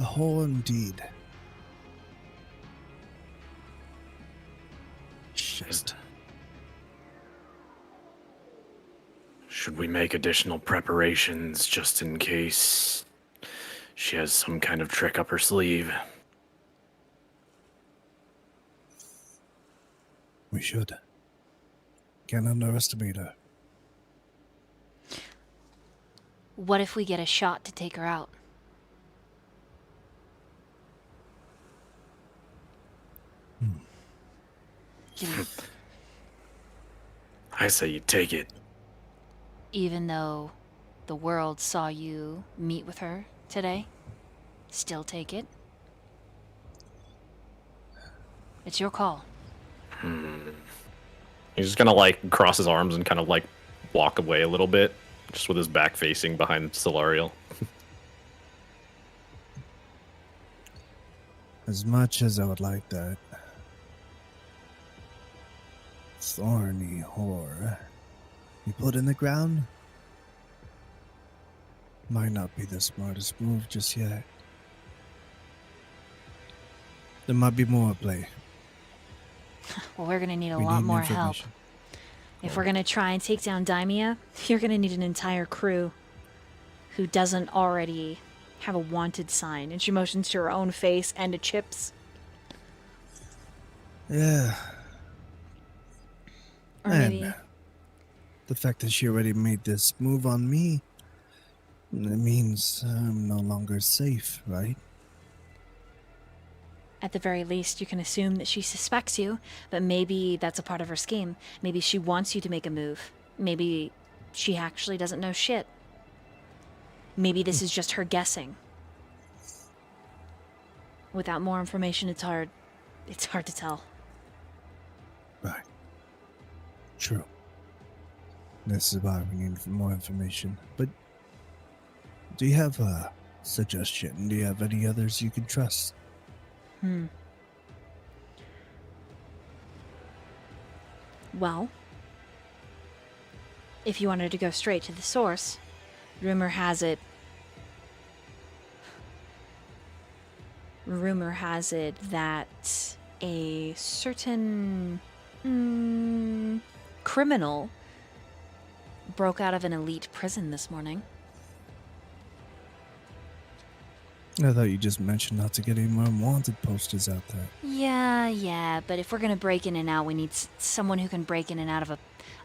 hole indeed. Shit. Should we make additional preparations just in case she has some kind of trick up her sleeve? We should. Can't underestimate her. What if we get a shot to take her out? I say you take it. Even though the world saw you meet with her today, still take it? It's your call. He's just gonna like cross his arms and kind of like walk away a little bit, just with his back facing behind Solarial. As much as I would like that, thorny whore you put in the ground might not be the smartest move just yet. There might be more at play. Well, we're gonna need a We lot need more help. information. If we're gonna try and take down Daimia, you're gonna need an entire crew who doesn't already have a wanted sign. And she motions to her own face and to Chip's. Yeah. Or And maybe the fact that she already made this move on me, it means I'm no longer safe, right? at the very least you can assume that she suspects you, but maybe that's a part of her scheme. Maybe she wants you to make a move. Maybe she actually doesn't know shit. Maybe this is just her guessing. Without more information, it's hard. It's hard to tell. Right. True. This is why we need more information. But do you have a suggestion? Do you have any others you can trust? Well, if you wanted to go straight to the source, rumor has it that a certain criminal broke out of an elite prison this morning. I thought you just mentioned not to get any more wanted posters out there. Yeah, but if we're gonna break in and out, we need someone who can break in and out of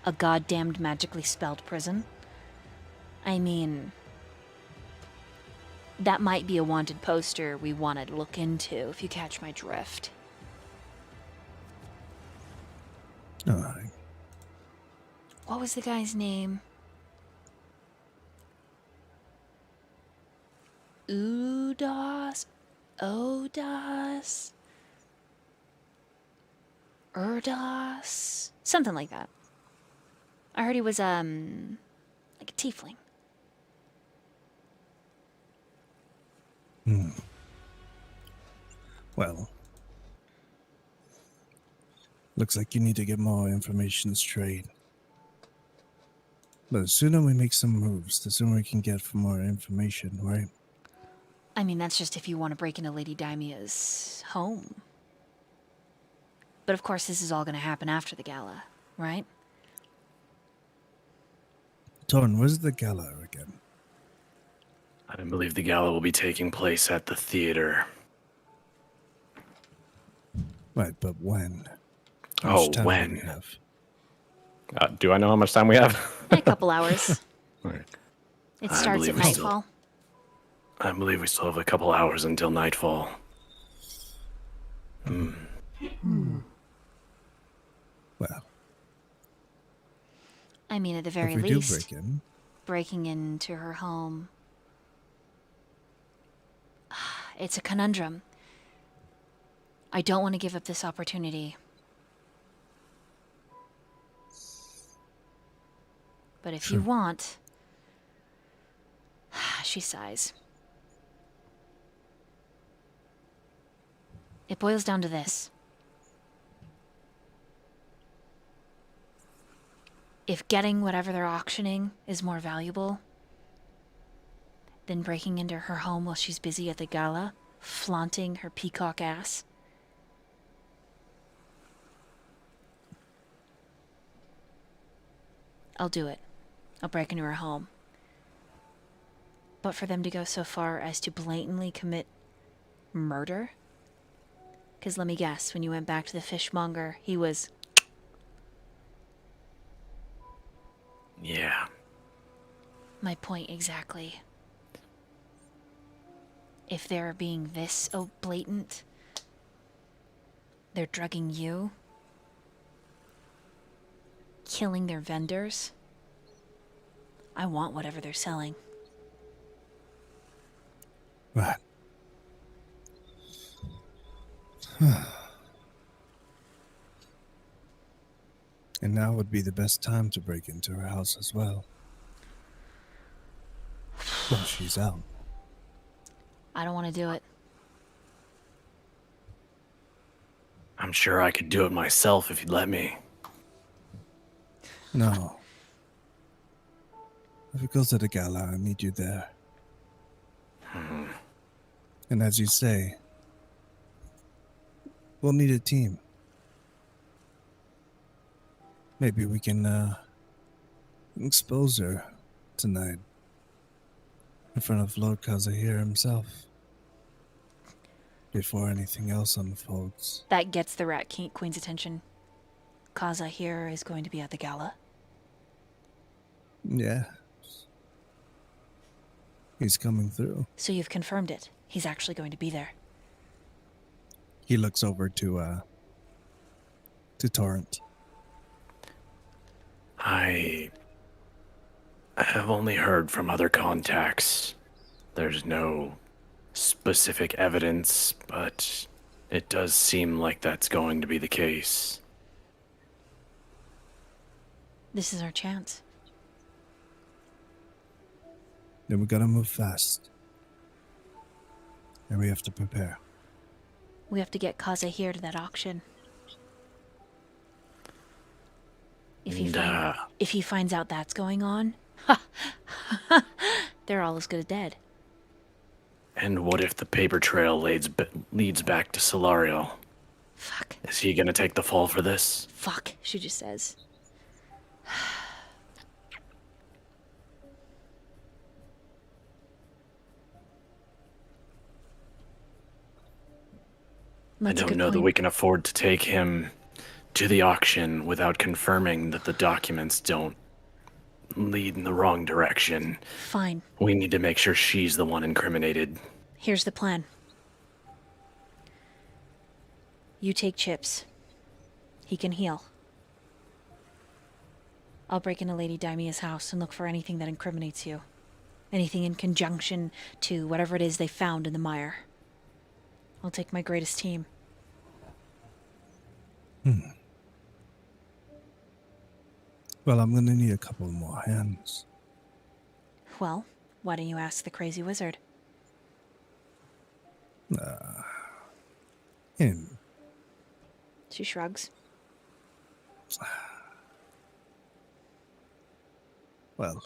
a goddamned magically spelled prison. I mean, that might be a wanted poster we want to look into, if you catch my drift. Alright. What was the guy's name? Udas? Odas? Erdos? Something like that. I heard he was, like a tiefling. Well, looks like you need to get more information straight. But the sooner we make some moves, the sooner we can get for more information, right? I mean, that's just if you want to break into Lady Daimia's home. But of course, this is all going to happen after the gala, right? Torn, where's the gala again? I believe the gala will be taking place at the theater. Right, but when? How Oh, much time do when? we have? Do I know how much time we have? A couple hours. Right. It I starts believe at we still- nightfall. I believe we still have a couple hours until nightfall. Well, I mean, at the very if we least, do break in, breaking into her home. It's a conundrum. I don't want to give up this opportunity. But if you want... She sighs. It boils down to this. If getting whatever they're auctioning is more valuable than breaking into her home while she's busy at the gala, flaunting her peacock ass, I'll do it. I'll break into her home. But for them to go so far as to blatantly commit murder? Because let me guess, when you went back to the fishmonger, he was... Yeah. My point exactly. If they're being this blatant, they're drugging you, killing their vendors. I want whatever they're selling. right. And now would be the best time to break into her house as well. Well, she's out. I don't want to do it. I'm sure I could do it myself if you'd let me. No. If it goes to the gala, I need you there. And as you say, we'll need a team. Maybe we can expose her tonight in front of Lord Kazahir himself before anything else unfolds. That gets the Rat Queen's attention. Kaza here is going to be at the gala. Yeah. He's coming through. So you've confirmed it. He's actually going to be there. He looks over to Torrent. I have only heard from other contacts. There's no specific evidence, but It does seem like that's going to be the case. This is our chance. Then we gotta move fast. And we have to prepare. We have to get Kaze here to that auction. If he finds out that's going on, they're all as good as dead. And what if the paper trail leads back to Solarial? Fuck. Is he gonna take the fall for this? Fuck, she just says. I don't know that we can afford to take him to the auction without confirming that the documents don't lead in the wrong direction. Fine. We need to make sure she's the one incriminated. Here's the plan. You take Chips. He can heal. I'll break into Lady Daimia's house and look for anything that incriminates you. Anything in conjunction to whatever it is they found in the mire. I'll take my greatest team. Well, I'm gonna need a couple more hands. Well, why don't you ask the crazy wizard? Him. She shrugs. Well,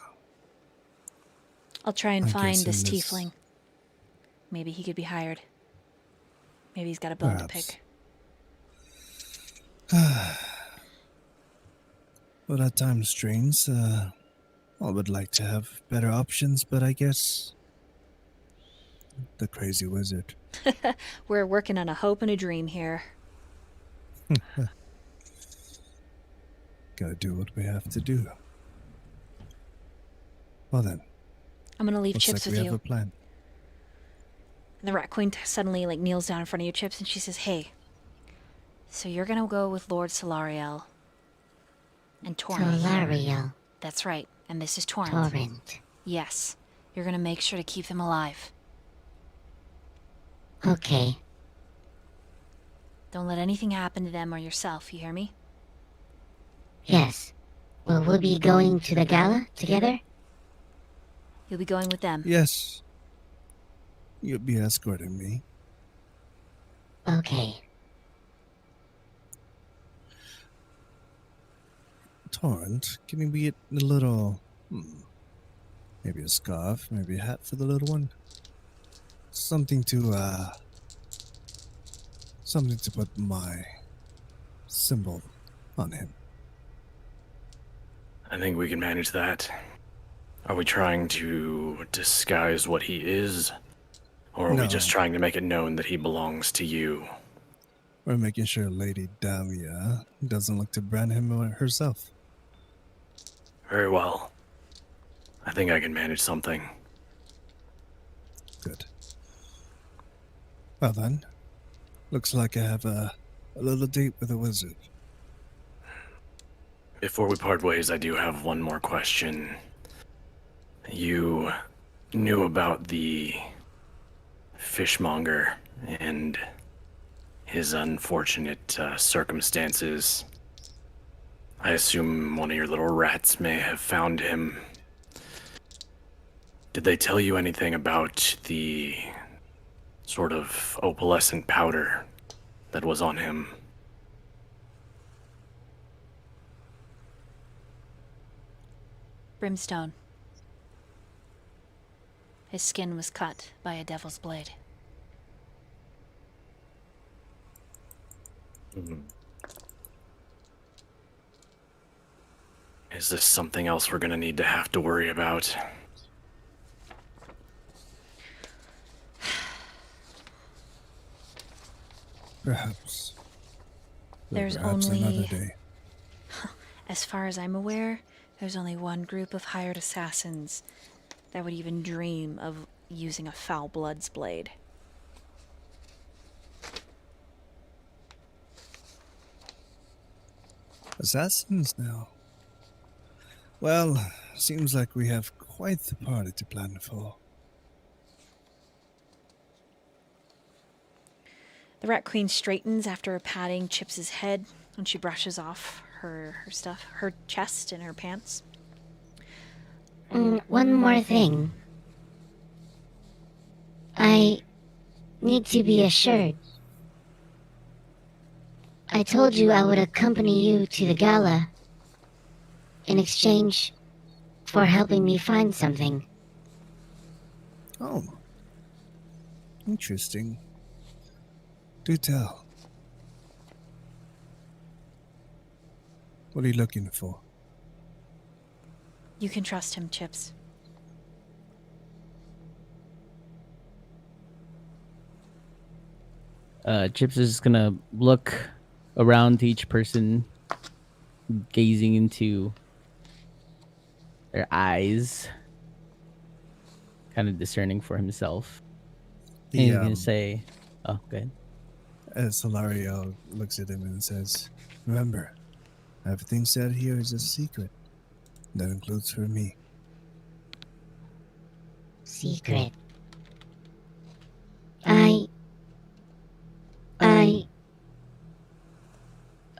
I'll try and I find guess this in this- tiefling. Maybe he could be hired. Maybe he's got a bone to Perhaps. pick. Well, at times, strains, I would like to have better options, but I guess the crazy wizard. We're working on a hope and a dream here. Gotta do what we have to do. Well then, I'm gonna leave looks Chips like with we you. have a plan. And the Rat Queen suddenly kneels down in front of you, Chips, and she says, "Hey, so you're gonna go with Lord Solariel and Torrent." Solariel. That's right, and this is Torrent. Torrent. Yes, you're gonna make sure to keep them alive. Okay. Don't let anything happen to them or yourself. You hear me? Yes. Will we be going to the gala together? You'll be going with them. Yes. You'll be escorting me. Okay. Torrent, can you get a little, maybe a scarf, maybe a hat for the little one? Something to put my symbol on him. I think we can manage that. Are we trying to disguise what he is? Or are we No. just trying to make it known that he belongs to you? We're making sure Lady Damia doesn't look to brand him herself. Very well. I think I can manage something. Good. Well then, looks like I have a little date with a wizard. Before we part ways, I do have one more question. You knew about the fishmonger and his unfortunate circumstances. I assume one of your little rats may have found him. Did they tell you anything about the sort of opalescent powder that was on him? Brimstone. His skin was cut by a devil's blade. Is this something else we're gonna need to have to worry about? Perhaps. Or There's perhaps only- another day. As far as I'm aware, there's only one group of hired assassins that would even dream of using a foul blood's blade. Assassins now. Well, seems like we have quite the party to plan for. The Rat Queen straightens after patting Chips's head when she brushes off her stuff, her chest and her pants. One more thing. I need to be assured. I told you I would accompany you to the gala in exchange for helping me find something. Oh. Interesting. Do tell. What are you looking for? You can trust him, Chips. Chips is just gonna look around to each person, gazing into their eyes, kind of discerning for himself. And he's gonna say, "Oh, go ahead." Solario looks at him and says, "Remember, everything said here is a secret. That includes for me." Secret.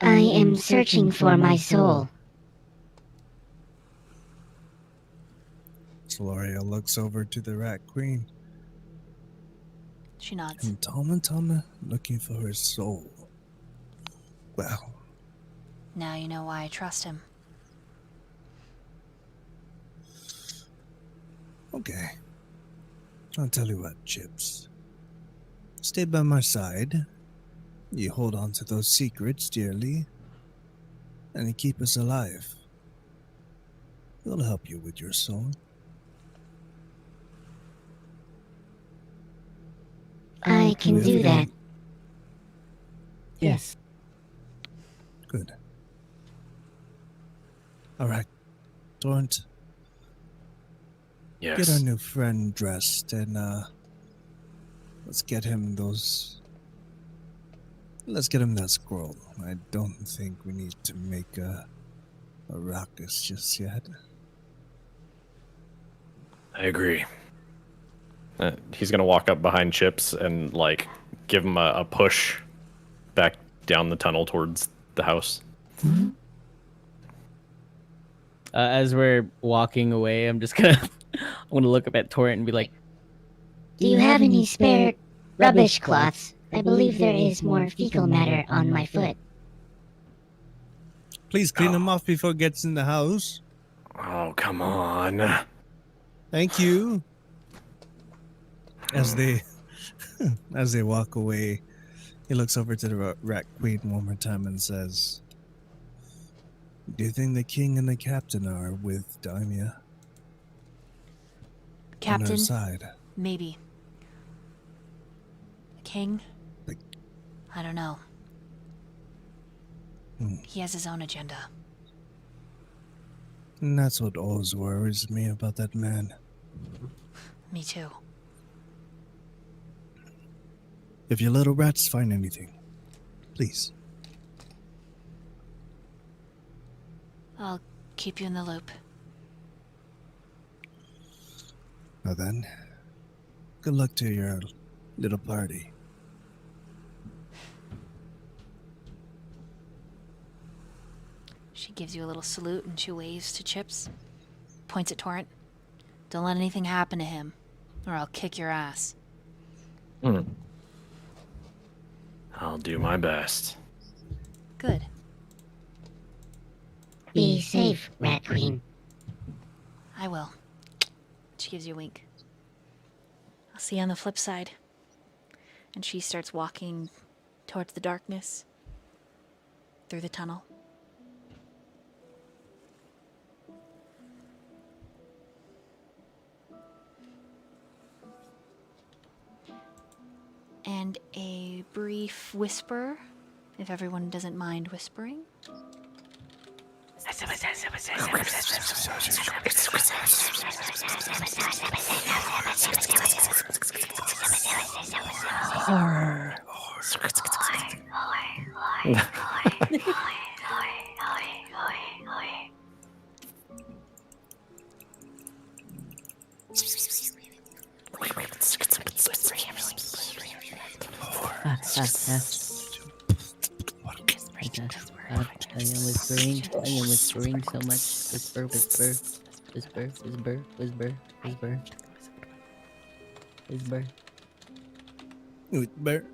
I am searching for my soul. Solario looks over to the Rat Queen. She nods. And Tama looking for her soul. Well, Now you know why I trust him. okay. I'll tell you what, Chips. Stay by my side. You hold on to those secrets dearly, and you keep us alive. We'll help you with your soul. I can do that. Yes. Good. All right, Torrent. Yes. Get our new friend dressed and let's get him that scroll. I don't think we need to make a ruckus just yet. I agree. He's gonna walk up behind Chips and like give him a push back down the tunnel towards the house. As we're walking away, I'm just gonna look up at Torrent and be like, Do you have any spare rubbish cloths? I believe there is more fecal matter on my foot. Please clean him off before he gets in the house. Oh, come on. Thank you. As they walk away, he looks over to the Rat Queen one more time and says, "Do you think the king and the captain are with Daimia? On Captain, her side?" maybe. The king? I don't know. He has his own agenda. And that's what always worries me about that man. Me too. If your little rats find anything, please. I'll keep you in the loop. Now then, good luck to your little party. She gives you a little salute and she waves to Chips. Points at Torrent. Don't let anything happen to him, or I'll kick your ass. I'll do my best. Good. Be safe, Rat Queen. I will. She gives you a wink. I'll see you on the flip side. And she starts walking towards the darkness through the tunnel. And a brief whisper, if everyone doesn't mind whispering. Horror. I am whispering. I am whispering so much. Whisper, whisper, whisper, whisper, whisper, whisper, whisper. Whisper.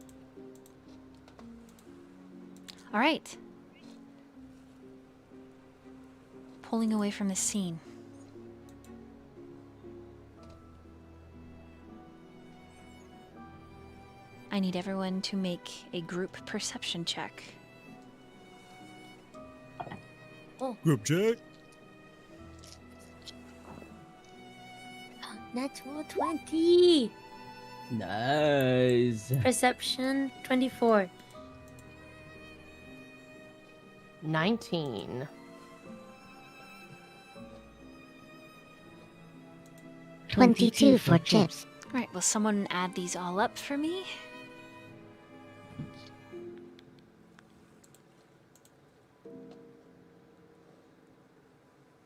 All right. Pulling away from the scene. I need everyone to make a group perception check. Group check. Natural 20. Nice. Perception 24. 19. 22 for chips. All right, will someone add these all up for me?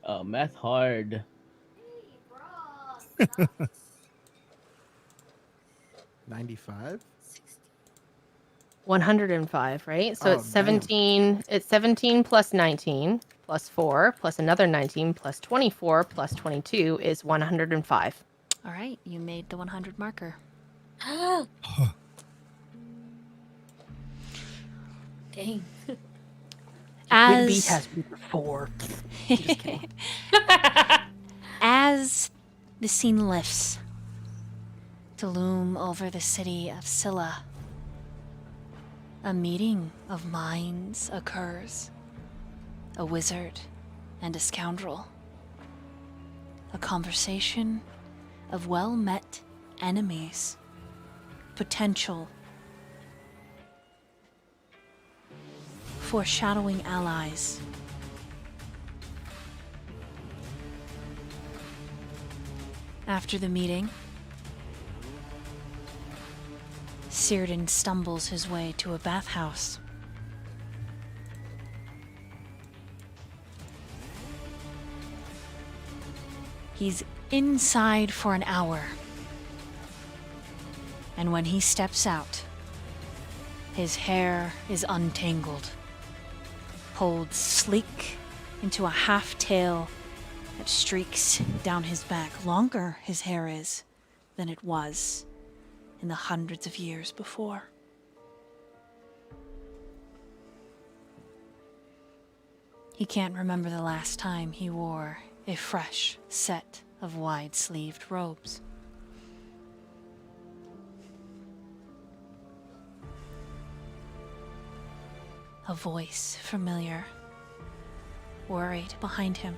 Oh, math hard. 95. 105, right? So Oh, it's 17. It's 17 plus 19 plus 4 plus another 19 plus 24 plus 22 is 105. All right, you made the 100 marker. Dang. Good beat has been 4. Just kidding. As the scene lifts to loom over the city of Scylla, a meeting of minds occurs. A wizard and a scoundrel. A conversation of well-met enemies. Potential. Foreshadowing allies. After the meeting, Círdan stumbles his way to a bathhouse. He's inside for an hour. And when he steps out, his hair is untangled, pulled sleek into a half tail that streaks down his back. Longer his hair is than it was in the hundreds of years before. He can't remember the last time he wore a fresh set of wide-sleeved robes. A voice familiar, worried behind him.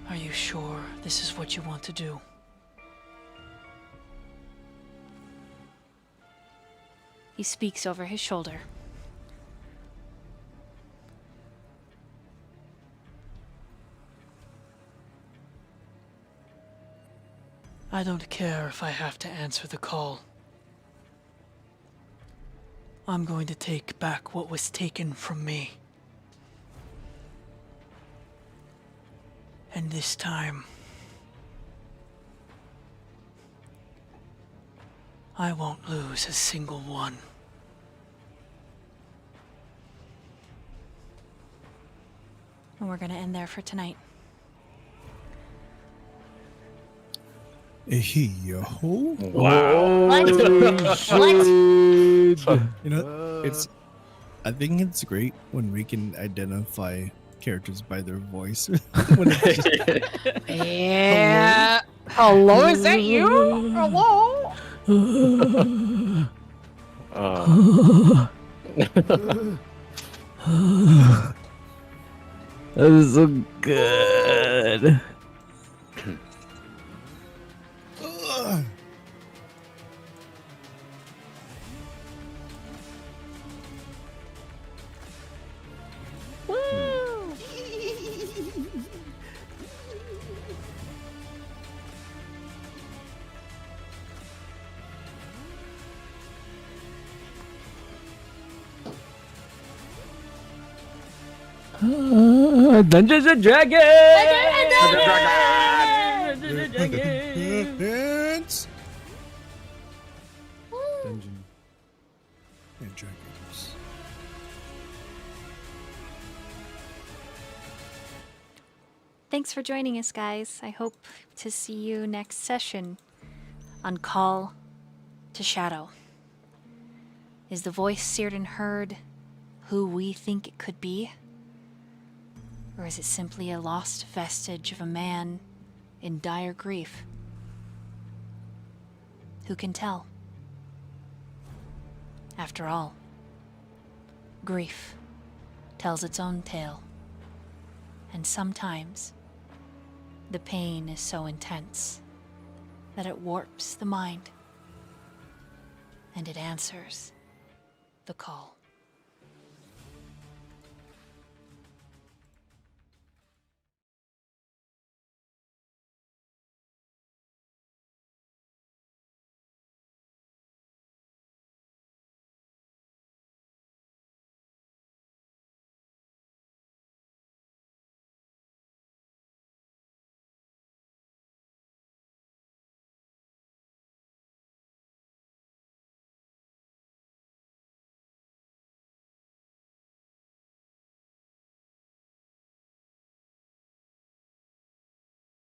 Are you sure this is what you want to do? He speaks over his shoulder. I don't care if I have to answer the call. I'm going to take back what was taken from me. And this time, I won't lose a single one. And we're gonna end there for tonight. Yo. Wow. What? You know, I think it's great when we can identify characters by their voice. When it's Yeah. Hello, is that you? Hello? That was so good. Dungeons and Dragons! It's thanks for joining us, guys. I hope to see you next session on Call to Shadow. Is the voice seared and heard who we think it could be? Or is it simply a lost vestige of a man in dire grief? Who can tell? After all, grief tells its own tale, and sometimes the pain is so intense that it warps the mind and it answers the call.